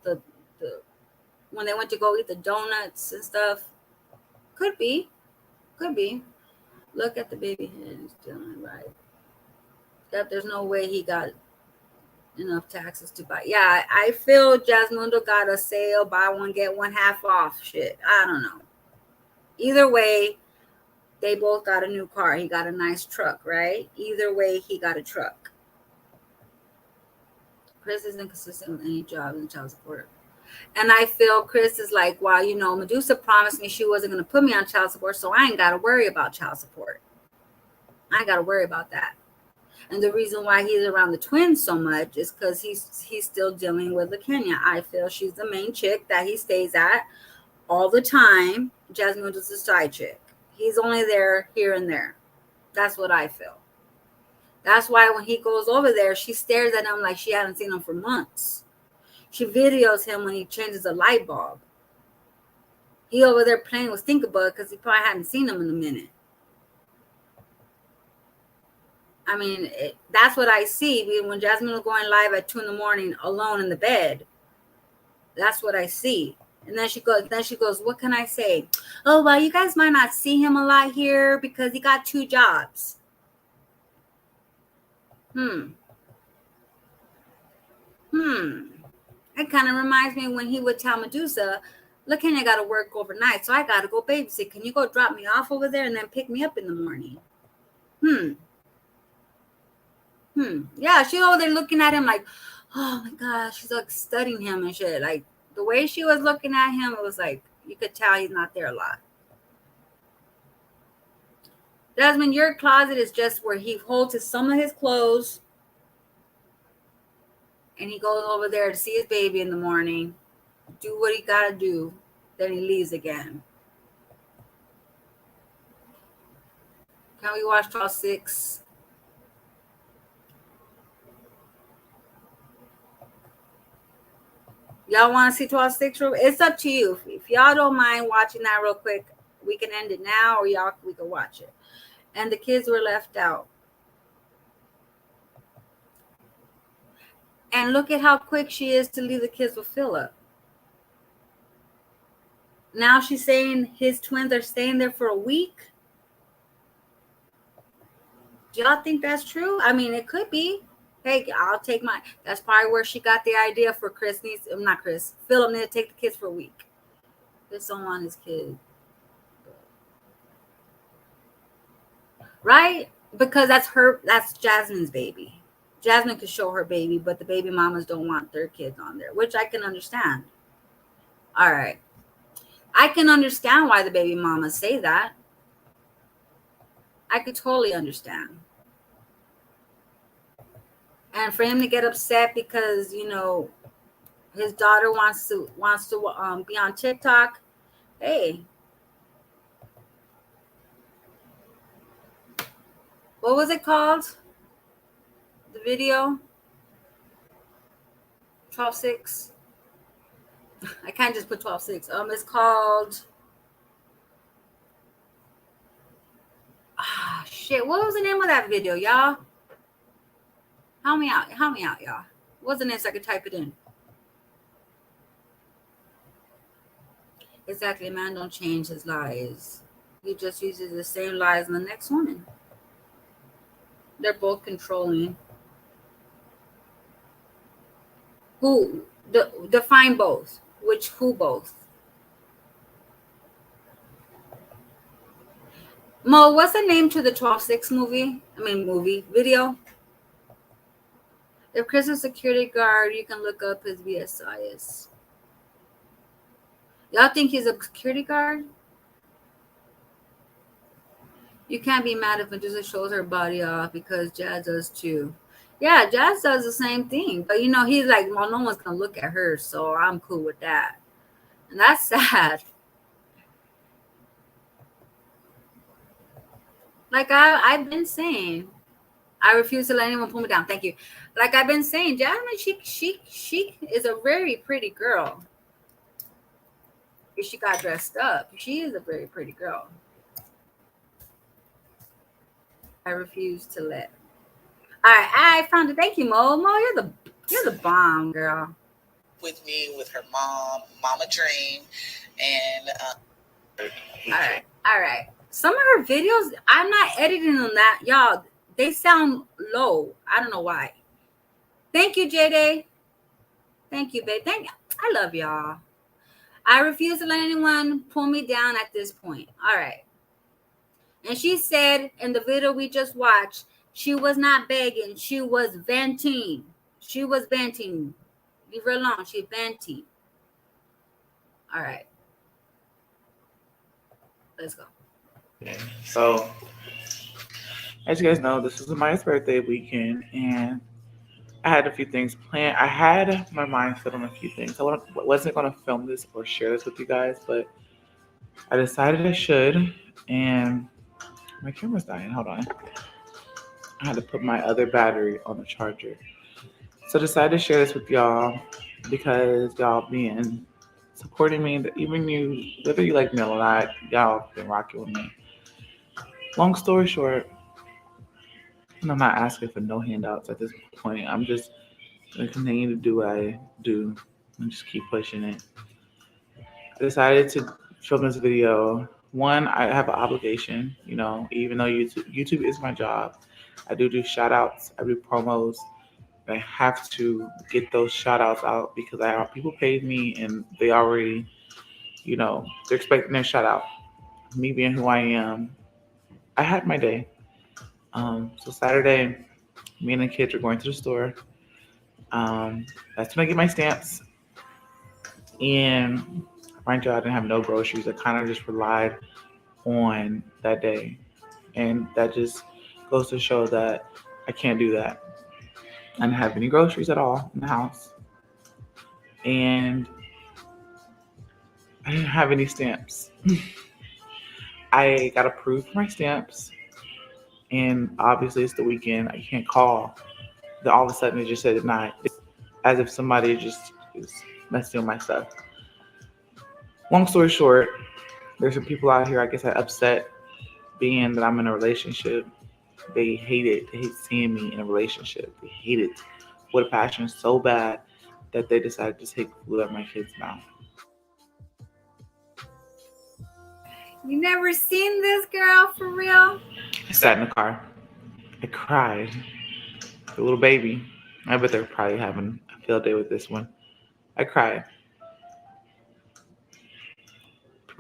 when they went to go eat the donuts and stuff. Could be. Look at the baby head. He's doing right. That there's no way he got enough taxes to buy. Yeah, I feel Jasmundo got a sale, buy one get one half off. Shit, I don't know. Either way, they both got a new car. He got a nice truck, right? Either way, he got a truck. Chris isn't consistent with any job in child support. And I feel Chris is like, well, Medussa promised me she wasn't going to put me on child support, so I ain't got to worry about child support. I ain't got to worry about that. And the reason why he's around the twins so much is because he's still dealing with Kenya. I feel she's the main chick that he stays at all the time. Jasmine is a side chick. He's only there here and there. That's what I feel. That's why when he goes over there, she stares at him like she hadn't seen him for months. She videos him when he changes a light bulb. He over there playing with Stinkabug because he probably hadn't seen him in a minute. I mean, that's what I see when Jasmine was going live at 2 a.m. alone in the bed. That's what I see. And then she goes, what can I say? Oh, well, you guys might not see him a lot here because he got 2 jobs. It kind of reminds me when he would tell Medussa, look, I got to work overnight, so I got to go babysit. Can you go drop me off over there and then pick me up in the morning? Yeah, she's over there looking at him like, oh my gosh, she's like studying him and shit. Like the way she was looking at him, it was like you could tell he's not there a lot. Jasmine, your closet is just where he holds some of his clothes and he goes over there to see his baby in the morning, do what he gotta do, then he leaves again. Can we watch 12-6? Y'all want to see 12-6? It's up to you. If y'all don't mind watching that real quick, we can end it now, or we can watch it. And the kids were left out. And look at how quick she is to leave the kids with Philip. Now she's saying his twins are staying there for a week. Do y'all think that's true? I mean, it could be. Hey, I'll take mine. That's probably where she got the idea for Philip needs to take the kids for a week. Just don't want his kid. Right? Because that's Jasmine's baby. Jasmine could show her baby, but the baby mamas don't want their kids on there, which I can understand. All right. I can understand why the baby mamas say that. I could totally understand. And for him to get upset because, you know, his daughter wants to be on TikTok. Hey. What was it called? The video? 12:6. I can't just put 12:6. It's called shit. What was the name of that video, y'all? Help me out, y'all. What's the name so I can type it in? Exactly, a man don't change his lies. He just uses the same lies in the next woman. They're both controlling. Who? Define both. Who both? Mo, what's the name to the 12:6 movie? Video. If Chris is a security guard, you can look up his VSIS. Y'all think he's a security guard? You can't be mad if Medussa shows her body off because Jazz does too. Yeah, Jazz does the same thing. But, you know, he's like, well, no one's going to look at her, so I'm cool with that. And that's sad. Like I've been saying, I refuse to let anyone pull me down. Thank you. Like I've been saying, Jasmine, she is a very pretty girl. If she got dressed up, she is a very pretty girl. I refuse to let. All right, I found it. Thank you, Mo. Mo, you're the bomb, girl. With me, with her mom, Mama Dream, and all right. Some of her videos, I'm not editing on that, y'all. They sound low. I don't know why. Thank you, J-Day. Thank you, babe. Thank you. I love y'all. I refuse to let anyone pull me down at this point. All right. And she said in the video we just watched, she was not begging. She was venting. She was venting. Leave her alone. She's venting. All right. Let's go. So, as you guys know, this was Maya's birthday weekend, and I had a few things planned. I had my mind set on a few things. I wasn't going to film this or share this with you guys, but I decided I should, and my camera's dying. Hold on. I had to put my other battery on the charger. So I decided to share this with y'all because y'all been supporting me. Even you, whether you like me or not, y'all been rocking with me. Long story short, and I'm not asking for no handouts at this point. I'm just going to continue to do what I do and just keep pushing it. I decided to film this video. One, I have an obligation, you know, even though YouTube is my job. I do shout outs, I do promos. I have to get those shout outs out because people paid me and they already, you know, they're expecting their shout out. Me being who I am, I had my day. So Saturday, me and the kids are going to the store. That's when I get my stamps. And mind you, I didn't have no groceries. I kind of just relied on that day. And that just goes to show that I can't do that. I didn't have any groceries at all in the house. And I didn't have any stamps. I got approved for my stamps. And obviously it's the weekend. I can't call. Then all of a sudden it just said denied. It's as if somebody just is messing with my stuff. Long story short, there's some people out here, I guess, that upset being that I'm in a relationship. They hate it. They hate seeing me in a relationship. They hate it with a passion so bad that they decided to take food out of my kids' mouth. You never seen this girl for real? I sat in the car. I cried. The little baby. I bet they're probably having a field day with this one. I cried.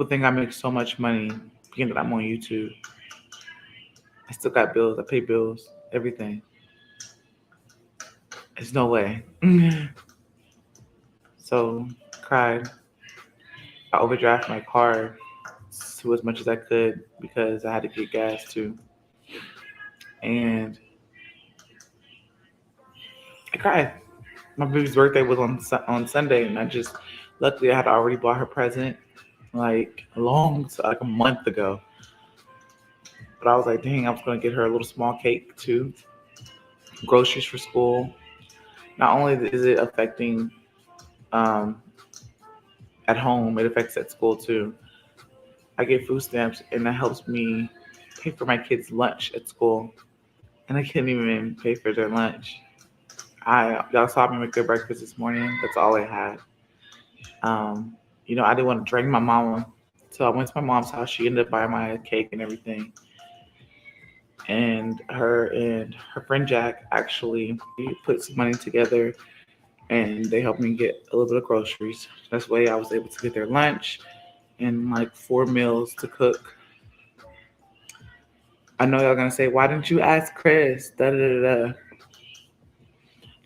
People think I make so much money being that I'm on YouTube. I still got bills. I pay bills, everything. There's no way. So, cried. I overdrafted my car to as much as I could because I had to get gas too. And I cried. My baby's birthday was on Sunday, and luckily I had already bought her present like a month ago. But I was like, dang, I was gonna get her a little small cake too, groceries for school. Not only is it affecting um, at home, it affects at school too. I get food stamps, and that helps me pay for my kids' lunch at school, and I couldn't even pay for their lunch. Y'all saw me make their breakfast this morning. That's all I had. I didn't want to drag my mama, so I went to my mom's house. She ended up buying my cake and everything, and her friend Jack actually put some money together, and they helped me get a little bit of groceries. That's the way I was able to get their lunch and like 4 meals to cook. I know y'all gonna say, why didn't you ask Chris? Da da da da.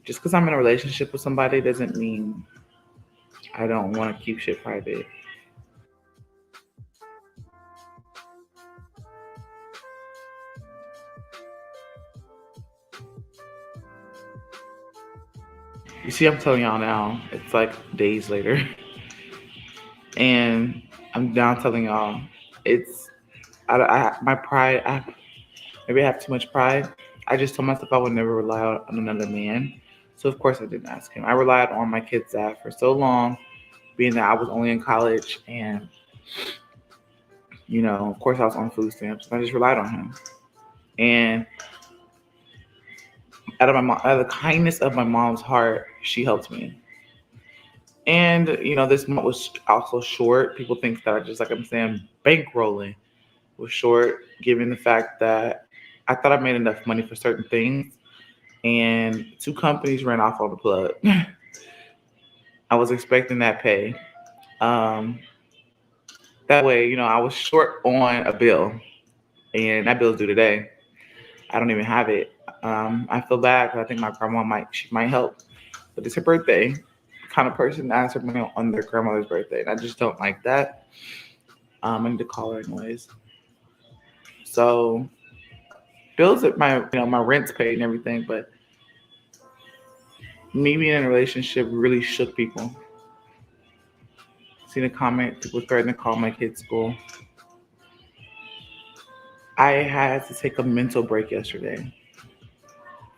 Just because I'm in a relationship with somebody doesn't mean I don't want to keep shit private. You see, I'm telling y'all now, it's like days later. And I'm now telling y'all, my pride, maybe I have too much pride. I just told myself I would never rely on another man. So, of course, I didn't ask him. I relied on my kid's dad for so long, being that I was only in college. And, of course, I was on food stamps. I just relied on him. And out of the kindness of my mom's heart, she helped me. And, this month was also short. People think that I'm saying, bankrolling was short, given the fact that I thought I made enough money for certain things, and 2 companies ran off on the plug. I was expecting that pay. That way, I was short on a bill, and that bill's due today. I don't even have it. I feel bad because I think my grandma might help, but it's her birthday. The kind of person that asks for money on their grandmother's birthday, and I just don't like that. I need to call her anyways. So bills at my rent's paid and everything, but me being in a relationship really shook people. Seen a comment, people threatening to call my kid's school. I had to take a mental break yesterday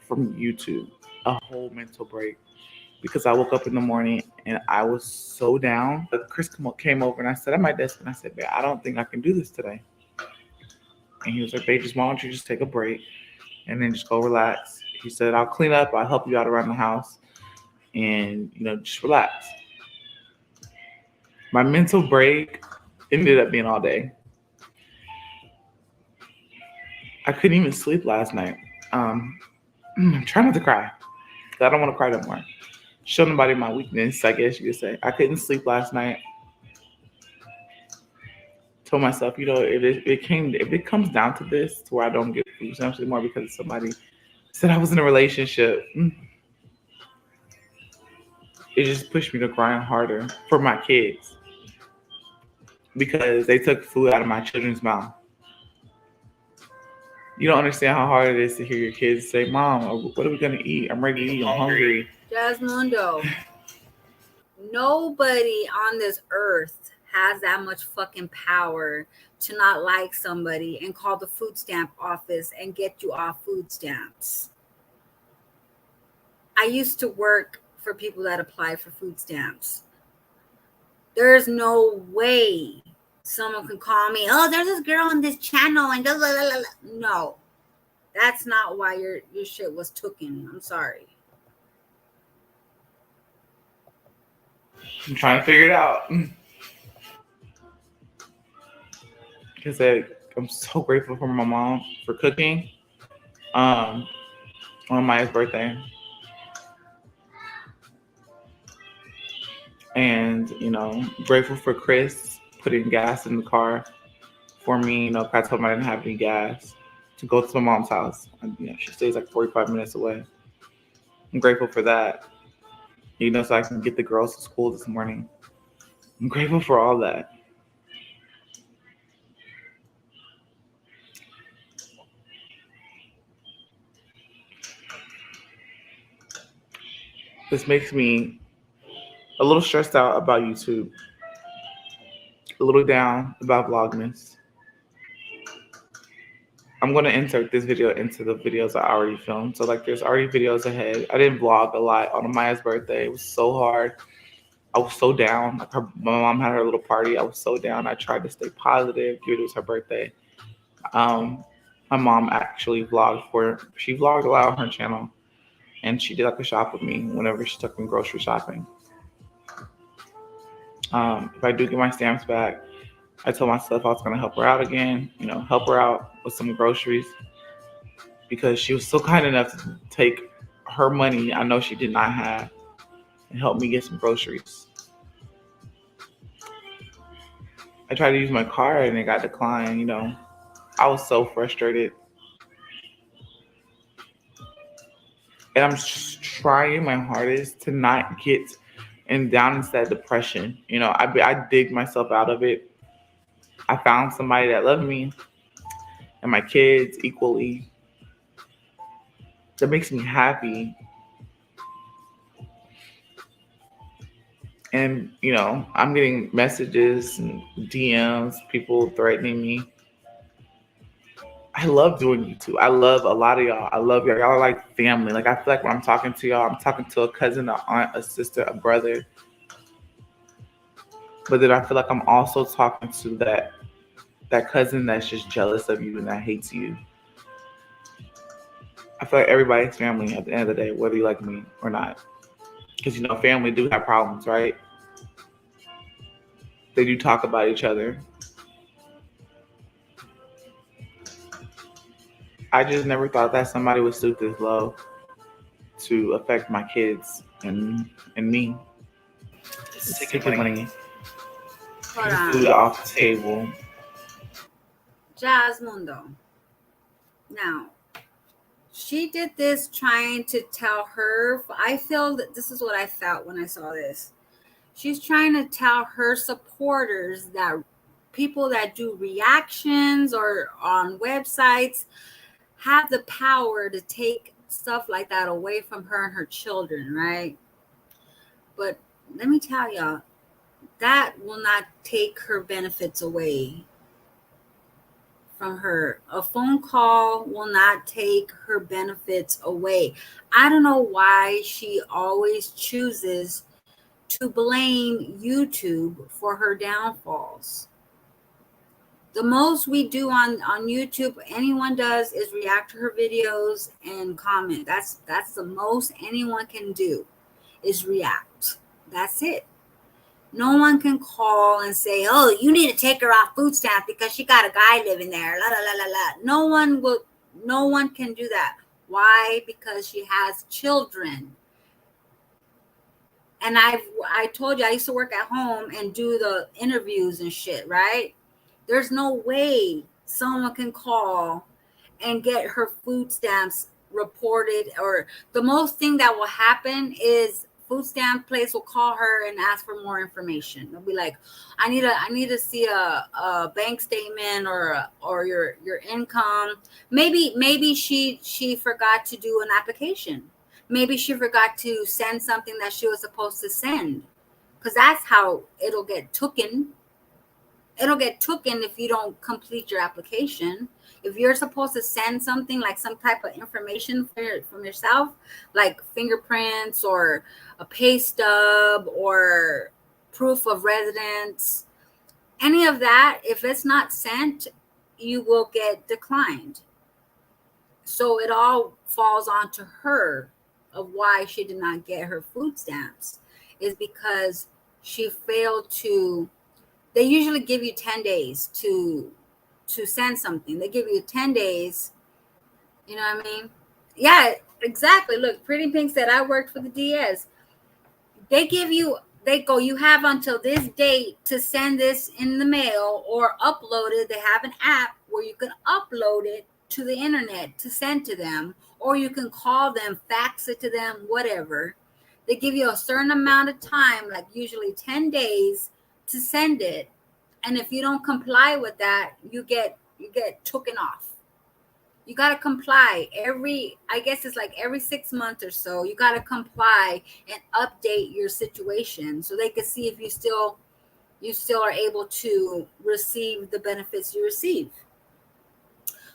from YouTube, a whole mental break, because I woke up in the morning and I was so down. But Chris came over and I sat at my desk and I said, "Babe, I don't think I can do this today." And he was like, "Babe, why don't you just take a break and then just go relax?" He said, "I'll clean up, I'll help you out around the house, and just relax." My mental break ended up being all day. I couldn't even sleep last night. I'm trying not to cry. I don't want to cry no more. Show nobody my weakness, I guess you could say. I couldn't sleep last night. Told myself, if it comes down to this, to where I don't get food stamps anymore because somebody said I was in a relationship, it just pushed me to grind harder for my kids because they took food out of my children's mouth. You don't understand how hard it is to hear your kids say, "Mom, what are we going to eat? I'm ready to eat. I'm hungry." Jasmundo, nobody on this earth has that much fucking power to not like somebody and call the food stamp office and get you off food stamps. I used to work for people that apply for food stamps. There's no way someone can call me, "Oh, there's this girl on this channel," and blah, blah, blah, blah. No, that's not why your shit was taken. I'm sorry. I'm trying to figure it out. Because I'm so grateful for my mom for cooking on Maya's birthday. And, grateful for Chris putting gas in the car for me. You know, I told them I didn't have any gas to go to my mom's house. And, you know, she stays like 45 minutes away. I'm grateful for that. You know, so I can get the girls to school this morning. I'm grateful for all that. This makes me a little stressed out about YouTube, a little down about Vlogmas. I'm going to insert this video into the videos I already filmed. So, like, there's already videos ahead. I didn't vlog a lot on Amaya's birthday. It was so hard. I was so down. Like, my mom had her little party. I was so down. I tried to stay positive. It was her birthday. My mom actually she vlogged a lot on her channel. And she did like a shop with me whenever she took me grocery shopping. If I do get my stamps back, I told myself I was going to help her out again, you know, help her out with some groceries, because she was so kind enough to take her money I know she did not have and help me get some groceries. I tried to use my card and it got declined, you know. I was so frustrated. And I'm just trying my hardest to not get down into that depression. You know, I digged myself out of it. I found somebody that loved me and my kids equally. That makes me happy. And, you know, I'm getting messages and DMs, people threatening me. I love doing YouTube. I love a lot of y'all. I love y'all. Y'all are like family. Like, I feel like when I'm talking to y'all, I'm talking to a cousin, an aunt, a sister, a brother. But then I feel like I'm also talking to that cousin that's just jealous of you and that hates you. I feel like everybody's family at the end of the day, whether you like me or not. Because, you know, family do have problems, right? They do talk about each other. I just never thought that somebody would stoop this low to affect my kids and me. Taking money, Hold food on. off the table. Jasmundo. Now, she did this trying to tell her, I feel that this is what I felt when I saw this. She's trying to tell her supporters that people that do reactions or on websites have the power to take stuff like that away from her and her children, right? But let me tell y'all, that will not take her benefits away from her. A phone call will not take her benefits away. I don't know why she always chooses to blame YouTube for her downfalls. The most we do on YouTube, anyone does, is react to her videos and comment. That's the most anyone can do, is react. That's it. No one can call and say, oh, you need to take her off food stamps because she got a guy living there. La la la la la. No one can do that. Why? Because she has children. And I told you I used to work at home and do the interviews and shit, right? There's no way someone can call and get her food stamps reported, or the most thing that will happen is food stamp place will call her and ask for more information. They'll be like, I need to see a bank statement or your income. Maybe she forgot to do an application. Maybe she forgot to send something that she was supposed to send, because that's how it'll get taken. It'll get taken if you don't complete your application. If you're supposed to send something like some type of information from yourself, like fingerprints or a pay stub or proof of residence, any of that, if it's not sent, you will get declined. So it all falls onto her of why she did not get her food stamps, is because she failed to. They usually give you 10 days to send something. They give you 10 days. You know what I mean? Yeah, exactly. Look, Pretty Pink said, I worked for the DS. They give you they go, you have until this date to send this in the mail or upload it. They have an app where you can upload it to the internet to send to them, or you can call them, fax it to them, whatever. They give you a certain amount of time, like usually 10 days to send it. And if you don't comply with that, you get taken off. You got to comply I guess it's like every 6 months or so. You got to comply and update your situation so they can see if you still are able to receive the benefits you receive.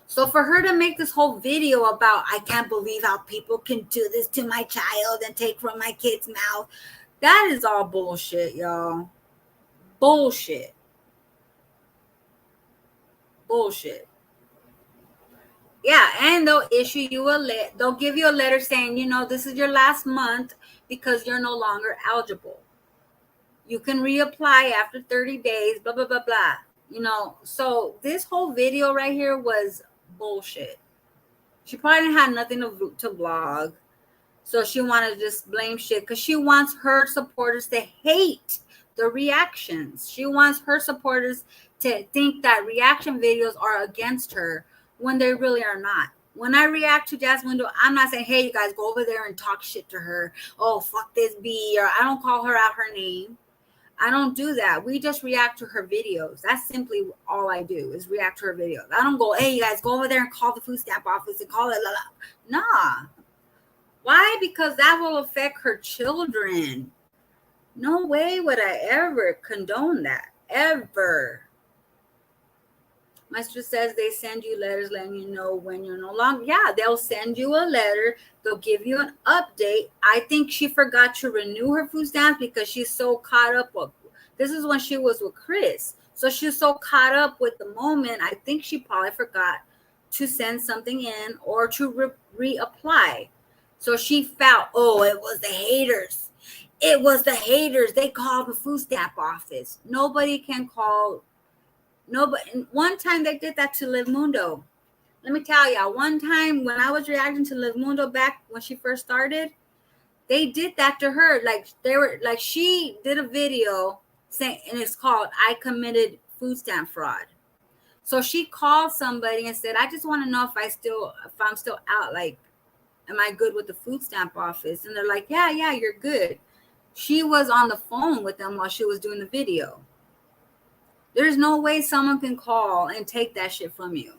So for her to make this whole video about, I can't believe how people can do this to my child and take from my kid's mouth, that is all bullshit, y'all. Bullshit. Yeah, and they'll issue you they'll give you a letter saying, this is your last month because you're no longer eligible. You can reapply after 30 days, blah, blah, blah, blah. So this whole video right here was bullshit. She probably had nothing to vlog. So she wanted to just blame shit because she wants her supporters to hate the reactions. She wants her supporters to think that reaction videos are against her when they really are not. When I react to Jasmundo, I'm not saying, hey, you guys go over there and talk shit to her. Oh, fuck this bee. Or I don't call her out her name. I don't do that. We just react to her videos. That's simply all I do is react to her videos. I don't go, hey, you guys go over there and call the food stamp office and call it. Nah. Why? Because that will affect her children. No way would I ever condone that. Ever. My sister says they send you letters letting you know when you're no longer. Yeah, they'll send you a letter. They'll give you an update. I think she forgot to renew her food stamps because she's so caught up with. This is when she was with Chris. So she's so caught up with the moment. I think she probably forgot to send something in or to reapply. So she felt, oh, it was the haters. It was the haters. They called the food stamp office. Nobody can call. Nobody. One time they did that to Liv Mundo. Let me tell y'all, one time when I was reacting to Liv Mundo back when she first started, they did that to her. She did a video saying, and it's called I Committed Food Stamp Fraud. So she called somebody and said, I just want to know if I'm still out, like, am I good with the food stamp office? And they're like, yeah, you're good. She was on the phone with them while she was doing the video. There's no way someone can call and take that shit from you.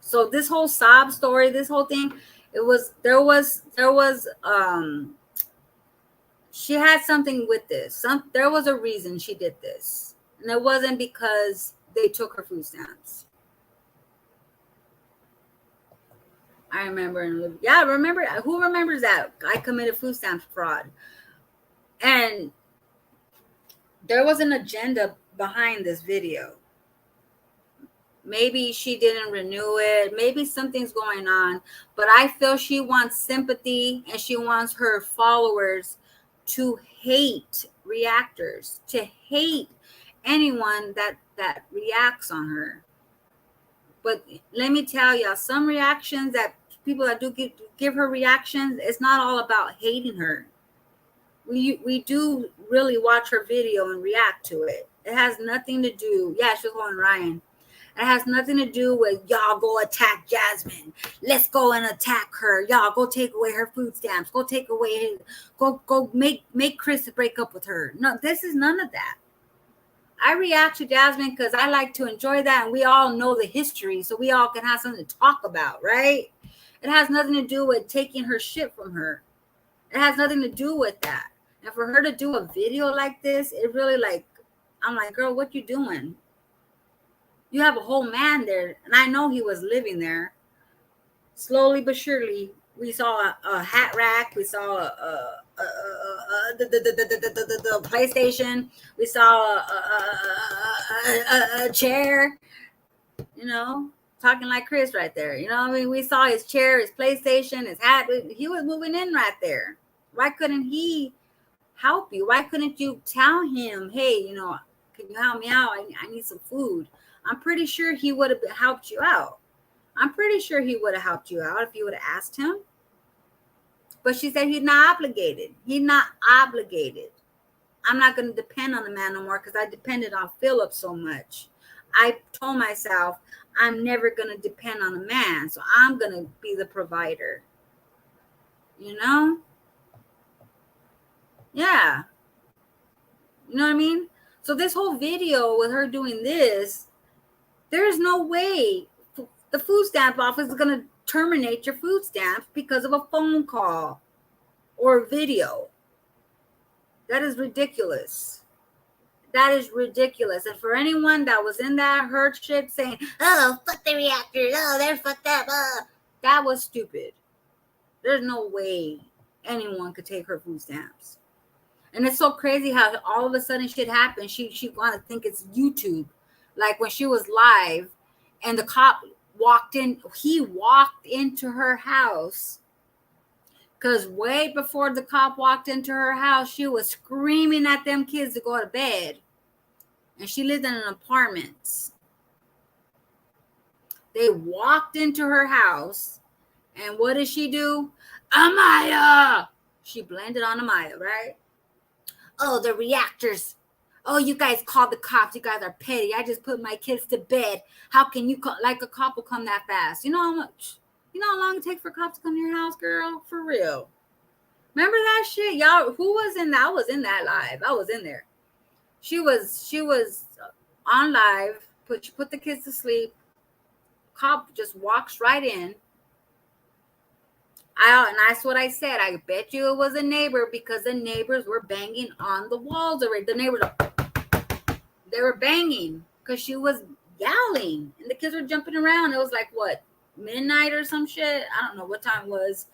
So this whole sob story, this whole thing, she had something with this. There was a reason she did this. And it wasn't because they took her food stamps. I remember. Who remembers that? I committed food stamp fraud. And there was an agenda behind this video. Maybe she didn't renew it. Maybe something's going on. But I feel she wants sympathy and she wants her followers to hate reactors, to hate anyone that reacts on her. But let me tell y'all, some reactions that people that do give her reactions, it's not all about hating her. We do really watch her video and react to it. It has nothing to do. Yeah, she's calling Ryan. It has nothing to do with y'all go attack Jasmine. Let's go and attack her. Y'all go take away her food stamps. Go take away go make Chris break up with her. No, this is none of that. I react to Jasmine because I like to enjoy that, and we all know the history, so we all can have something to talk about, right? It has nothing to do with taking her shit from her. It has nothing to do with that. And for her to do a video like this, it really I'm like, girl, what you doing? You have a whole man there, and I know he was living there. Slowly but surely, we saw a hat rack. We saw the PlayStation. We saw a chair. Talking like Chris right there. We saw his chair, his PlayStation, his hat. He was moving in right there. Why couldn't he help you? Why couldn't you tell him, hey, can you help me out? I need some food. I'm pretty sure he would have helped you out. I'm pretty sure he would have helped you out if you would have asked him. But she said he's not obligated. He's not obligated. I'm not going to depend on the man no more because I depended on Philip so much. I told myself I'm never going to depend on a man, so I'm going to be the provider. You know? Yeah. You know what I mean? So this whole video with her doing this, there's no way the food stamp office is going to terminate your food stamps because of a phone call or video. That is ridiculous. That is ridiculous. And for anyone that was in that hurt shit saying, oh, fuck the reactors, oh, they're fucked up, that was stupid. There's no way anyone could take her food stamps. And it's so crazy how all of a sudden shit happened. She want to think it's YouTube. Like when she was live and the cop walked in, he walked into her house. Because way before the cop walked into her house, she was screaming at them kids to go to bed. And she lived in an apartment. They walked into her house. And what did she do? Amaya! She blamed it on Amaya, right? Oh, the reactors. Oh, you guys called the cops. You guys are petty. I just put my kids to bed. How can you call, like a cop will come that fast? You know how much? You know how long it takes for cops to come to your house, girl? For real. Remember that shit? Y'all, who was in that? I was in that live. I was in there. She was on live. Put the kids to sleep. Cop just walks right in. And that's what I said. I bet you it was a neighbor because the neighbors were banging on the walls already. The neighbors, they were banging because she was yelling and the kids were jumping around. It was like, what, midnight or some shit? I don't know what time it was,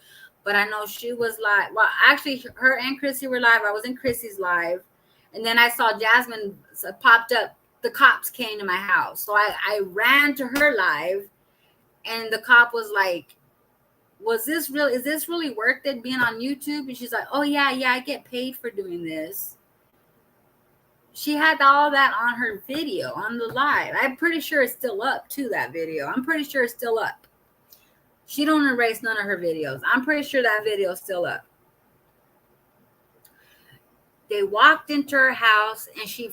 but I know she was live. Well, actually, her and Chrissy were live. I was in Chrissy's live. And then I saw Jasmine popped up. The cops came to my house. So I ran to her live and the cop was like, is this really worth it being on YouTube? And she's like, oh yeah, I get paid for doing this. She had all that on her video, on the live. I'm pretty sure it's still up too, that video. I'm pretty sure it's still up. She don't erase none of her videos. I'm pretty sure that video is still up. They walked into her house and she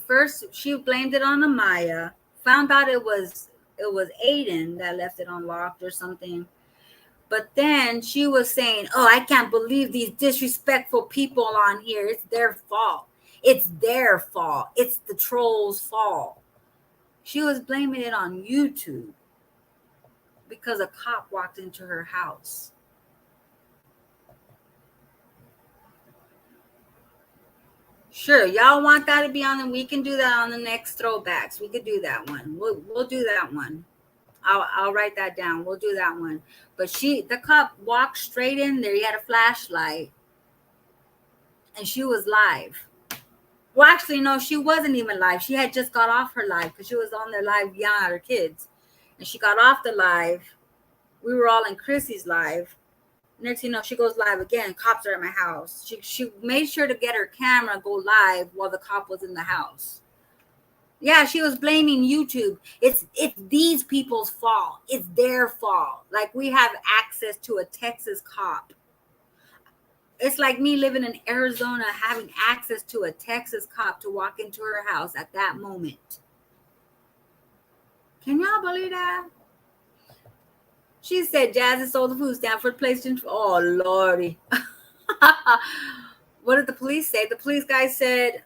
blamed it on Amaya, found out it was Aiden that left it unlocked or something. But then she was saying, oh, I can't believe these disrespectful people on here. It's their fault. It's their fault. It's the trolls' fault. She was blaming it on YouTube because a cop walked into her house. Sure, y'all want that to be on, and we can do that on the next throwbacks. We could do that one. We'll do that one. I'll write that down. We'll do that one. But the cop walked straight in there. He had a flashlight. And she was live. Well, actually, no, she wasn't even live. She had just got off her live because she was on there live yelling at her kids. And she got off the live. We were all in Chrissy's live. Next thing you know, she goes live again. Cops are at my house. She made sure to get her camera go live while the cop was in the house. Yeah, she was blaming YouTube. It's these people's fault. It's their fault. Like we have access to a Texas cop. It's like me living in Arizona having access to a Texas cop to walk into her house at that moment. Can y'all believe that? She said Jazzy sold the food stamp for PlayStation. Oh, Lordy. What did the police say? The police guy said,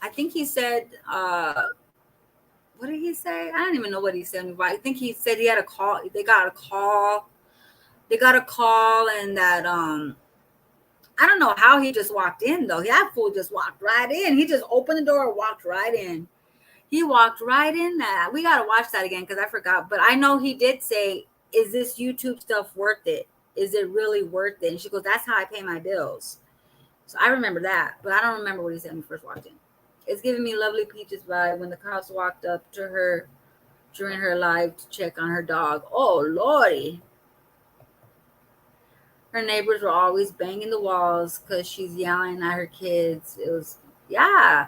I think he said, what did he say? I don't even know what he said. I think he said he had a call. They got a call and that, I don't know how he just walked in though. That fool just walked right in. He just opened the door and walked right in. He walked right in that. We got to watch that again because I forgot. But I know he did say, is this YouTube stuff worth it? Is it really worth it? And she goes, that's how I pay my bills. So I remember that. But I don't remember what he said when he first walked in. It's giving me Lovely Peaches vibe when the cops walked up to her during her live to check on her dog. Oh, Lordy. Her neighbors were always banging the walls because she's yelling at her kids. It was, yeah.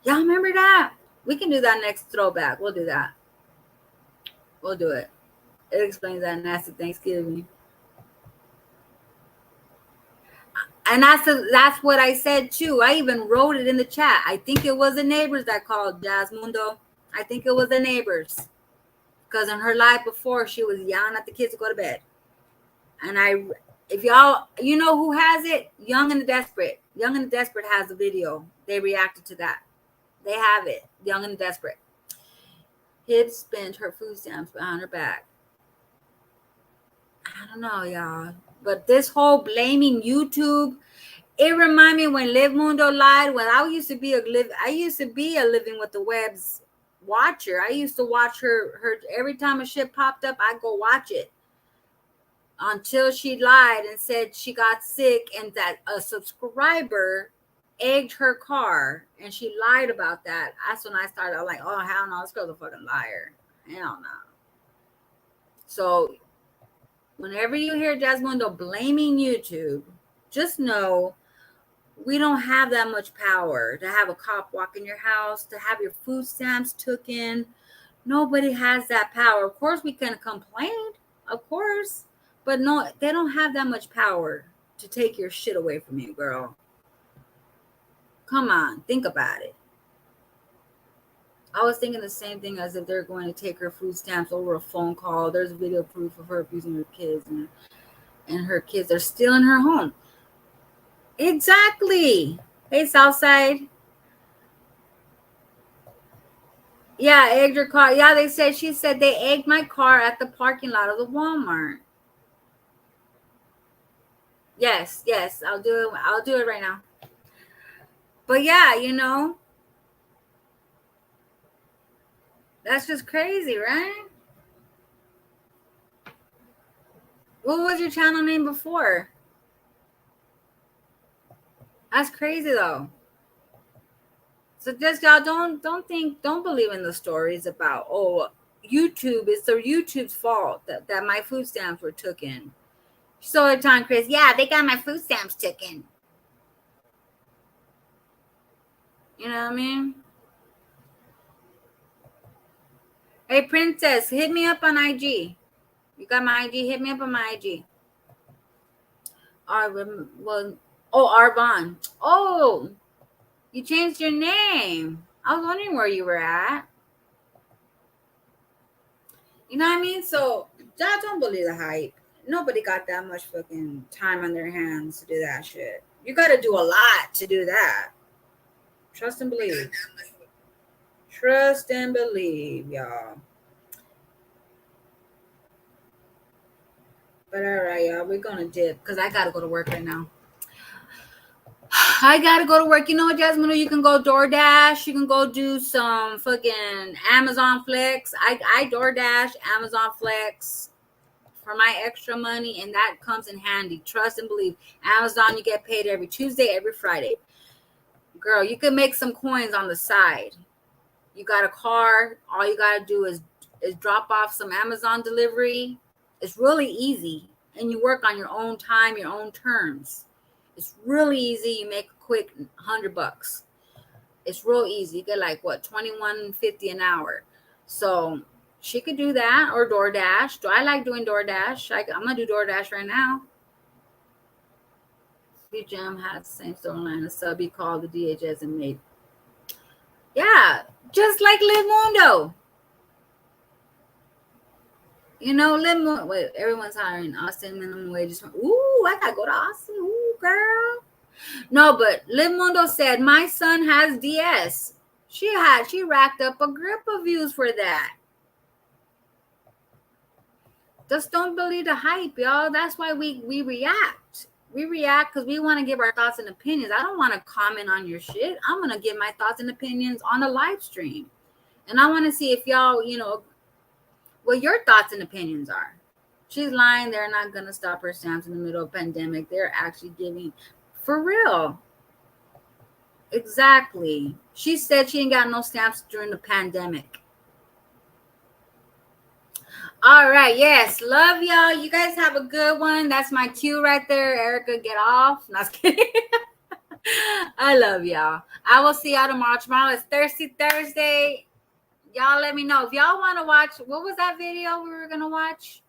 Y'all remember that? We can do that next throwback. We'll do that. We'll do it. It explains that nasty Thanksgiving. And that's what I said too. I even wrote it in the chat. I think it was the neighbors that called Jasmundo. I think it was the neighbors. Because in her life before, she was yelling at the kids to go to bed. And if y'all, you know who has it? Young and the Desperate. Young and the Desperate has a video. They reacted to that. They have it. Young and the Desperate. Hid spent her food stamps behind her back. I don't know, y'all. But this whole blaming YouTube, it reminded me when Liv Mundo lied. When I used to be a Living with the Webs watcher. I used to watch her every time a shit popped up, I'd go watch it. Until she lied and said she got sick and that a subscriber egged her car, and she lied about that. That's when I started. I was like, oh, hell no, this girl's a fucking liar. Hell no. So whenever you hear Jasmundo blaming YouTube, just know we don't have that much power to have a cop walk in your house, to have your food stamps taken. Nobody has that power. Of course, we can complain, of course, but no, they don't have that much power to take your shit away from you, girl. Come on, think about it. I was thinking the same thing as if they're going to take her food stamps over a phone call. There's video proof of her abusing her kids, and her kids are still in her home. Exactly. Hey, Southside. Yeah, egged your car. Yeah, she said they egged my car at the parking lot of the Walmart. Yes, I'll do it right now. But yeah, you know, that's just crazy, right? What was your channel name before? That's crazy though. So just y'all don't believe in the stories about, oh, YouTube, it's the YouTube's fault that my food stamps were taken. So the time, Chris, yeah, they got my food stamps taken. You know what I mean? Hey, Princess, hit me up on IG. You got my IG? Hit me up on my IG. Arvon. Oh, you changed your name. I was wondering where you were at. You know what I mean? So, y'all don't believe the hype. Nobody got that much fucking time on their hands to do that shit. You got to do a lot to do that. Trust and believe. Trust and believe, y'all. But all right, y'all, we're going to dip because I got to go to work right now. I got to go to work. You know what, Jasmine? You can go DoorDash. You can go do some fucking Amazon Flex. I DoorDash, Amazon Flex for my extra money, and that comes in handy. Trust and believe. Amazon, you get paid every Tuesday, every Friday. Girl, you can make some coins on the side. You got a car. All you got to do is drop off some Amazon delivery. It's really easy, and you work on your own time, your own terms. It's really easy. You make a quick $100. It's real easy. You get like what, $21.50 an hour. So she could do that, or DoorDash. Do I like doing DoorDash? I'm gonna do DoorDash right now. Jam has the same storyline. A subby called the DHS and made. Yeah, just like Liv Mundo. You know, wait, everyone's hiring. Austin minimum wage. Ooh, I gotta go to Austin. Ooh, girl. No, but Liv Mundo said my son has DS. She racked up a grip of views for that. Just don't believe the hype, y'all. That's why we react. We react because we want to give our thoughts and opinions. I don't want to comment on your shit. I'm gonna give my thoughts and opinions on the live stream, and I want to see if y'all, you know, what your thoughts and opinions are. She's lying. They're not going to stop her stamps in the middle of pandemic. They're actually giving for real. Exactly. She said she ain't got no stamps during the pandemic. All right. Yes. Love y'all. You guys have a good one. That's my cue right there. Erica, get off. Not kidding. I love y'all. I will see y'all tomorrow. Tomorrow is Thirsty Thursday. Y'all let me know if y'all want to watch. What was that video we were gonna watch?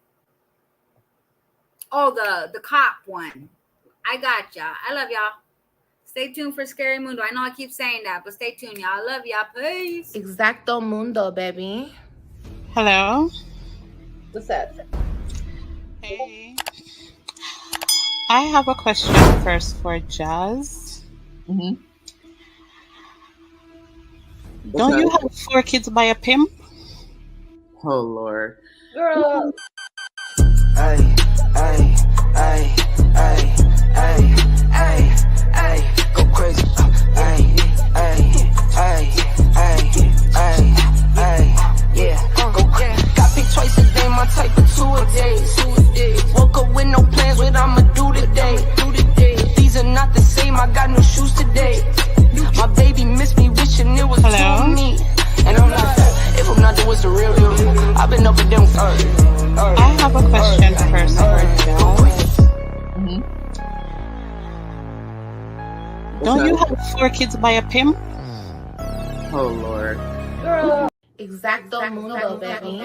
Oh, the cop one. I got y'all. I love y'all. Stay tuned for Scary Mundo. I know I keep saying that, but stay tuned, y'all. I love y'all. Peace. Exacto mundo, baby. Hello. What's up? Hey. I have a question first for Jazz. Mm-hmm. Don't you have 4 kids by a pimp? Oh Lord. Girl. Ay, ay, ay, ay, ay, ay, ay, go crazy. Ay, ay, ay, ay, ay, ay, yeah, go crazy. Got picked twice a day, my type of 2 a day. Woke up with no plans, what I'ma do today. These are not the same, I got no shoes today. My baby missed me, wishing it was two of me. And I'm not that, if I'm not doing what's the real deal. I've been up and down first. I have a question first for Jazz. Mm-hmm. Don't you have 4 kids by a pimp? Oh Lord. Girl. Exacto mundo, baby.